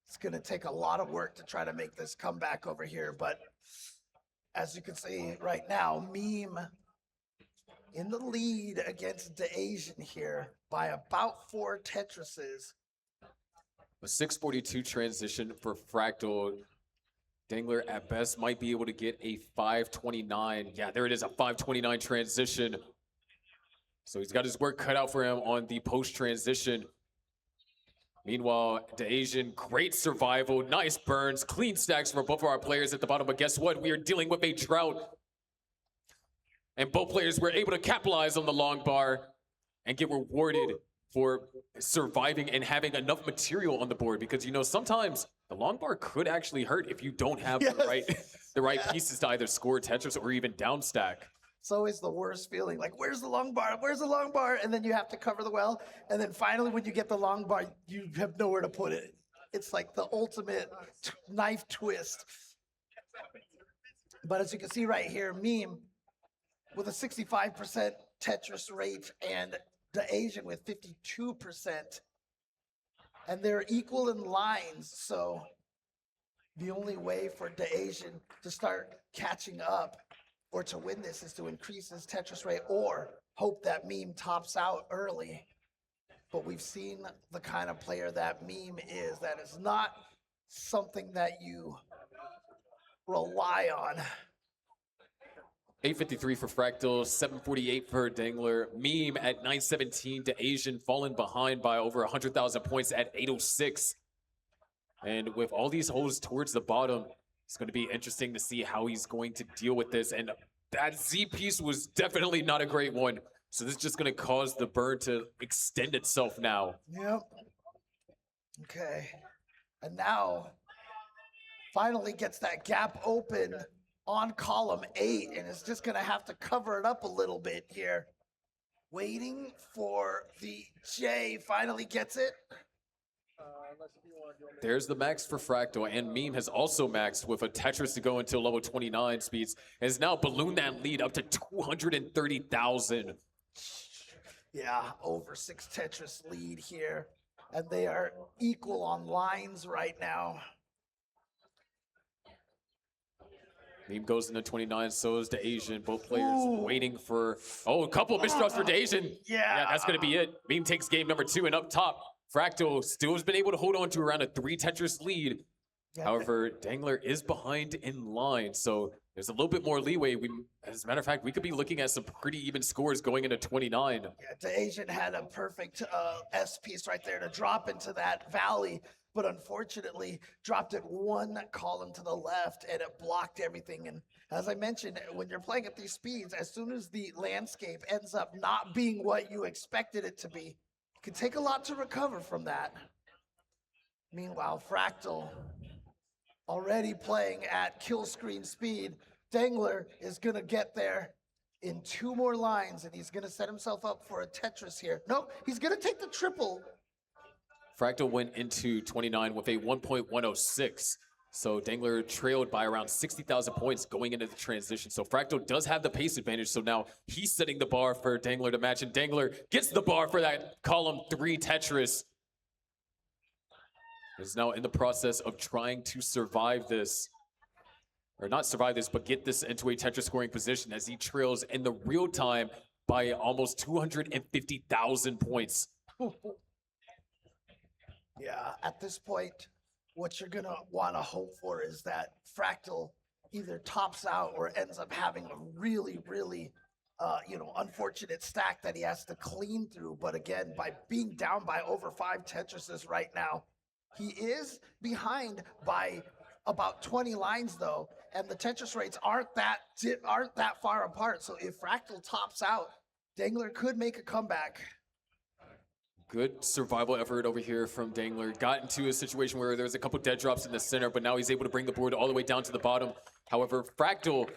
it's going to take a lot of work to try to make this comeback over here, but as you can see right now, Meme in the lead against DaAsiann here by about 4 Tetrises. A 642 transition for Fractal. Dengler at best might be able to get a 529. Yeah, there it is, a 529 transition. So he's got his work cut out for him on the post transition. Meanwhile, DaAsiann, great survival, nice burns, clean stacks for both of our players at the bottom. But guess what? We are dealing with a drought. And both players were able to capitalize on the long bar and get rewarded for surviving and having enough material on the board. Because, you know, sometimes the long bar could actually hurt if you don't have the right pieces to either score Tetris or even down stack. It's always the worst feeling. Like, where's the long bar? Where's the long bar? And then you have to cover the well. And then finally, when you get the long bar, you have nowhere to put it. It's like the ultimate knife twist. But as you can see right here, Meme with a 65% Tetris rate and DaAsiann with 52%. And they're equal in lines. So the only way for DaAsiann to start catching up or to win this is to increase his Tetris rate or hope that Meme tops out early. But we've seen the kind of player that Meme is. That is not something that you rely on. 853 for Fractal, 748 for Dengler. Meme at 917, DaAsiann falling behind by over 100,000 points at 806. And with all these holes towards the bottom, it's going to be interesting to see how he's going to deal with this. And that Z piece was definitely not a great one. So this is just going to cause the burn to extend itself now. Yep. Okay. And now, finally gets that gap open on column 8 and is just going to have to cover it up a little bit here. Waiting for the J, finally gets it. There's the max for Fractal, and Meme has also maxed with a Tetris to go until level 29 speeds, and has now ballooned that lead up to 230,000. Yeah, over 6 Tetris lead here, and they are equal on lines right now. Meme goes into 29, so is DaAsiann. Both players waiting for, a couple of misdrops for DaAsiann. Yeah, that's going to be it. Meme takes game number 2, and up top, Fractal still has been able to hold on to around a 3 Tetris lead. Yeah. However, Dengler is behind in line, so there's a little bit more leeway. As a matter of fact, we could be looking at some pretty even scores going into 29. Yeah, DaAsiann had a perfect S piece right there to drop into that valley, but unfortunately dropped it one column to the left and it blocked everything. And as I mentioned, when you're playing at these speeds, as soon as the landscape ends up not being what you expected it to be, it can take a lot to recover from that. Meanwhile, Fractal already playing at kill screen speed. Dengler is gonna get there in 2 more lines and he's gonna set himself up for a Tetris here. Nope, he's gonna take the triple. Fractal went into 29 with a 1.106. So Dengler trailed by around 60,000 points going into the transition. So Fractal does have the pace advantage. So now he's setting the bar for Dengler to match. And Dengler gets the bar for that column 3 Tetris. Is now in the process of trying to survive this. Or not survive this, but get this into a Tetris scoring position as he trails in the real time by almost 250,000 points. Yeah, at this point, what you're gonna want to hope for is that Fractal either tops out or ends up having a really, really, unfortunate stack that he has to clean through. But again, by being down by over 5 Tetrises right now, he is behind by about 20 lines though, and the Tetris rates aren't that far apart. So if Fractal tops out, Dengler could make a comeback. Good survival effort over here from Dengler. Got into a situation where there was a couple dead drops in the center, but now he's able to bring the board all the way down to the bottom. However, Fractal,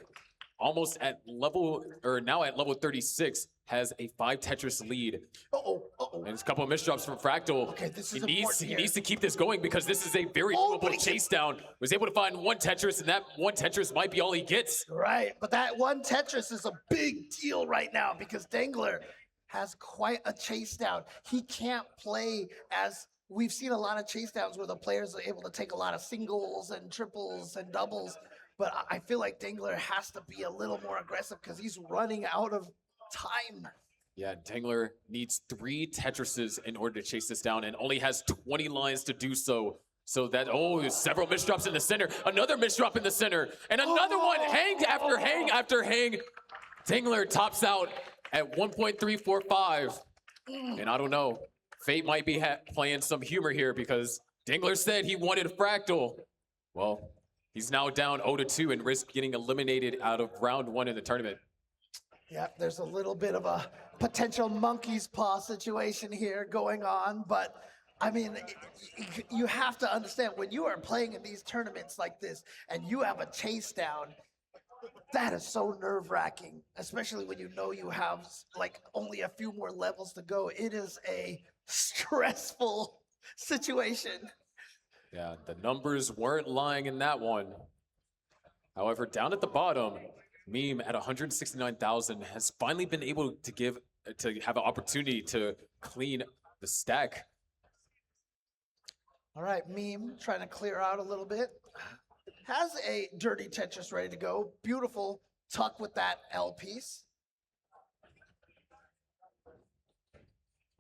almost at level, or now at level 36, has a 5 Tetris lead. And it's a couple of misdrops from Fractal. Okay, this is he needs to keep this going because this is a very doable chase down. Was able to find 1 Tetris, and that 1 Tetris might be all he gets. Right, but that 1 Tetris is a big deal right now because Dengler has quite a chase down. He can't play as we've seen a lot of chase downs where the players are able to take a lot of singles and triples and doubles. But I feel like Dengler has to be a little more aggressive because he's running out of time. Yeah, Dengler needs 3 Tetrises in order to chase this down and only has 20 lines to do so. So that, there's several misdrops in the center, another misdrop in the center, and another one, hang after hang after hang. Dengler tops out at 1.345. And I don't know, Fate might be playing some humor here because Dengler said he wanted Fractal. Well, he's now down 0-2 and risks getting eliminated out of round 1 in the tournament. Yeah, there's a little bit of a potential monkey's paw situation here going on, but I mean, you have to understand when you are playing in these tournaments like this and you have a chase down, that is so nerve-wracking, especially when you know you have like only a few more levels to go. It is a stressful situation. Yeah, the numbers weren't lying in that one. However, down at the bottom, Meme at 169,000 has finally been able to have an opportunity to clean the stack. All right, Meme trying to clear out a little bit. Has a dirty Tetris ready to go. Beautiful tuck with that L piece.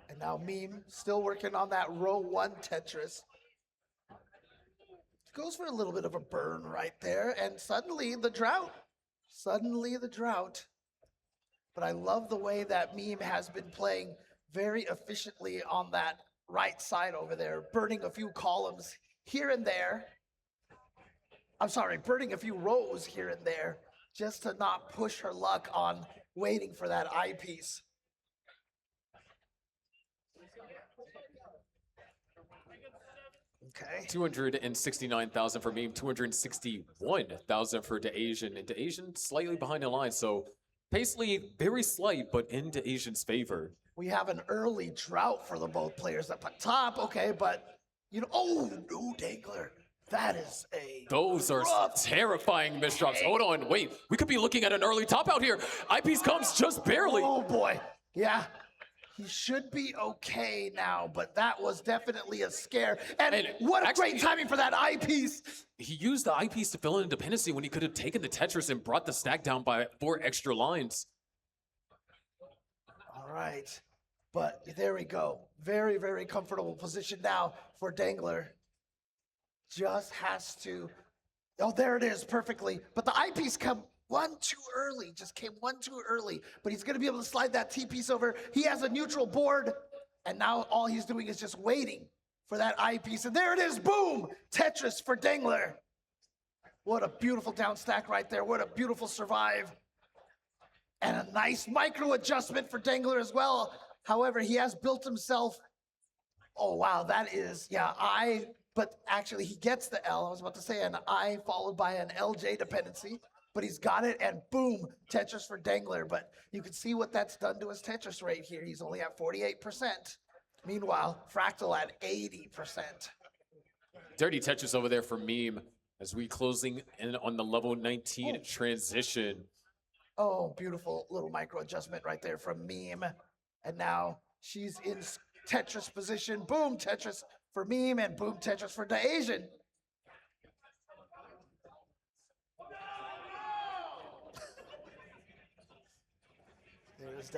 And now Meme still working on that row 1 Tetris. Goes for a little bit of a burn right there, and suddenly the drought. But I love the way that Meme has been playing very efficiently on that right side over there, burning a few columns here and there. I'm sorry, burning a few rows here and there just to not push her luck on waiting for that eyepiece. Okay. 269,000 for Meme, 261,000 for DaAsiann, and DaAsiann slightly behind the line, so Paisley very slight, but in DaAsiann's favor. We have an early drought for the both players up at top, okay, but, you know, oh, no, Dengler. That is a Those are terrifying misdrops. Hold on, wait, we could be looking at an early top out here. Eyepiece comes just barely. Oh, boy, yeah. He should be okay now, but that was definitely a scare. And what a great timing for that eyepiece. He used the eyepiece to fill in a dependency when he could have taken the Tetris and brought the stack down by 4 extra lines. All right, but there we go. Very, very comfortable position now for Dengler. Just has to, oh, there it is, perfectly. But the eyepiece come one too early, just came one too early. But he's gonna be able to slide that T-piece over. He has a neutral board, and now all he's doing is just waiting for that eyepiece. And there it is, boom! Tetris for Dengler. What a beautiful down stack right there. What a beautiful survive. And a nice micro adjustment for Dengler as well. However, he has built himself, oh wow, that is, yeah, but actually he gets the L. I was about to say an I followed by an LJ dependency. But he's got it, and boom, Tetris for Dengler. But you can see what that's done to his Tetris rate here. He's only at 48%. Meanwhile, Fractal at 80%. Dirty Tetris over there for Meme as we closing in on the level 19 transition. Oh, beautiful little micro adjustment right there from Meme. And now she's in Tetris position. Boom, Tetris for Meme, and boom, Tetris for DaAsiann.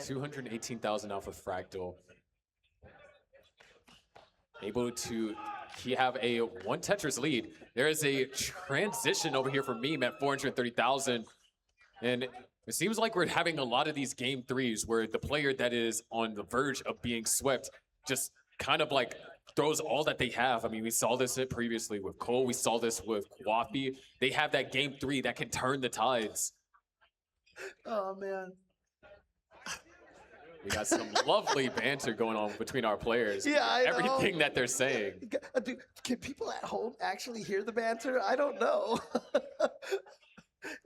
218,000 now for Fractal. Able to have a 1 Tetris lead. There is a transition over here for Meme at 430,000. And it seems like we're having a lot of these game 3s where the player that is on the verge of being swept just kind of like throws all that they have. I mean, we saw this previously with Cole. We saw this with Gwafey. They have that game 3 that can turn the tides. Oh, man. We got some lovely banter going on between our players. Yeah, I know. Everything that they're saying. Dude, can people at home actually hear the banter? I don't know.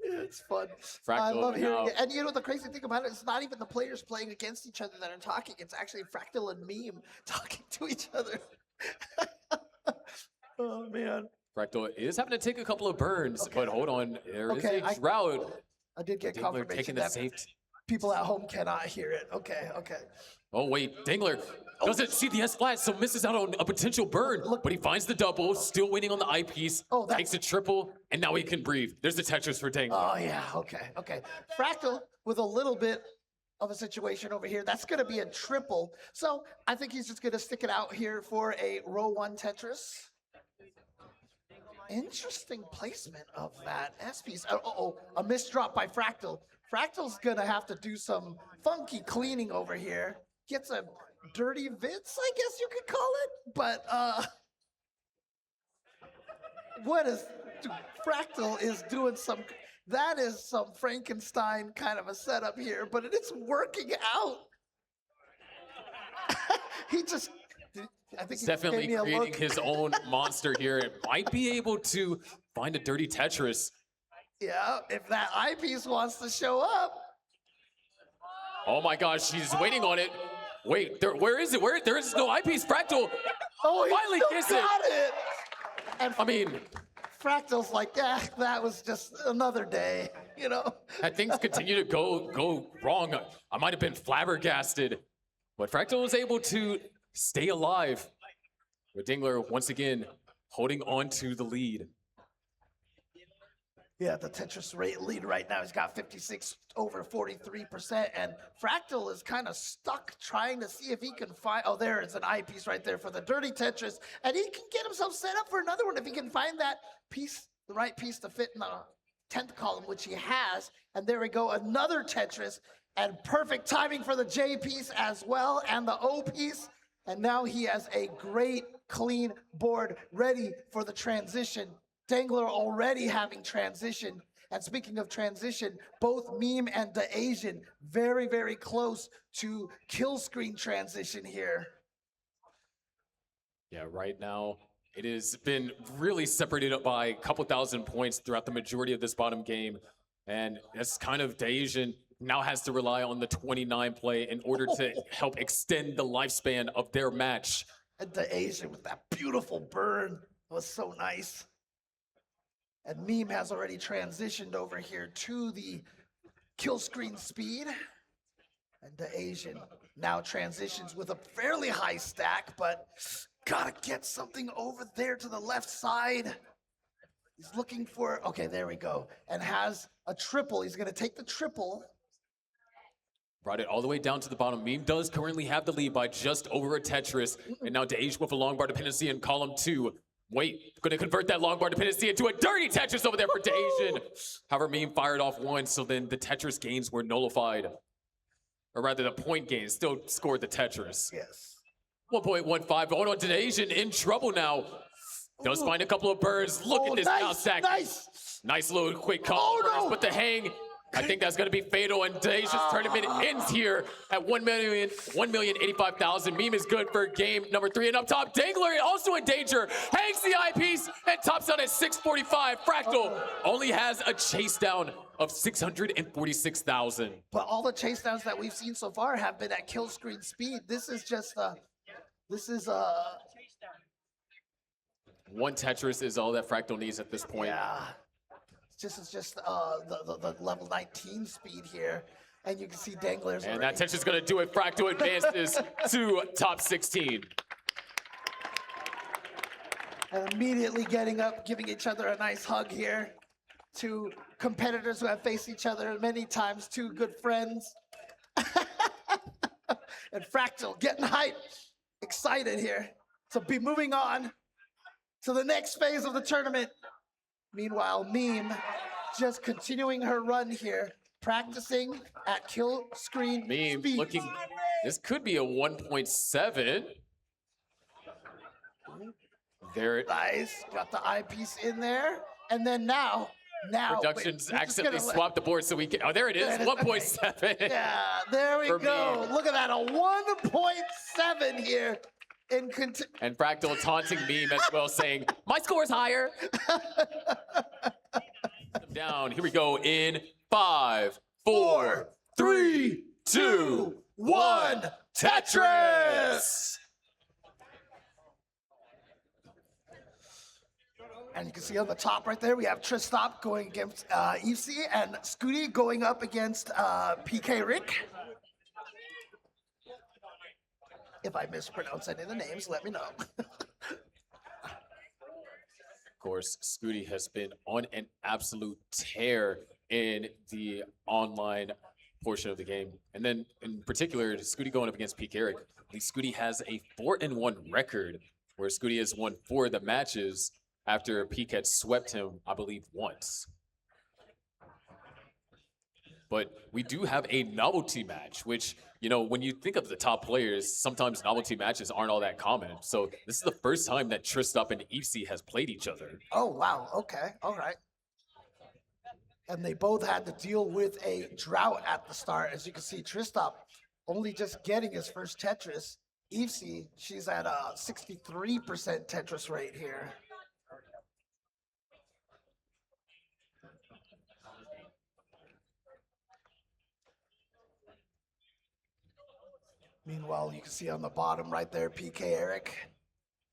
It's fun. Fractal I love hearing now. it. And you know the crazy thing about it, it's not even the players playing against each other that are talking. It's actually Fractal and Meme talking to each other. Oh, man. Fractal is having to take a couple of burns, but hold on. There is a drought. I did get Dengler confirmation taking the that safe. people at home cannot hear it. Okay, okay. Oh, wait. Dengler doesn't see the S flat, so misses out on a potential burn. But he finds the double, still waiting on the eyepiece. Oh, takes a triple, and now he can breathe. There's the Tetris for Dengler. Oh, yeah. Okay, okay. Fractal with a little bit of a situation over here. That's going to be a triple. So I think he's just going to stick it out here for a row 1 Tetris. Interesting placement of that S-piece. A misdrop by Fractal. Fractal's going to have to do some funky cleaning over here. Gets a dirty Vince, I guess you could call it. But dude, Fractal is doing that is some Frankenstein kind of a setup here, but it's working out. I think He's definitely creating his own monster here and might be able to find a dirty Tetris. Yeah, if that eyepiece wants to show up. Oh my gosh, she's waiting on it. Wait, where is it? There is no eyepiece. Fractal finally gets it. And I mean, Fractal's like, yeah, that was just another day, you know? Had things continue to go wrong, I might have been flabbergasted. But Fractal was able to stay alive. With Dengler once again holding on to the lead. Yeah, the Tetris rate lead right now, he's got 56 over 43%, and Fractal is kind of stuck trying to see if he can find, oh, there is an eyepiece right there for the dirty Tetris, and he can get himself set up for another one if he can find that piece, the right piece to fit in the 10th column, which he has, and there we go, another Tetris, and perfect timing for the J piece as well, and the O piece, and now he has a great, clean board ready for the transition. Dengler already having transition. And speaking of transition, both Meme and DaAsiann very, very close to kill screen transition here. Yeah, right now it has been really separated up by a couple thousand points throughout the majority of this bottom game. And it's kind of DaAsiann now has to rely on the 29 play in order to help extend the lifespan of their match. And DaAsiann with that beautiful burn was so nice. And Meme has already transitioned over here to the kill screen speed. And DaAsiann now transitions with a fairly high stack, but gotta get something over there to the left side. He's looking for, okay, there we go. And has a triple. He's gonna take the triple. Brought it all the way down to the bottom. Meme does currently have the lead by just over a Tetris. And now DaAsiann with a long bar dependency in column 2. Wait, gonna convert that long bar dependency into a dirty Tetris over there for DaAsiann. However, Meme fired off one, so then the Tetris gains were nullified. Or rather, the point gains still scored the Tetris. Yes. 1.15, going on to DaAsiann, in trouble now. Does find a couple of birds. Look at this now, Sack. Nice little quick call, but the hang, I think that's gonna be fatal, and DaAsiann's tournament ends here at 1,085,000. Meme is good for game number 3, and up top, Dengler also in danger, hangs the eyepiece, and tops out at 645. Fractal only has a chase down of 646,000. But all the chase downs that we've seen so far have been at kill screen speed. This is just one Tetris is all that Fractal needs at this point. Yeah. It's just the level 19 speed here. And you can see Dengler's And already. that Tetris is going to do it. Fractal advances to top 16. And immediately getting up, giving each other a nice hug here. Two competitors who have faced each other many times, two good friends. And Fractal getting hyped, excited here to be moving on to the next phase of the tournament. Meanwhile, Meme just continuing her run here, practicing at kill screen Meme speed. looking, this could be a 1.7. There it Nice, got the eyepiece in there. And then now. Productions accidentally swapped the board so we can, oh, there it is, 1.7. Yeah, there we For go. Meme. Look at that, a 1.7 here. And Fractal taunting Meme as well, saying, my score's higher. Down, here we go in 5, 4, 3, 2, 1, Tetris! And you can see on the top right there, we have Tristop going against Evesy and Scuti going up against Pkric. If I mispronounce any of the names, let me know. Of course, Scuti has been on an absolute tear in the online portion of the game. And then in particular, Scuti going up against Pkric. Scuti has a 4-1 record where Scuti has won 4 of the matches after Pkric swept him, I believe, once. But we do have a novelty match, which, you know, when you think of the top players, sometimes novelty matches aren't all that common. So this is the first time that Tristop and Evesy has played each other. Oh, wow. Okay. All right. And they both had to deal with a drought at the start. As you can see, Tristop only just getting his first Tetris. Evesy, she's at a 63% Tetris rate here. Meanwhile, you can see on the bottom right there, Pkric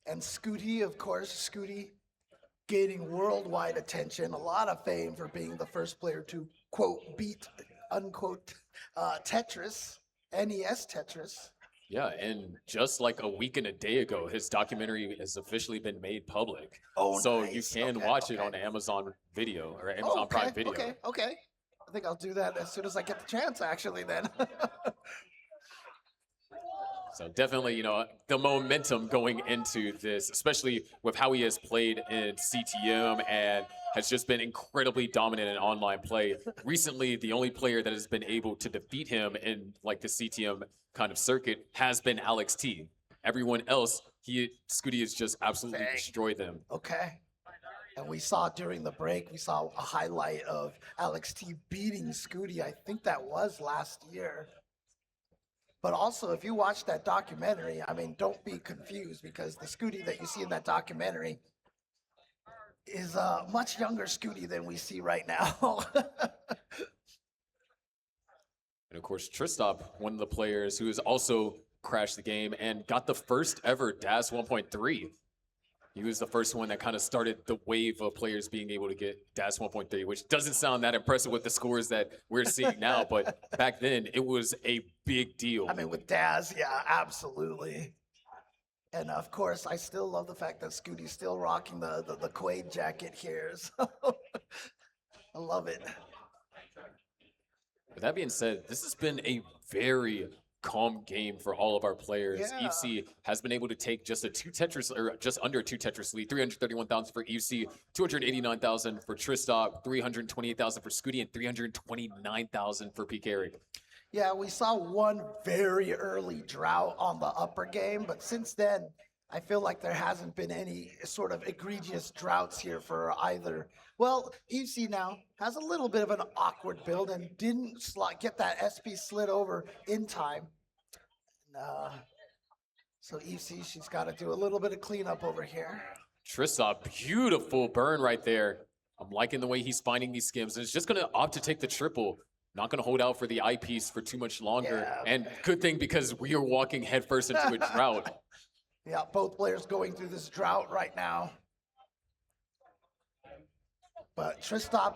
and Scuti, of course. Scuti gaining worldwide attention, a lot of fame for being the first player to, quote, beat, unquote, Tetris, NES Tetris. Yeah, and just like a week and a day ago, his documentary has officially been made public. Oh, so nice. you can watch it on Amazon Video or Amazon Prime Video. Okay. I think I'll do that as soon as I get the chance, actually, then. So definitely, you know, the momentum going into this, especially with how he has played in CTM and has just been incredibly dominant in online play. Recently, the only player that has been able to defeat him in like the CTM kind of circuit has been Alex T. Everyone else, Scuti has just absolutely destroyed them. Okay. And we saw during the break, we saw a highlight of Alex T beating Scuti. I think that was last year. But also, if you watch that documentary, I mean, don't be confused, because the Scuti that you see in that documentary is a much younger Scuti than we see right now. And of course, Tristop, one of the players who has also crashed the game and got the first ever DAS 1.3. He was the first one that kind of started the wave of players being able to get DAS 1.3, which doesn't sound that impressive with the scores that we're seeing now, but back then it was a big deal. I mean, with DAS, yeah, absolutely. And of course, I still love the fact that Scuti's still rocking the Quaid jacket here. So I love it. With that being said, this has been a very calm game for all of our players. Yeah. Evesy has been able to take just a just under a 2 Tetris lead. 331,000 for Evesy, 289,000 for Tristop, 328,000 for Scuti, and 329,000 for Pkric. Yeah, we saw one very early drought on the upper game, but since then, I feel like there hasn't been any sort of egregious droughts here for either. Well, Evesy now has a little bit of an awkward build and didn't get that SP slid over in time. So Evesy, she's got to do a little bit of cleanup over here. Tristop, beautiful burn right there. I'm liking the way he's finding these skims. And it's just going to opt to take the triple. Not going to hold out for the eyepiece for too much longer. Yeah. And good thing, because we are walking headfirst into a drought. Yeah, both players going through this drought right now. But Tristop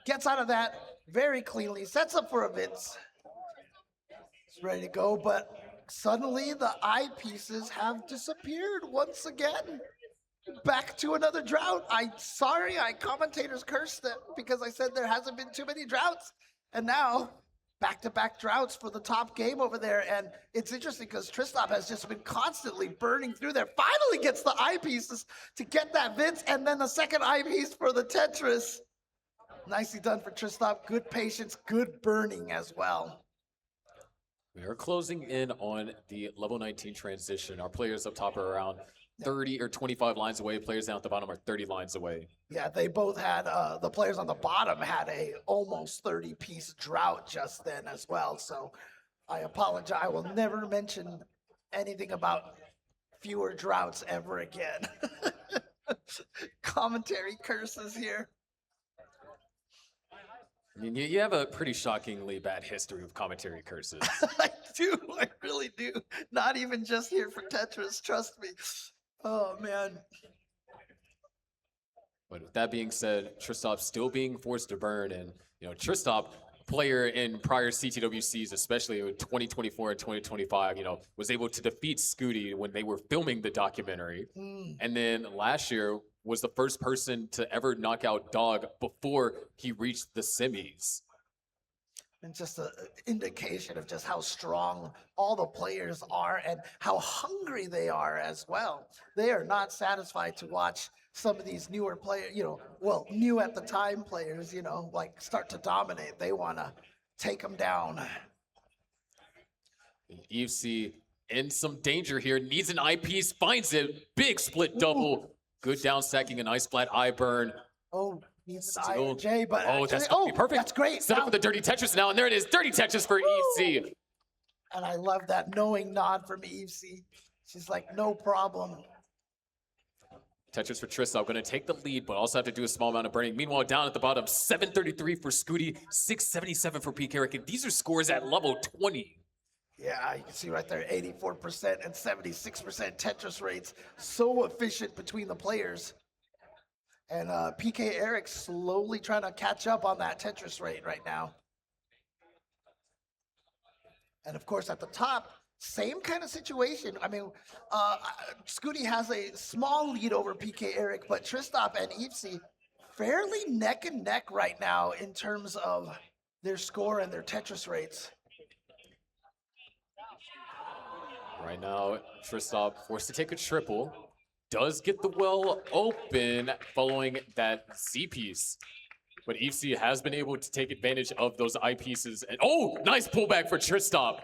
gets out of that very cleanly, sets up for a Vince. He's ready to go, but suddenly the eyepieces have disappeared once again. Back to another drought. Sorry, commentators cursed it because I said there hasn't been too many droughts. And now, back-to-back droughts for the top game over there. And it's interesting because Tristop has just been constantly burning through there. Finally gets the eyepieces to get that Vince, and then the second eyepiece for the Tetris. Nicely done for Tristop. Good patience, good burning as well. We are closing in on the level 19 transition. Our players up top are around 30 or 25 lines away. Players down at the bottom are 30 lines away. Yeah, they both had, the players on the bottom had a almost 30-piece drought just then as well. So I apologize. I will never mention anything about fewer droughts ever again. Commentary curses here. I mean, you have a pretty shockingly bad history of commentary curses. I do. I really do. Not even just here for Tetris. Trust me. Oh, man. But with that being said, Tristop still being forced to burn. And, you know, Tristop, player in prior CTWCs, especially in 2024 and 2025, you know, was able to defeat Scuti when they were filming the documentary. And then last year was the first person to ever knock out Dog before he reached the semis. And just an indication of just how strong all the players are and how hungry they are as well. They are not satisfied to watch some of these newer players, you know, well, new at the time players, you know, like start to dominate. They want to take him down. Evesy in some danger here, needs an eyepiece, finds it, big split double. Good down stacking, a nice flat eye burn. Oh, needs an Still- INJ, but Oh, actually, that's gonna be perfect. That's great. Set up Now- for the dirty Tetris now, and there it is, dirty Tetris for Evesy. And I love that knowing nod from Evesy. She's like, no problem. Tetris for Tristop, going to take the lead, but also have to do a small amount of burning. Meanwhile, down at the bottom, 733 for Scuti, 677 for Pkric, and these are scores at level 20. Yeah, you can see right there, 84% and 76% Tetris rates. So efficient between the players. And Pkric slowly trying to catch up on that Tetris rate right now. And of course, at the top, same kind of situation. I mean, Scuti has a small lead over Pkric, but Tristop and Evesy fairly neck and neck right now in terms of their score and their Tetris rates. Right now, Tristop forced to take a triple. Does get the well open following that Z piece. But Evesy has been able to take advantage of those eyepieces. And oh, nice pullback for Tristop.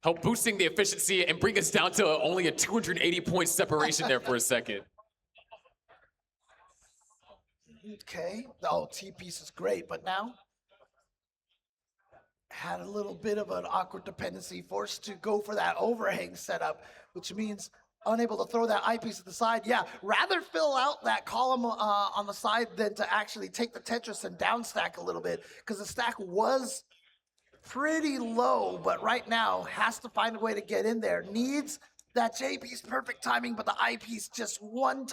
Help boosting the efficiency and bring us down to only a 280 point separation there for a second. Okay. Oh, T-piece is great, but now had a little bit of an awkward dependency, forced to go for that overhang setup, which means unable to throw that eyepiece to the side. Yeah, rather fill out that column on the side than to actually take the Tetris and down stack a little bit, because the stack was pretty low, but right now has to find a way to get in there. Needs that J piece perfect timing, but the I piece just one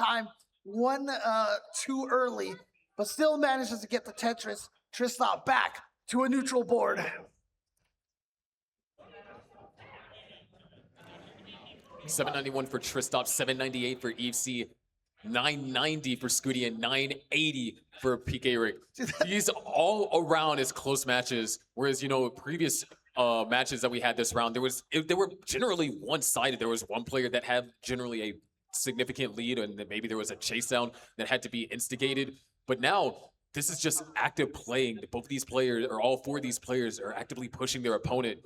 too early, but still manages to get the Tetris. Tristop back to a neutral board. $791 for Tristop, $798 for Evesy, $990 for Scuti, and $980 for Pkric. These all around is close matches, whereas, you know, previous matches that we had this round, they were generally one-sided. There was one player that had generally a significant lead, and then maybe there was a chase down that had to be instigated. But now, this is just active playing. Both of these players, or all four of these players, are actively pushing their opponent.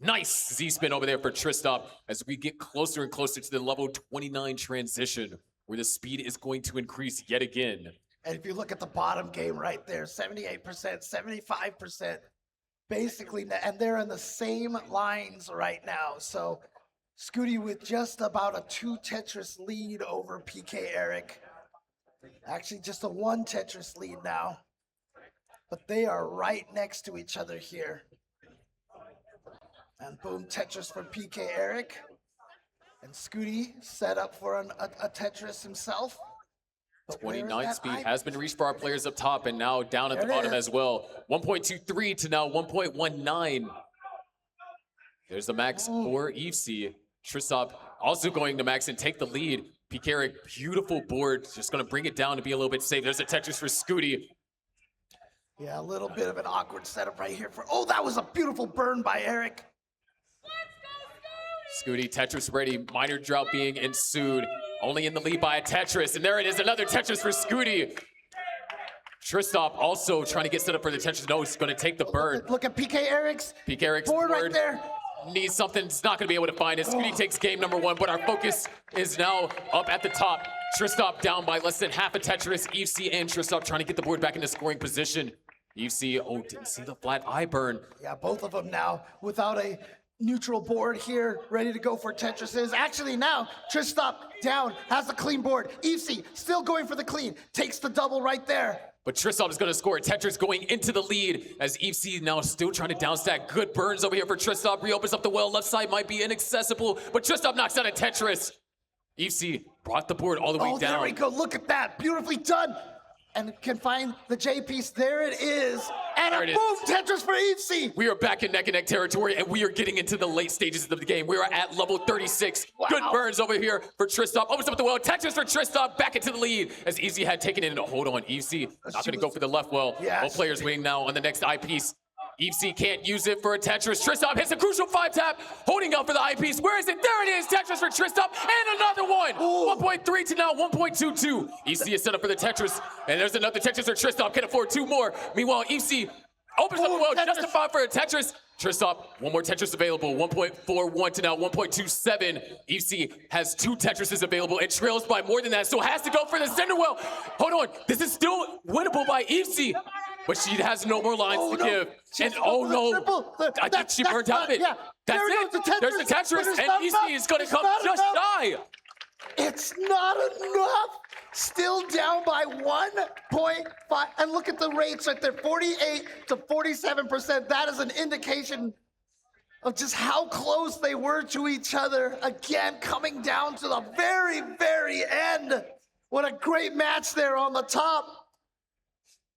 Nice Z-spin over there for Tristop as we get closer and closer to the level 29 transition, where the speed is going to increase yet again. And if you look at the bottom game right there, 78%, 75%, basically, and they're in the same lines right now. So Scuti with just about a 2 Tetris lead over Pkric. Actually, just a 1 Tetris lead now. But they are right next to each other here. And boom, Tetris for Pkric. And Scuti set up for a Tetris himself. But 29 speed has been reached for our players up top, and now down at the bottom as well. 1.23 to now 1.19. There's the max for Evesy. Tristop also going to max and take the lead. Pkric, beautiful board, just going to bring it down to be a little bit safe. There's a Tetris for Scuti. Yeah, a little bit of an awkward setup right here for, oh, that was a beautiful burn by Eric. Scuti, Tetris ready, minor drought being ensued. Only in the lead by a Tetris, and there it is, another Tetris for Scuti. Tristop also trying to get set up for the Tetris. No, he's going to take the burn. Look at Pkric's board right there. Needs something, it's not going to be able to find it. Scuti takes game number 1, but our focus is now up at the top. Tristop down by less than half a Tetris. Evesy and Tristop trying to get the board back into scoring position. Evesy, oh, didn't see the flat eye burn. Yeah, both of them now without a neutral board here, ready to go for Tetrises. Actually now, Tristop down, has the clean board. Evesy still going for the clean, takes the double right there. But Tristop is going to score. Tetris going into the lead as Evesy now still trying to downstack. Good burns over here for Tristop. Reopens up the well. Left side might be inaccessible, but Tristop knocks out a Tetris. Evesy brought the board all the way down. There we go. Look at that. Beautifully done. And can find the J piece. There it is. And a boom Tetris for Evesy. We are back in neck and neck territory, and we are getting into the late stages of the game. We are at level 36. Wow. Good burns over here for Tristop. Opens up the well. Tetris for Tristop. Back into the lead as Evesy had taken it. Hold on. Evesy not going to go for the left well. Yes. Both players waiting now on the next eyepiece. Evesy can't use it for a Tetris. Tristop hits a crucial 5-tap, holding out for the eyepiece. Where is it? There it is. Tetris for Tristop, and another one. 1.3 to now 1.22. Evesy is set up for the Tetris, and there's another Tetris for Tristop. Can afford 2 more. Meanwhile, Evesy Opens up the Boom, well, Tetris. justified for a Tetris. Tristop, one more Tetris available, 1.41 to now 1.27. Evesy has 2 Tetrises available and trails by more than that, so has to go for the center well. Hold on, this is still winnable by Evesy, but she has no more lines to give. And oh no, I think she burned out of it. Yeah. That's There it. goes the Tetris, There's the but Tetris, it's and not Evesy enough. is going to It's come not just enough. shy. It's not enough. Still down by 1.5. And look at the rates right there, 48 to 47%. That is an indication of just how close they were to each other. Again, coming down to the very, very end. What a great match there on the top.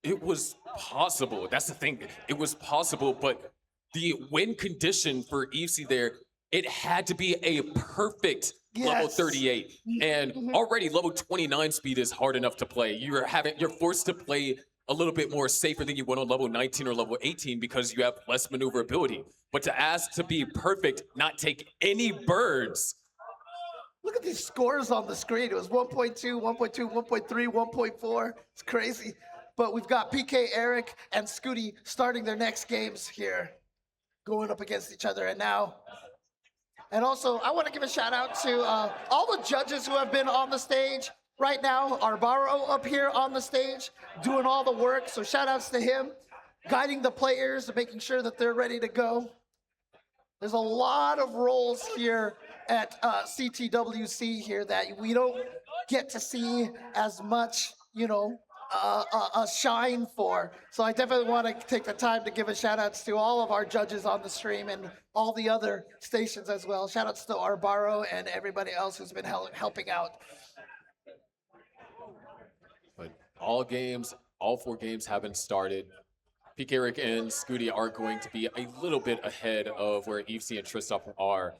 It was possible. That's the thing. It was possible, but the win condition for Evesy there, it had to be a perfect level Yes. 38. And already level 29 speed is hard enough to play. You're forced to play a little bit more safer than you would on level 19 or level 18 because you have less maneuverability. But to ask to be perfect, not take any birds. Look at these scores on the screen. It was 1.2, 1.2, 1.3, 1.4. It's crazy. But we've got Pkric and Scuti starting their next games here, going up against each other. And also, I want to give a shout out to all the judges who have been on the stage right now. Arbaro up here on the stage, doing all the work. So shout outs to him, guiding the players and making sure that they're ready to go. There's a lot of roles here at CTWC here that we don't get to see as much, a shine for. So I definitely want to take the time to give a shout outs to all of our judges on the stream and all the other stations as well. Shout outs to Arbaro and everybody else who's been helping out. But all 4 games haven't started. Pkric and Scuti are going to be a little bit ahead of where Evesy and Tristop are.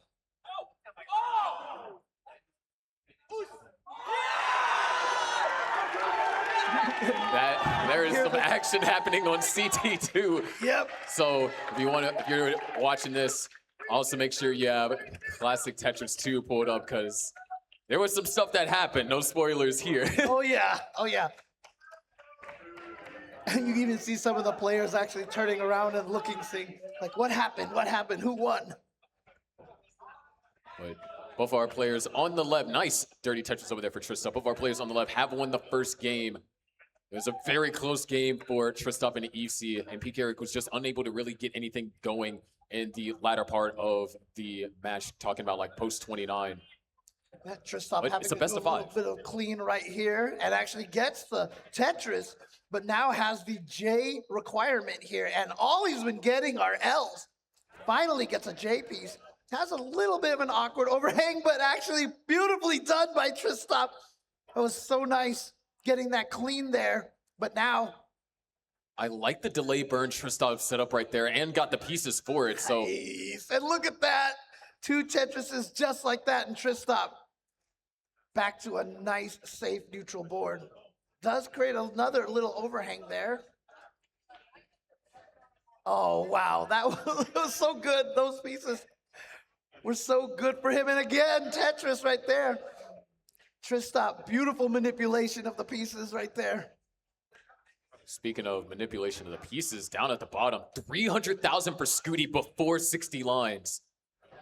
There is some action happening on CT2. Yep. So if you're watching this, also make sure you have Classic Tetris 2 pulled up because there was some stuff that happened. No spoilers here. Oh yeah. And you even see some of the players actually turning around and looking, saying, like, what happened? What happened? Who won? But both our players on the left, nice dirty Tetris over there for Tristop. Both our players on the left have won the first game. It was a very close game for Tristop and Evesy, and Pkric was just unable to really get anything going in the latter part of the match, talking about like post 29. That Tristop But having it's the to best do of a little 5. bit of clean right here and actually gets the Tetris, but now has the J requirement here. And all he's been getting are L's. Finally gets a J piece. Has a little bit of an awkward overhang, but actually beautifully done by Tristop. It was so nice getting that clean there. But now, I like the delay burn Tristop set up right there and got the pieces for it. So nice. And look at that. 2 Tetrises just like that in Tristop. Back to a nice, safe, neutral board. Does create another little overhang there. Oh, wow. That was so good. Those pieces were so good for him. And again, Tetris right there. Tristop, beautiful manipulation of the pieces right there. speaking of manipulation of the pieces, down at the bottom, 300,000 for Scuti before 60 lines.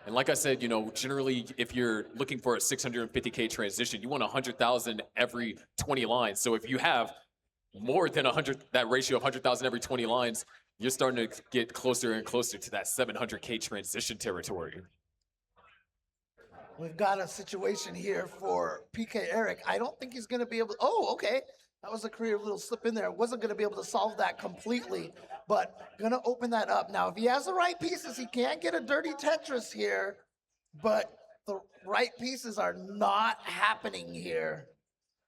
And like I said, you know, generally, if you're looking for a 650K transition, you want 100,000 every 20 lines. So if you have more than 100, that ratio of 100,000 every 20 lines, you're starting to get closer and closer to that 700K transition territory. We've got a situation here for Pkric. I don't think he's going to be able to. Oh, okay. That was a career little slip in there. Wasn't going to be able to solve that completely, but going to open that up. Now, if he has the right pieces, he can't get a dirty Tetris here, but the right pieces are not happening here.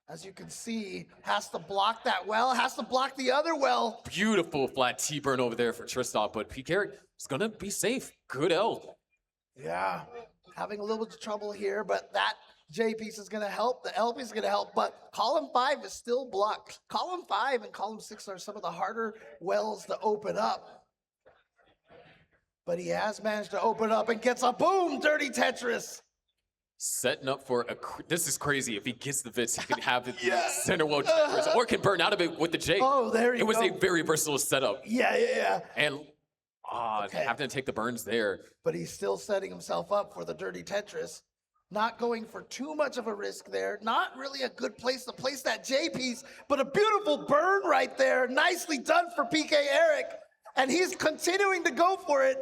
As you can see, has to block that well, has to block the other well. Beautiful flat T-burn over there for Tristop, but Pkric is going to be safe. Good L. Yeah, having a little bit of trouble here, but that J piece is going to help. The L piece is going to help, but column 5 is still blocked. Column 5 and column 6 are some of the harder wells to open up. But he has managed to open up and gets a boom, dirty Tetris. Setting up for this is crazy. If he gets the Vits, he can have the Yeah. center world Tetris, or can burn out of it with the J. Oh, there you It was go. a very versatile setup. Yeah. And Okay. having to take the burns there. But he's still setting himself up for the dirty Tetris. Not going for too much of a risk there. Not really a good place to place that J piece, but a beautiful burn right there. Nicely done for Pkric. And he's continuing to go for it.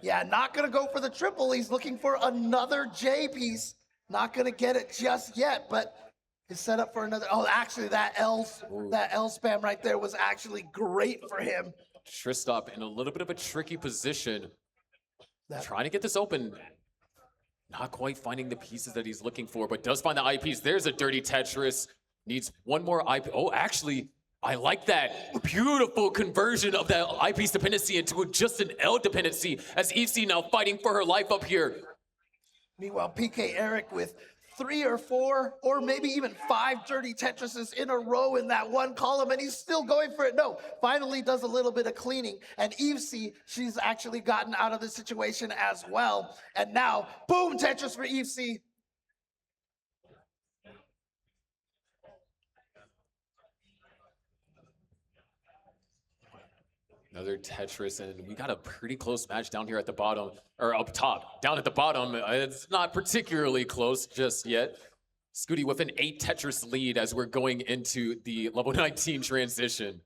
Yeah, not going to go for the triple. He's looking for another J piece. Not going to get it just yet, but is set up for another. Oh, actually, that L spam right there was actually great for him. Tristop in a little bit of a tricky position. That- Trying to get this open. Not quite finding the pieces that he's looking for, but does find the eyepiece. There's a dirty Tetris. Needs one more eyepiece. Oh, actually, I like that beautiful conversion of that eyepiece dependency into just an L dependency, as Evesy now fighting for her life up here. Meanwhile, Pkric with 3 or 4 or maybe even 5 dirty Tetrises in a row in that one column, and he's still going for it. No, finally does a little bit of cleaning. And Evesy, she's actually gotten out of the situation as well. And now, boom, Tetris for Evesy. Another Tetris, and we got a pretty close match down here at the bottom, or up top. Down at the bottom, it's not particularly close just yet. Scuti with an 8 Tetris lead as we're going into the level 19 transition.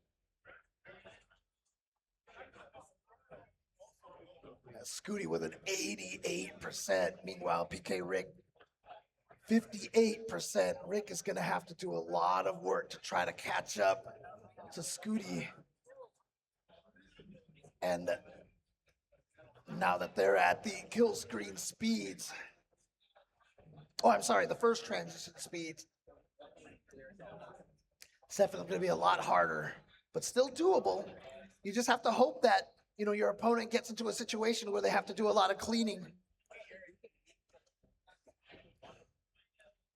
Scuti with an 88%. Meanwhile, Pkric 58%. Rick is going to have to do a lot of work to try to catch up to Scuti. And now that they're at the kill screen speeds, oh, I'm sorry, the first transition speeds, it's definitely going to be a lot harder, but still doable. You just have to hope that, you know, your opponent gets into a situation where they have to do a lot of cleaning.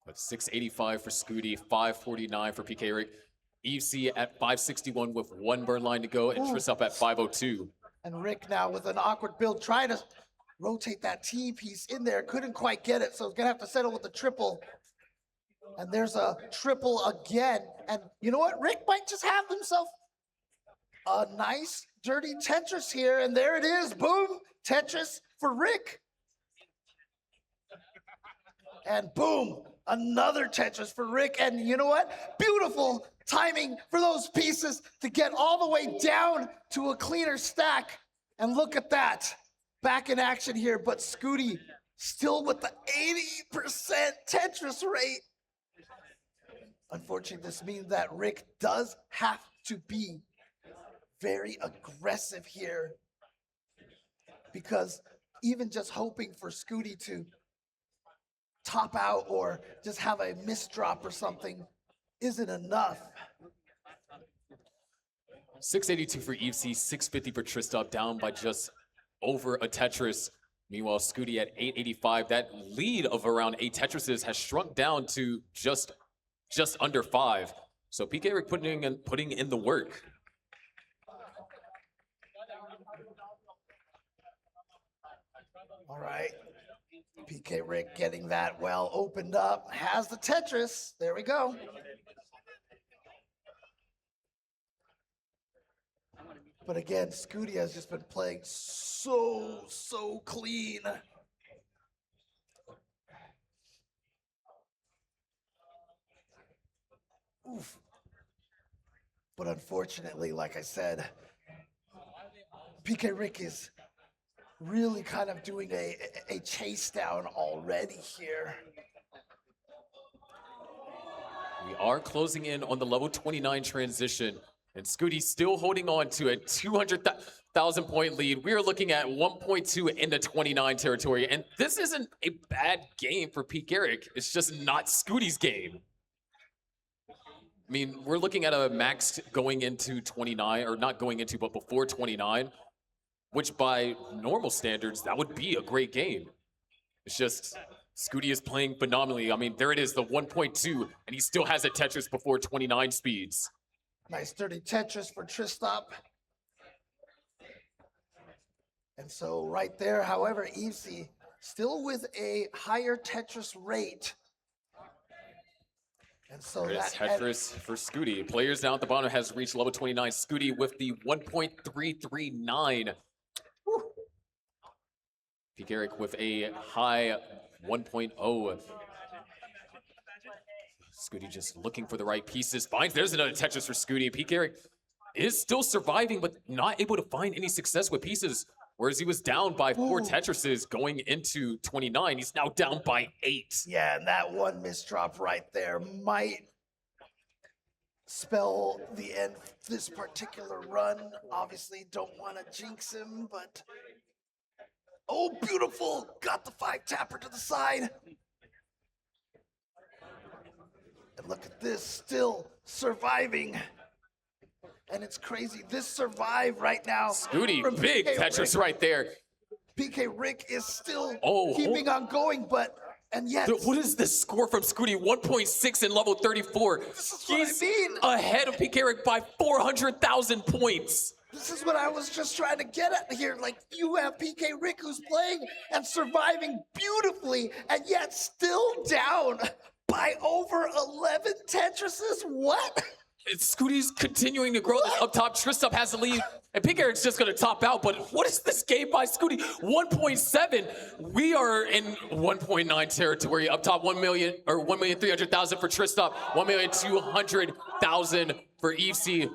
But 685 for Scuti, 549 for Pkric. Evesy at 561 with 1 burn line to go, and Tristop at 502. And Rick now with an awkward build, trying to rotate that T piece in there. Couldn't quite get it, so he's going to have to settle with the triple. And there's a triple again. And you know what? Rick might just have himself a nice, dirty Tetris here. And there it is. Boom. Tetris for Rick. And boom. Another Tetris for Rick. And you know what? Beautiful timing for those pieces to get all the way down to a cleaner stack. And look at that. Back in action here, but Scuti still with the 80% Tetris rate. Unfortunately, this means that Rick does have to be very aggressive here, because even just hoping for Scuti to top out or just have a misdrop or something isn't enough. 682 for Evesy, 650 for Tristop, down by just over a Tetris. Meanwhile, Scuti at 885. That lead of around 8 Tetrises has shrunk down to just under 5. So Pkric putting in the work. All right. Pkric getting that well opened up. Has the Tetris. There we go. But again, Scuti has just been playing so clean. Oof. But unfortunately, like I said, Pkric is really kind of doing a chase down already here. We are closing in on the level 29 transition, and Scuti still holding on to a 200,000 point lead. We are looking at 1.2 in the 29 territory, and this isn't a bad game for Pkric. It's just not Scuti's game. I mean, we're looking at a max going into 29, or not going into, but before 29, which by normal standards, that would be a great game. It's just, Scuti is playing phenomenally. I mean, there it is, the 1.2, and he still has a Tetris before 29 speeds. Nice dirty Tetris for Tristop. And so right there, however, Evesy still with a higher Tetris rate. And so There's that Tetris for Scuti. Players down at the bottom has reached level 29. Scuti with the 1.339. Pkric with a high 1.0. Scuti just looking for the right pieces. Finds there's another Tetris for Scuti. Pkric is still surviving, but not able to find any success with pieces. Whereas he was down by 4 Tetrises going into 29, he's now down by 8. Yeah, and that one misdrop right there might spell the end of this particular run. Obviously, don't want to jinx him, but oh, beautiful! Got the 5-tapper to the side. And look at this, still surviving. And it's crazy. This survive right now. Scuti, big Tetris right there. Pkric is still Oh, keeping on going, but and yet what is this score from Scuti? 1.6 in level 34. This is what He's I mean. ahead of Pkric by 400,000 points. this is what I was just trying to get at here. Like, you have Pkric who's playing and surviving beautifully, and yet still down by over 11 Tetrises. What? Scuti's continuing to grow this up top. Tristop has the lead, and Pkric's just going to top out. But what is this game by Scuti? 1.7. We are in 1.9 territory. Up top, 1 million or 1,300,000 for Tristop, 1,200,000 for Evesy.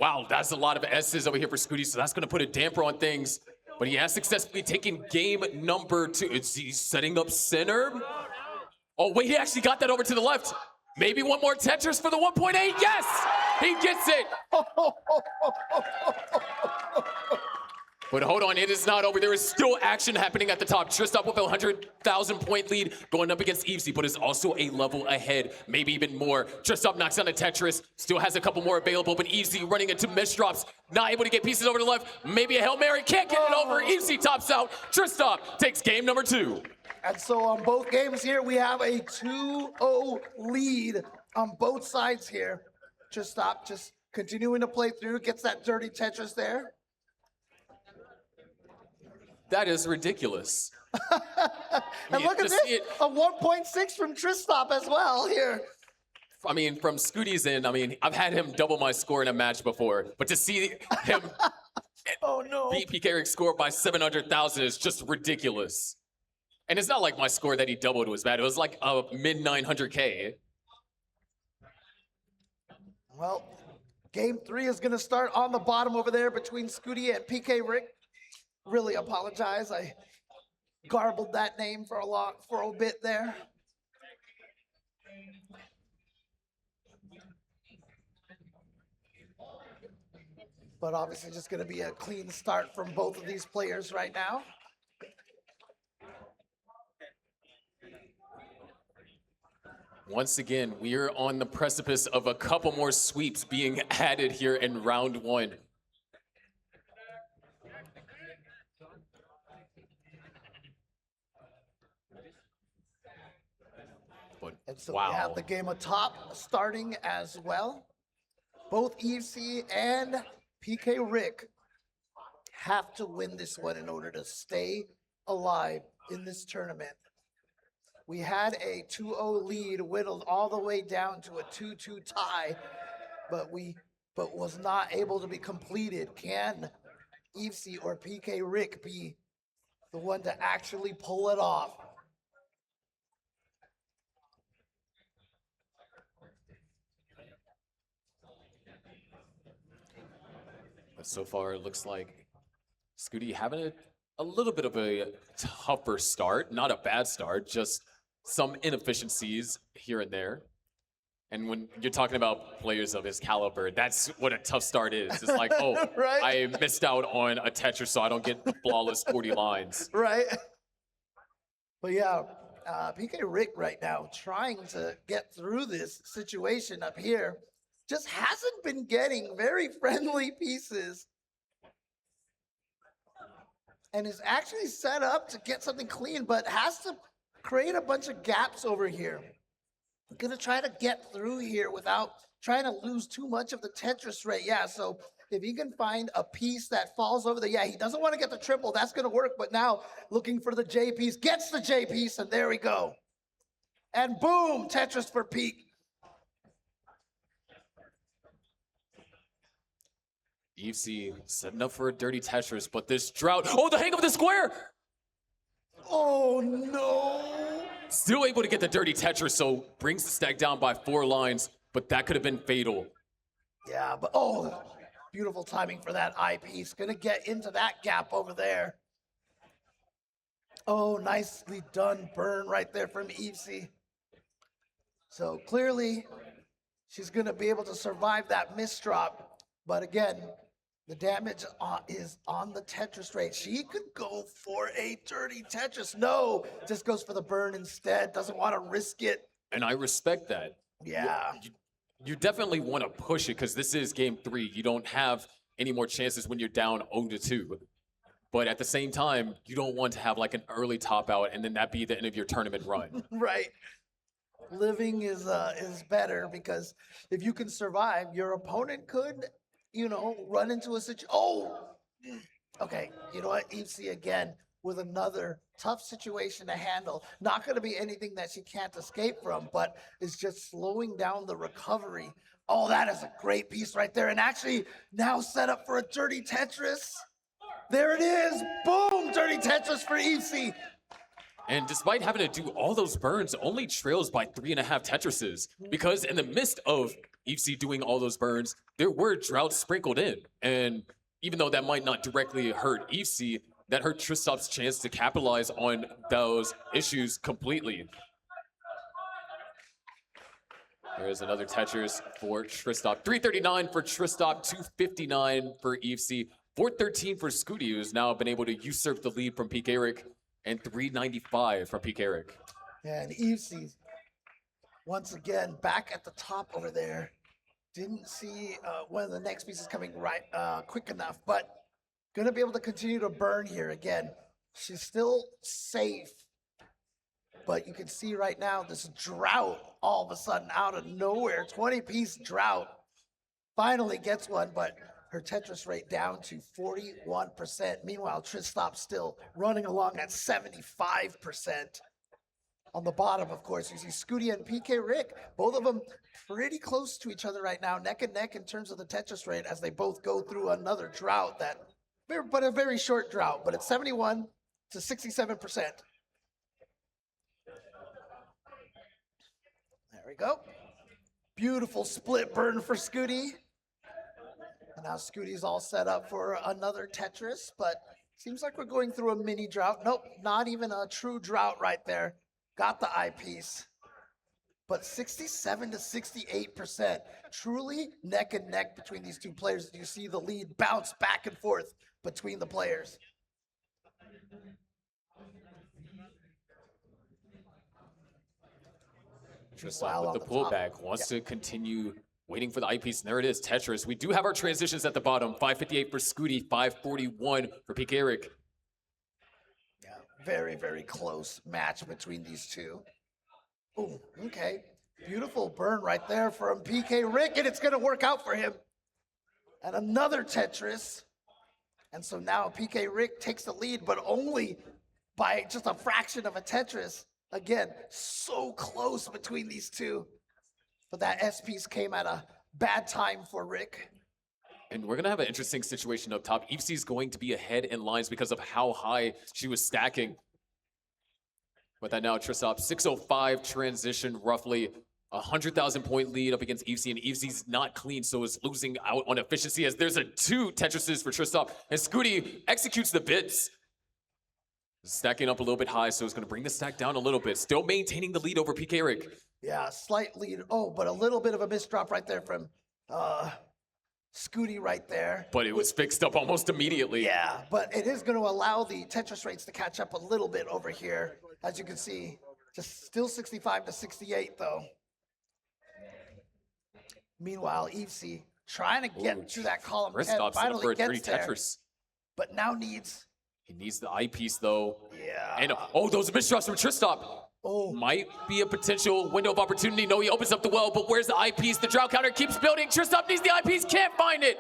Wow, that's a lot of S's over here for Scuti. So that's going to put a damper on things. But he has successfully taken game number 2. Is he setting up center? Oh wait, he actually got that over to the left. Maybe one more Tetris for the 1.8. Yes, he gets it. But hold on, it is not over. There is still action happening at the top. Tristop with a 100,000 point lead going up against Evesy, but is also a level ahead, maybe even more. Tristop knocks down a Tetris, still has a couple more available, but Evesy running into misdrops, not able to get pieces over to the left. Maybe a Hail Mary, can't get it over. Evesy tops out. Tristop takes game number 2. And so on both games here, we have a 2-0 lead on both sides here. Tristop just continuing to play through, gets that dirty Tetris there. That is ridiculous. And look at this, a 1.6 from Tristop as well here. I mean, from Scuti's end, I mean, I've had him double my score in a match before, but to see him Oh no. beat Pkric score by 700,000 is just ridiculous. And it's not like my score that he doubled was bad. It was like a mid 900K. Well, game 3 is going to start on the bottom over there between Scuti and Pkric. Really apologize. I garbled that name for a bit there. But obviously just going to be a clean start from both of these players right now. Once again, we're on the precipice of a couple more sweeps being added here in round 1. But, And so wow. we have the game atop starting as well. Both Evesy and Pkric have to win this one in order to stay alive in this tournament. We had a 2-0 lead whittled all the way down to a 2-2 tie, but was not able to be completed. Can Evesy or Pkric be the one to actually pull it off? But so far, it looks like Scuti having a little bit of a tougher start. Not a bad start, just some inefficiencies here and there. And when you're talking about players of his caliber, that's what a tough start is. It's like, oh, Right? I missed out on a Tetris, so I don't get flawless 40 lines. Right? But yeah, Pkric right now trying to get through this situation up here just hasn't been getting very friendly pieces and is actually set up to get something clean, but has to create a bunch of gaps over here. Gonna try to get through here without trying to lose too much of the Tetris rate. Yeah, so if he can find a piece that falls over there, yeah, he doesn't want to get the triple. That's going to work. But now looking for the J piece, gets the J piece, and there we go. And boom, Tetris for Pkric. Evesy setting up for a dirty Tetris, but this drought. Oh, the hang of the square! Oh, no. Still able to get the dirty Tetris, so brings the stack down by 4 lines, but that could have been fatal. Yeah, but oh, beautiful timing for that I piece. Gonna get into that gap over there. Oh, nicely done burn right there from Evesy. So clearly, she's gonna be able to survive that misdrop. But again, the damage is on the Tetris rate. She could go for a dirty Tetris. No, just goes for the burn instead. Doesn't want to risk it. And I respect that. Yeah. You definitely want to push it because this is game 3. You don't have any more chances when you're down 0-2. But at the same time, you don't want to have like an early top out and then that be the end of your tournament run. Right. Living is better because if you can survive, your opponent could, run into a situation. Oh, okay. You know what? Evesy again with another tough situation to handle. Not going to be anything that she can't escape from, but it's just slowing down the recovery. Oh, that is a great piece right there. And actually now set up for a dirty Tetris. There it is. Boom, dirty Tetris for Evesy. And despite having to do all those burns, only trails by 3.5 Tetrises. Because in the midst of Evesy doing all those burns, there were droughts sprinkled in. And even though that might not directly hurt Evesy, that hurt Tristop's chance to capitalize on those issues completely. There is another Tetris for Tristop. 339 for Tristop, 259 for Evesy, 413 for Scuti, who's now been able to usurp the lead from Pkric, and 395 from Pkric. Yeah, and Evesy, once again, back at the top over there. Didn't see one of the next pieces coming right quick enough, but gonna be able to continue to burn here again. She's still safe, but you can see right now this drought all of a sudden out of nowhere. 20-piece drought. Finally gets one, but her Tetris rate down to 41%. Meanwhile, Tristop still running along at 75%. On the bottom, of course, you see Scuti and Pkric, both of them pretty close to each other right now, neck and neck in terms of the Tetris rate as they both go through another drought but a very short drought, but it's 71 to 67%. There we go. Beautiful split burn for Scuti. And now Scuti's all set up for another Tetris, but seems like we're going through a mini drought. Nope, not even a true drought right there. Got the eyepiece. But 67 to 68%. Truly neck and neck between these two players. You see the lead bounce back and forth between the players. Tristop with the pullback, wants to continue waiting for the eyepiece, and there it is, Tetris. We do have our transitions at the bottom. 558 for Scuti, 541 for Pkric. Yeah, very, very close match between these two. Oh, okay. Beautiful burn right there from Pkric, and it's going to work out for him. And another Tetris. And so now Pkric takes the lead, but only by just a fraction of a Tetris. Again, so close between these two. But that S piece came at a bad time for Rick. And we're going to have an interesting situation up top. Evesy's going to be ahead in lines because of how high she was stacking. With that now, Tristop, 605 transition, roughly 100,000 point lead up against Evesy, and Evesy's not clean, so is losing out on efficiency as there's 2 Tetrises for Tristop, and Scuti executes the bits. Stacking up a little bit high, so it's going to bring the stack down a little bit. Still maintaining the lead over Pkric. Yeah, slight lead. Oh, but a little bit of a misdrop right there from Scuti right there. But it was fixed up almost immediately. Yeah, but it is going to allow the Tetris rates to catch up a little bit over here. As you can see, just still 65 to 68 though. Meanwhile, Evesy trying to get to that column 10, finally gets there, Tetris. But now needs... He needs the eyepiece though. Yeah. And those misdrops from Tristop. Oh. Might be a potential window of opportunity. No, he opens up the well, but where's the eyepiece? The drought counter keeps building. Tristop needs the eyepiece, can't find it.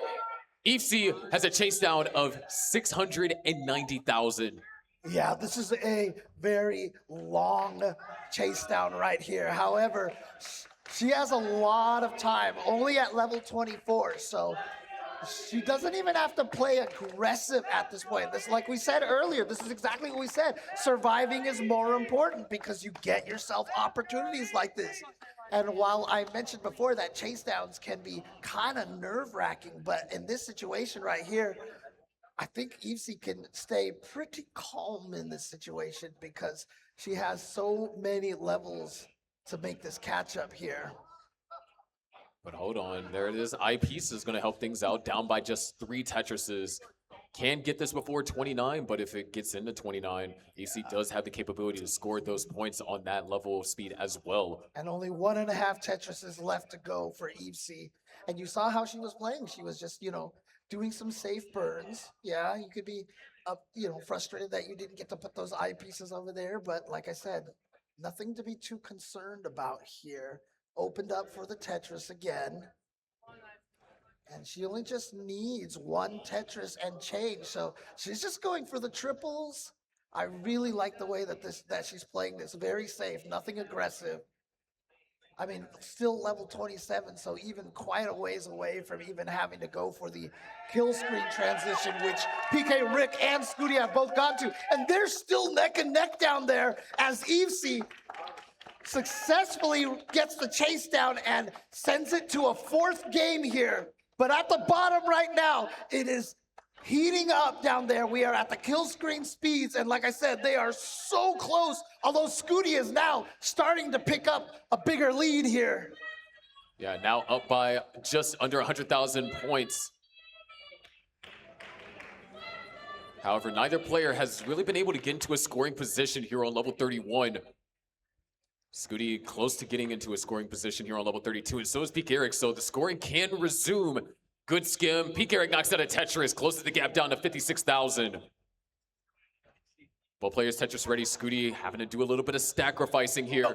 Evesy has a chase down of 690,000. Yeah, this is a very long chase down right here. However, she has a lot of time, only at level 24, so she doesn't even have to play aggressive at this point. This, like we said earlier, this is exactly what we said. Surviving is more important because you get yourself opportunities like this. And while I mentioned before that chase downs can be kind of nerve-wracking, but in this situation right here, I think Evesy can stay pretty calm in this situation because she has so many levels to make this catch up here. But hold on, there it is. Eyepiece is going to help things out, down by just 3 Tetrises. Can get this before 29, but if it gets into 29, Evesy does have the capability to score those points on that level of speed as well. And only 1.5 Tetrises left to go for Evesy. And you saw how she was playing. She was just, doing some safe burns. Yeah, you could be, frustrated that you didn't get to put those eyepieces over there. But like I said, nothing to be too concerned about here. Opened up for the Tetris again. And she only just needs 1 Tetris and change. So she's just going for the triples. I really like the way that she's playing this. Very safe, nothing aggressive. I mean, still level 27, so even quite a ways away from even having to go for the kill screen transition, which Pkric and Scuti have both gone to. And they're still neck and neck down there as Evesy successfully gets the chase down and sends it to a 4th game here. But at the bottom right now, it is heating up down there. We are at the kill screen speeds, and like I said, they are so close, although Scuti is now starting to pick up a bigger lead here. Yeah, now up by just under 100,000 points. However, neither player has really been able to get into a scoring position here on level 31. Scuti close to getting into a scoring position here on level 32, and so is Pkric, so the scoring can resume. Good skim. Pkric knocks out a Tetris, closes the gap down to 56,000. Both players Tetris ready. Scuti having to do a little bit of sacrificing here.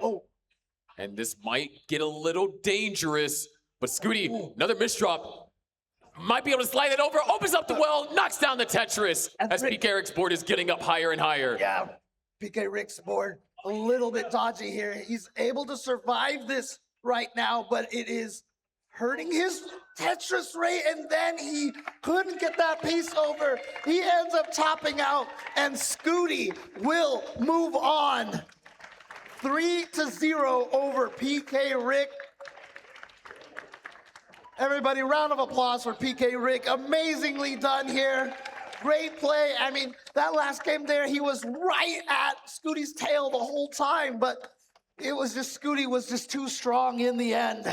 And this might get a little dangerous, but Scuti, another misdrop. Might be able to slide it over, opens up the well, knocks down the Tetris as Pkric's board is getting up higher and higher. Yeah, Pkric's board a little bit dodgy here. He's able to survive this right now, but it is hurting his Tetris rate, and then he couldn't get that piece over. He ends up topping out, and Scuti will move on. 3-0 over Pkric. Everybody, round of applause for Pkric. Amazingly done here. Great play. I mean, that last game there, he was right at Scuti's tail the whole time, but it was just, Scuti was just too strong in the end.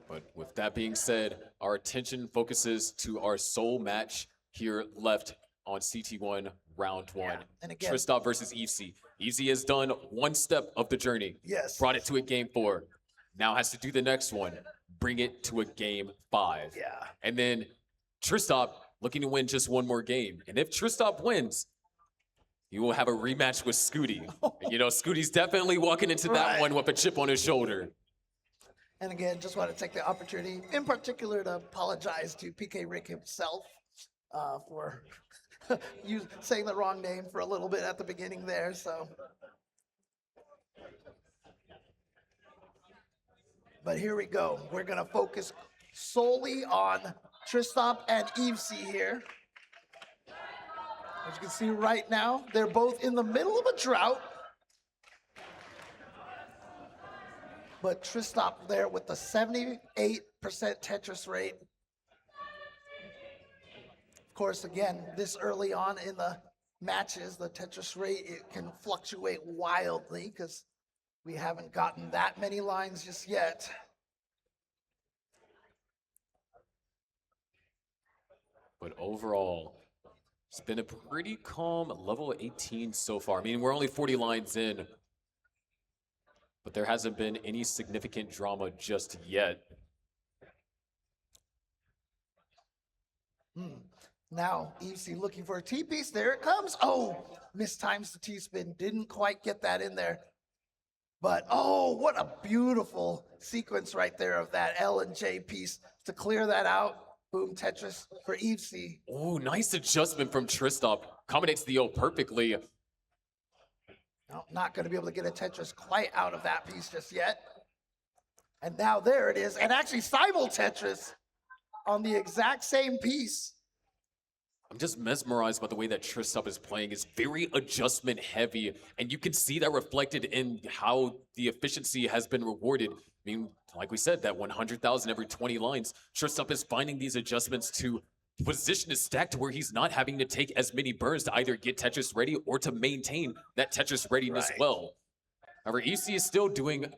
But with that being said, our attention focuses to our sole match here left on CT1 round 1. Yeah. And again, Tristop versus Evesy. Evesy has done 1 step of the journey. Yes. Brought it to a game 4. Now has to do the next one. Bring it to a game 5. Yeah. And then Tristop looking to win just 1 more game. And if Tristop wins, he will have a rematch with Scuti. Scuti's definitely walking into that one with a chip on his shoulder. And again, just want to take the opportunity, in particular, to apologize to Pkric himself for you saying the wrong name for a little bit at the beginning there. So, but here we go. We're gonna focus solely on Tristop and Evesy here. As you can see right now, they're both in the middle of a drought. But Tristop there with the 78% Tetris rate. Of course, again, this early on in the matches, the Tetris rate, it can fluctuate wildly because we haven't gotten that many lines just yet. But overall, it's been a pretty calm level 18 so far. I mean, we're only 40 lines in, but there hasn't been any significant drama just yet. Now, Evesy looking for a T-piece. There it comes. Oh, mistimes the T-spin. Didn't quite get that in there. But, oh, what a beautiful sequence right there of that L and J piece to clear that out. Boom, Tetris for Evesy. Oh, nice adjustment from Tristop. Accommodates the O perfectly. No, not going to be able to get a Tetris quite out of that piece just yet. And now there it is. And actually Simul Tetris on the exact same piece. I'm just mesmerized by the way that Tristop is playing. It's very adjustment heavy, and you can see that reflected in how the efficiency has been rewarded. I mean, like we said, that 100,000 every 20 lines. Tristop is finding these adjustments to position his stack to where he's not having to take as many burns to either get Tetris ready or to maintain that Tetris readiness well. However, Evesy is still doing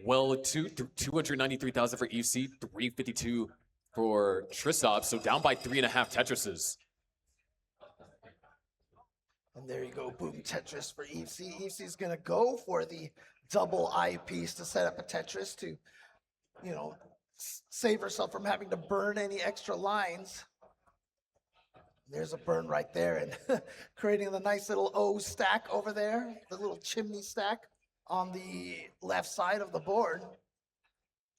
well. 293,000 for Evesy, 352 for Tristop, so down by 3.5 Tetrises. And there you go, boom, Tetris for Evesy. Evesy's gonna go for the double eye piece to set up a Tetris to, you know, save herself from having to burn any extra lines. There's a burn right there, and creating the nice little O stack over there, the little chimney stack on the left side of the board.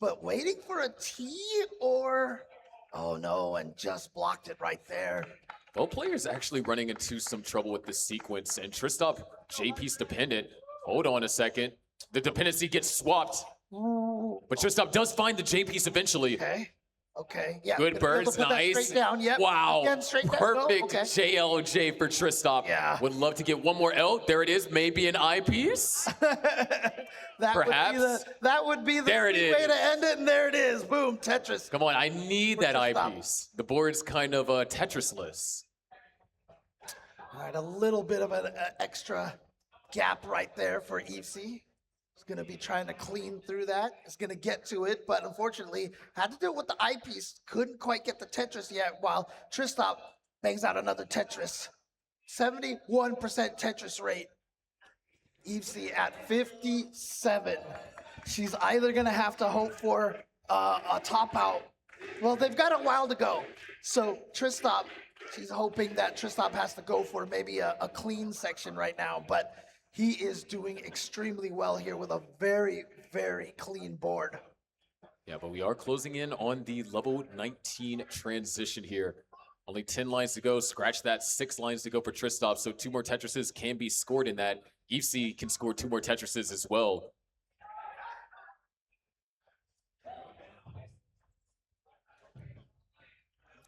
But waiting for a T or, oh no, and just blocked it right there. Both players actually running into some trouble with this sequence, and Tristop, J-piece dependent. Hold on a second. The dependency gets swapped, but Tristop does find the J-piece eventually. Okay, yeah. Good burns, nice. Straight down. Yep. Wow, Again, straight down. perfect Okay. JLJ for Tristop. Yeah. Would love to get one more L. There it is, maybe an I-piece. Perhaps. That would be the There it way is. to end it, and there it is. Boom, Tetris. Come on, I need that Tristop. I-piece. The board's kind of Tetris-less. All right, a little bit of an extra gap right there for Evesy. He's going to be trying to clean through that. He's going to get to it, but unfortunately had to do it with the eyepiece. Couldn't quite get the Tetris yet, while Tristop bangs out another Tetris. 71% Tetris rate. Evesy at 57. She's either going to have to hope for a top out. Well, they've got a while to go. So Tristop, she's hoping that Tristop has to go for maybe a clean section right now, but he is doing extremely well here with a very, very clean board. Yeah, but we are closing in on the level 19 transition here. Only 10 lines to go. Scratch that, 6 lines to go for Tristop, so 2 more Tetrises can be scored in that. Evesy can score 2 more Tetrises as well.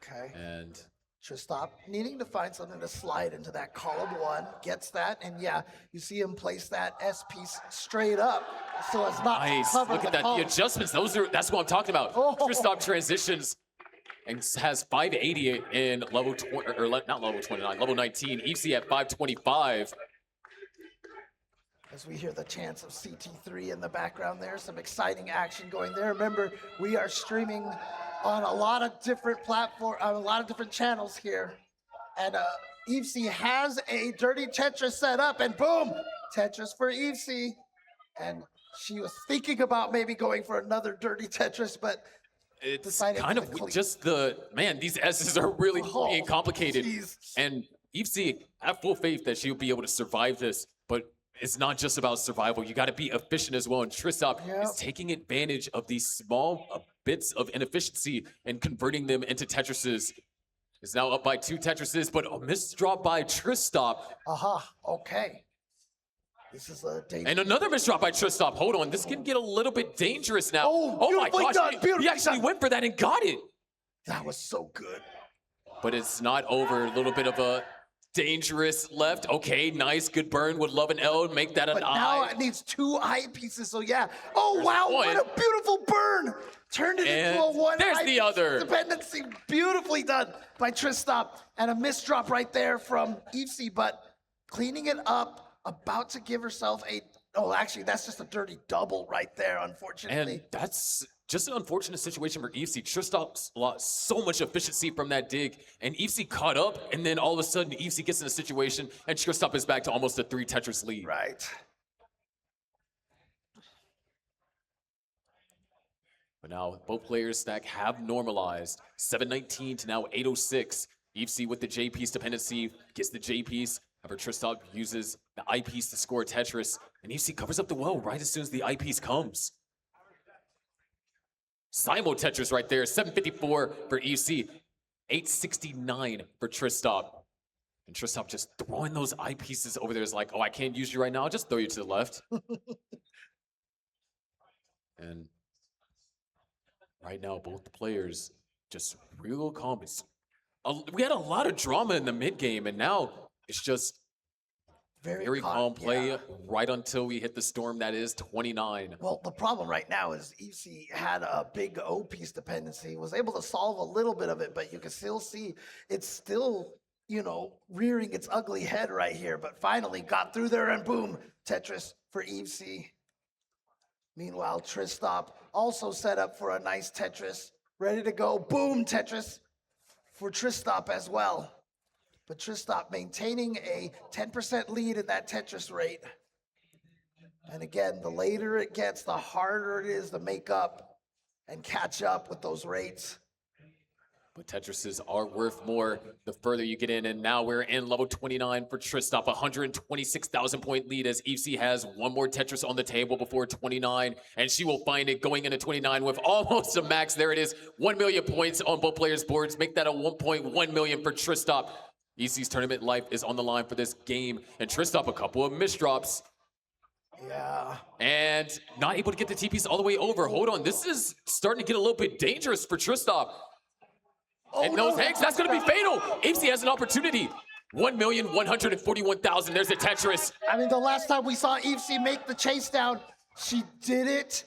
Okay. And Tristop needing to find something to slide into that column 1, gets that, and yeah, you see him place that S piece straight up so as not nice. to cover Look at the that. column. The adjustments, that's what I'm talking about. Oh. Tristop transitions and has 580 in level 20, or not level 29, level 19. Evesy at 525. As we hear the chants of CT3 in the background there, some exciting action going there. Remember, we are streaming on a lot of different platforms, on a lot of different channels here. And Evesy has a dirty Tetris set up, and boom, Tetris for Evesy. And she was thinking about maybe going for another dirty Tetris, but It's decided kind to of clean. just man, these S's are really Oh, being complicated. jeez. And Evesy, I have full faith that she'll be able to survive this, but it's not just about survival. You got to be efficient as well. And Tristop is taking advantage of these small bits of inefficiency and converting them into Tetrises. Is now up by 2 Tetrises, but a missed drop by Tristop. Okay. This is a dangerous. And another missed drop by Tristop. Hold on, this can get a little bit dangerous now. Oh, my beautifully gosh, done, he beautifully actually done. went for that and got it. That was so good. But it's not over. A little bit of a dangerous left. Okay, nice, good burn. Would love an L. Make that an But now I. it needs 2 eye pieces, so yeah. Oh, There's wow, one. what a beautiful burn. Turned it And into a 1 there's eye the piece other. dependency. Beautifully done by Tristop. And a missed drop right there from Evesy, but cleaning it up, about to give herself a, oh, actually, that's just a dirty double right there, unfortunately. And that's just an unfortunate situation for Evesy. Tristop lost so much efficiency from that dig, and Evesy caught up, and then all of a sudden, Evesy gets in a situation, and Tristop is back to almost a 3 Tetris lead. Right. But now, both players' stack have normalized. 719 to now 806. Evesy with the J-piece dependency gets the J-piece. However, Tristop uses the I-piece to score Tetris, and Evesy covers up the well right as soon as the I-piece comes. Simul Tetris right there. 754 for Evesy. 869 for Tristop. And Tristop just throwing those eyepieces over there is like, oh, I can't use you right now. I'll just throw you to the left. And right now, both the players just real calm. We had a lot of drama in the mid game, and now it's just very calm play right until we hit the storm that is 29. Well, the problem right now is Evesy had a big O-piece dependency, was able to solve a little bit of it, but you can still see it's still, you know, rearing its ugly head right here, but finally got through there and boom, Tetris for Evesy. Meanwhile, Tristop also set up for a nice Tetris, ready to go. Boom, Tetris for Tristop as well. But Tristop maintaining a 10% lead in that Tetris rate. And again, the later it gets, the harder it is to make up and catch up with those rates. But Tetrises are worth more the further you get in, and now we're in level 29 for Tristop, 126,000 point lead as Evesy has one more Tetris on the table before 29, and she will find it going into 29 with almost a max. There it is, 1 million points on both players' boards. Make that a 1.1 million for Tristop. Evesy's tournament life is on the line for this game, and Tristop a couple of misdrops. Yeah. And not able to get the TPs all the way over. Hold on, this is starting to get a little bit dangerous for Tristop. Oh, And those no, eggs, that's going to be fatal. Evesy has an opportunity. 1,141,000. There's a Tetris. I mean, the last time we saw Evesy make the chase down, she did it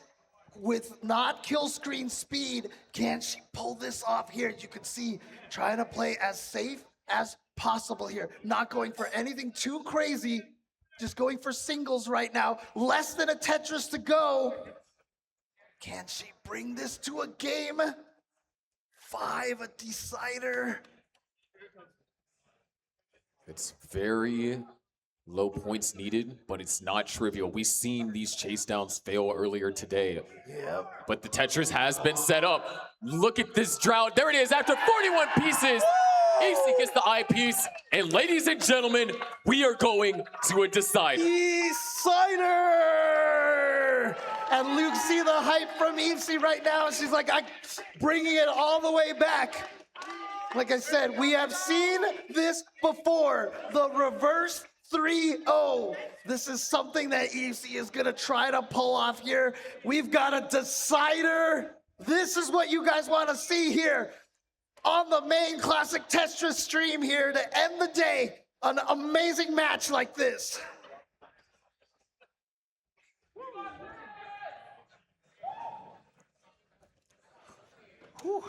with not kill screen speed. Can she pull this off here? You can see trying to play as safe as possible here. Not going for anything too crazy. Just going for singles right now. Less than a Tetris to go. Can she bring this to a game? 5, a decider. It's very low points needed, but it's not trivial. We've seen these chase downs fail earlier today. Yep. But the Tetris has been set up. Look at this drought. There it is. After 41 pieces, Evesy gets the eyepiece. And ladies and gentlemen, we are going to a decider. Decider! And Luke, see the hype from Evesy right now. She's like, I'm bringing it all the way back. Like I said, we have seen this before. The reverse 3-0. This is something that Evesy is going to try to pull off here. We've got a decider. This is what you guys want to see here on the main Classic Tetris stream here to end the day. An amazing match like this. Whew.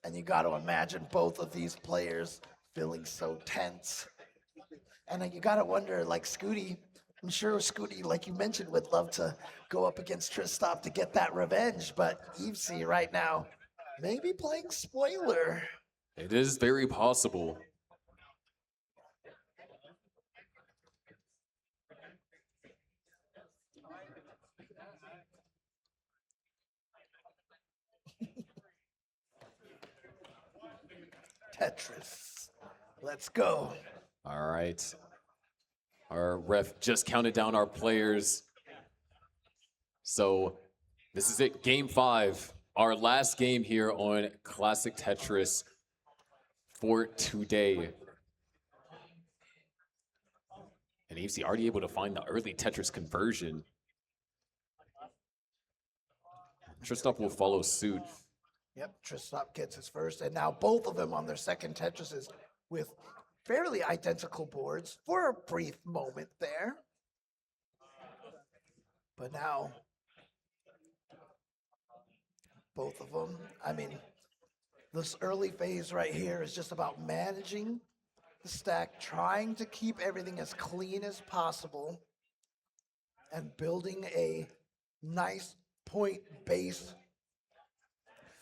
And you got to imagine both of these players feeling so tense. And then you got to wonder, like Scuti, I'm sure Scuti, like you mentioned, would love to go up against Tristop to get that revenge, but Evesy right now, maybe playing spoiler. It is very possible. Tetris. Let's go. All right. Our ref just counted down our players. So this is it, game 5. Our last game here on Classic Tetris for today. And Evesy already able to find the early Tetris conversion. Tristop will follow suit. Yep, Tristop gets his first, and now both of them on their second Tetrises with fairly identical boards for a brief moment there. But now, both of them, I mean, this early phase right here is just about managing the stack, trying to keep everything as clean as possible, and building a nice point base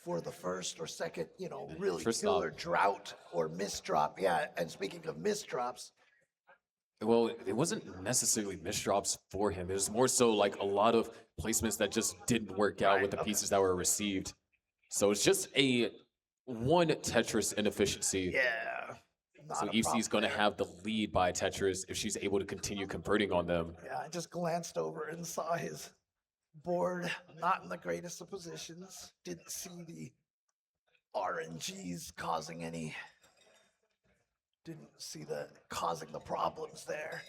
for the first or second, you know, really killer drought or misdrop. Yeah, and speaking of misdrops. Well, it wasn't necessarily misdrops for him. It was more so like a lot of placements that just didn't work out with the pieces that were received. So it's just a one Tetris inefficiency. Yeah. So Evesy's going to have the lead by Tetris if she's able to continue converting on them. Yeah, I just glanced over and saw his Board not in the greatest of positions. Didn't see the RNGs causing any. Didn't see the causing the problems there.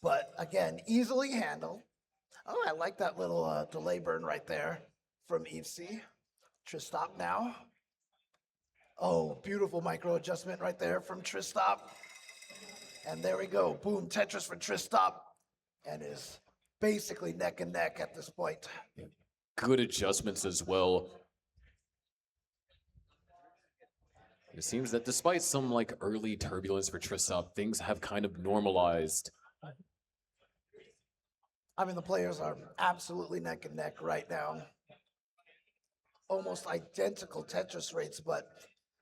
But again, easily handled. Oh, I like that little delay burn right there from Evesy. Tristop now. Oh, beautiful micro adjustment right there from Tristop. And there we go. Boom, Tetris for Tristop. And is basically neck and neck at this point. Good adjustments as well. It seems that despite some like early turbulence for Tristop, things have kind of normalized. I mean, the players are absolutely neck and neck right now. Almost identical Tetris rates, but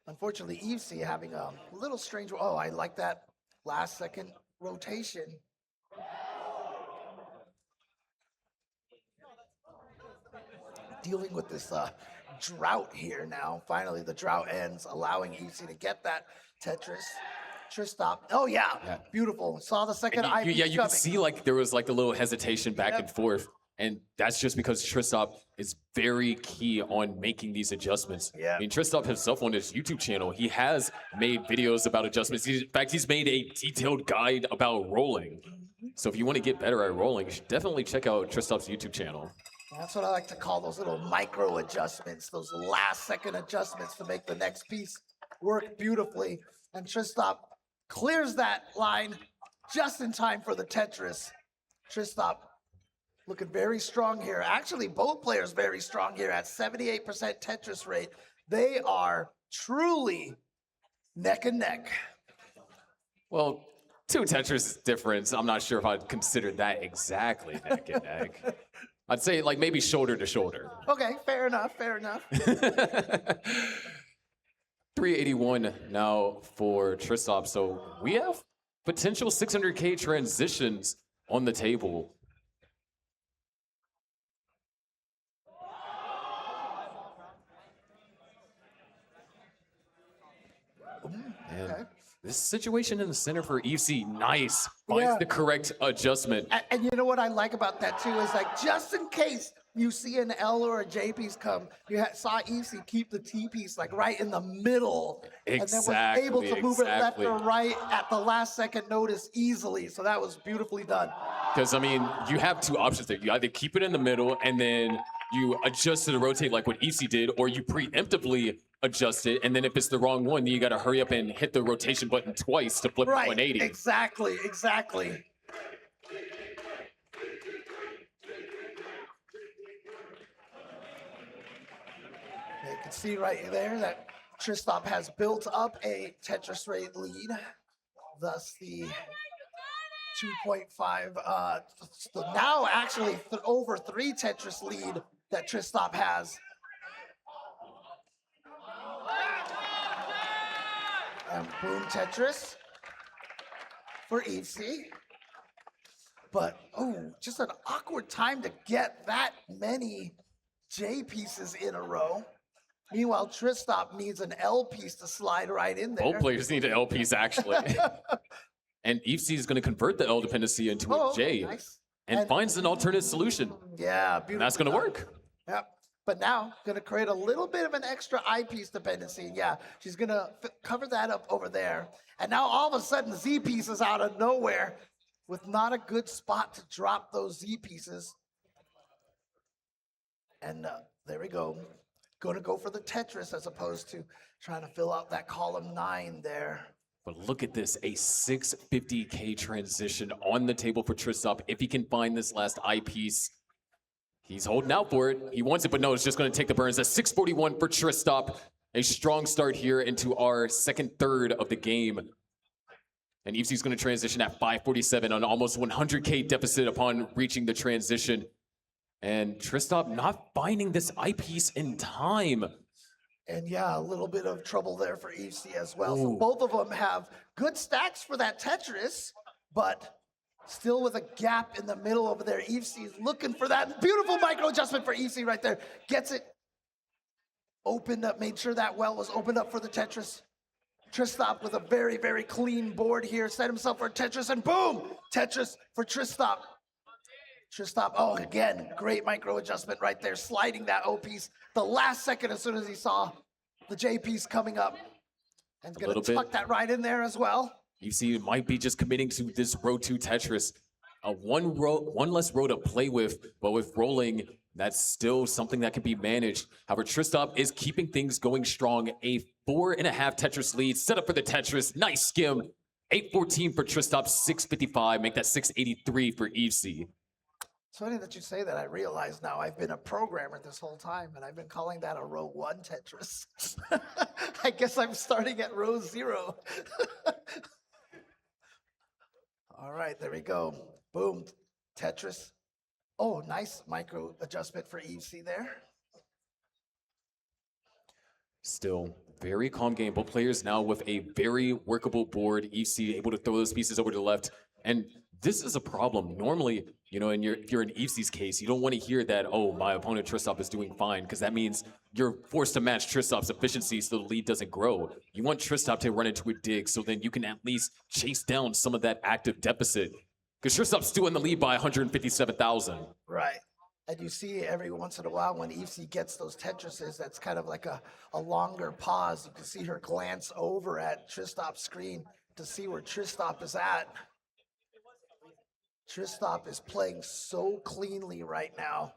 unfortunately, Evesy having a little strange. Oh, I like that last second rotation. Dealing with this drought here now. Finally, the drought ends, allowing Evesy to get that Tetris. Tristop. Oh, yeah. Beautiful. Saw the second IP you can see like there was like a little hesitation back and forth. And that's just because Tristop is very key on making these adjustments. Yeah. I mean, Tristop himself on his YouTube channel, he has made videos about adjustments. In fact, he's made a detailed guide about rolling. So if you want to get better at rolling, you should definitely check out Tristop's YouTube channel. That's what I like to call those little micro adjustments, those last second adjustments to make the next piece work beautifully. And Tristop clears that line just in time for the Tetris. Tristop looking very strong here. Actually, both players very strong here at 78% Tetris rate. They are truly neck and neck. Well, 2 Tetris difference. I'm not sure if I'd consider that exactly neck and neck. I'd say like maybe shoulder to shoulder. Okay, fair enough, fair enough. 381 now for Tristop. So we have potential 600K transitions on the table. Okay. This situation in the center for Evesy, nice. Finds the correct adjustment. And you know what I like about that too is like just in case you see an L or a J piece come, you saw Evesy keep the T piece like right in the middle. Exactly. And then was able to move it left or right at the last second notice easily. So that was beautifully done. Because, I mean, you have 2 options there. You either keep it in the middle and then you adjust to the rotate like what Evesy did, or you preemptively adjust it, and then if it's the wrong one, then you got to hurry up and hit the rotation button twice to flip 180. Exactly. You can see right there that Tristop has built up a Tetris rate lead, thus the 2.5, now actually over 3 Tetris lead that Tristop has. And boom, Tetris for Evesy. But, oh, just an awkward time to get that many J pieces in a row. Meanwhile, Tristop needs an L piece to slide right in there. Both players need an L piece, actually. And Evesy is going to convert the L dependency into a J. Nice. And finds an alternate solution. Yeah, beautiful. And that's going to work. Yep. But now, going to create a little bit of an extra eyepiece dependency. Yeah, she's going to cover that up over there. And now all of a sudden, Z pieces out of nowhere with not a good spot to drop those Z pieces. And there we go. Going to go for the Tetris as opposed to trying to fill out that column 9 there. But look at this, a 650K transition on the table for Tristop. If he can find this last eyepiece, he's holding out for it. He wants it, but no, it's just going to take the burns. That's 641 for Tristop. A strong start here into our second third of the game. And Evesy's going to transition at 547 on almost 100K deficit upon reaching the transition. And Tristop not finding this eyepiece in time. And yeah, a little bit of trouble there for Evesy as well. Ooh. So both of them have good stacks for that Tetris, but still with a gap in the middle over there. Evesy is looking for that beautiful micro adjustment for Evesy right there. Gets it opened up, made sure that well was opened up for the Tetris. Tristop with a very, very clean board here. Set himself for a Tetris and boom! Tetris for Tristop. Tristop, oh, again, great micro adjustment right there, sliding that O piece the last second as soon as he saw the J piece coming up. And he's going to tuck that right in there as well. Evesy might be just committing to this row 2 Tetris. One less row to play with, but with rolling, that's still something that can be managed. However, Tristop is keeping things going strong. A 4.5 Tetris lead, set up for the Tetris. Nice skim. 8-14 for Tristop, 6.55. Make that 6.83 for Evesy. It's funny that you say that. I realize now I've been a programmer this whole time, and I've been calling that a row 1 Tetris. I guess I'm starting at row 0. All right, there we go. Boom, Tetris. Oh, nice micro adjustment for Evesy there. Still very calm game. Both players now with a very workable board. Evesy able to throw those pieces over to the left. And this is a problem. Normally, you know, if you're in Evesy's case, you don't want to hear that, oh, my opponent Tristop is doing fine, because that means you're forced to match Tristop's efficiency so the lead doesn't grow. You want Tristop to run into a dig so then you can at least chase down some of that active deficit. Because Tristop's still in the lead by 157,000. Right. And you see every once in a while when Evesy gets those Tetrises, that's kind of like a longer pause. You can see her glance over at Tristop's screen to see where Tristop is at. Tristop is playing so cleanly right now.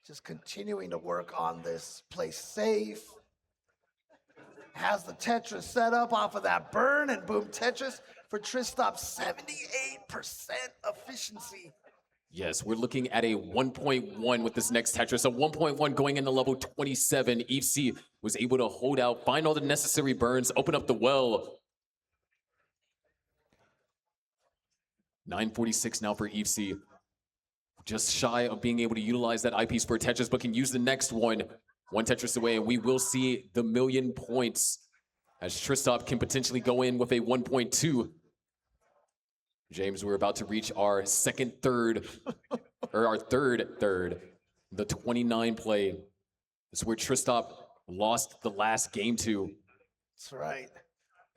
Just continuing to work on this. Play safe. Has the Tetris set up off of that burn, and boom, Tetris for Tristop, 78% efficiency. Yes, we're looking at a 1.1 with this next Tetris. A 1.1 going into level 27. Evesy was able to hold out, find all the necessary burns, open up the well. 946 now for Evesy. Just shy of being able to utilize that eyepiece for a Tetris, but can use the next one. One Tetris away, and we will see the 1,000,000 points as Tristop can potentially go in with a 1.2. James, we're about to reach our third, the 29 play. This is where Tristop lost the last game to. That's right.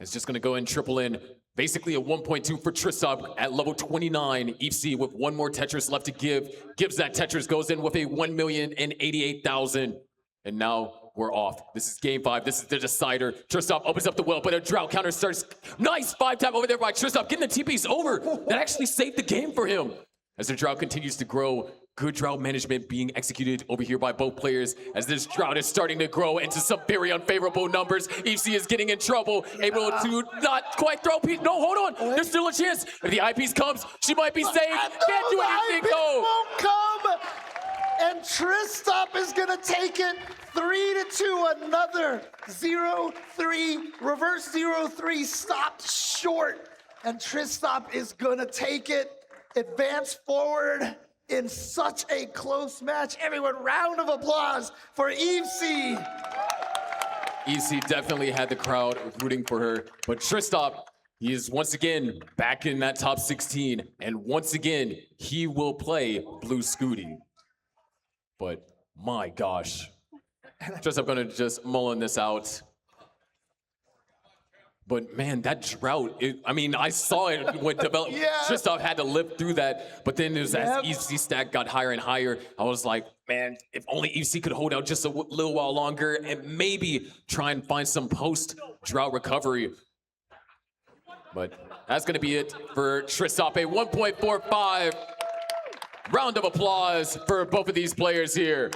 It's just going to go in, triple in. Basically a 1.2 for Tristop at level 29. Evesy with one more Tetris left to give. Gives that Tetris, goes in with a 1,088,000. And now we're off. This is game 5. This is the decider. Tristop opens up the well, but a drought counter starts. Nice 5-tap over there by Tristop, getting the TPs over. That actually saved the game for him. As the drought continues to grow, good drought management being executed over here by both players as this drought is starting to grow into some very unfavorable numbers. Evesy is getting in trouble, able to not quite throw piece. No, hold on. There's still a chance. If the eyepiece comes, she might be saved. Can't do anything though. Won't come. And Tristop is going to take it 3-2. Another 0-3, reverse 0-3, stopped short. And Tristop is going to take it, advance forward in such a close match. Everyone, round of applause for Evesy. Evesy definitely had the crowd rooting for her, but Tristop, he is once again back in that top 16, and once again, he will play Blue Scuti. But my gosh, Tristop gonna just mulling this out. But man, that drought, I mean, I saw it when Tristop had to live through that, but then it was as Evesy stack got higher and higher, I was like, man, if only Evesy could hold out just a little while longer and maybe try and find some post-drought recovery. But that's gonna be it for Tristop, a 1.45. Round of applause for both of these players here.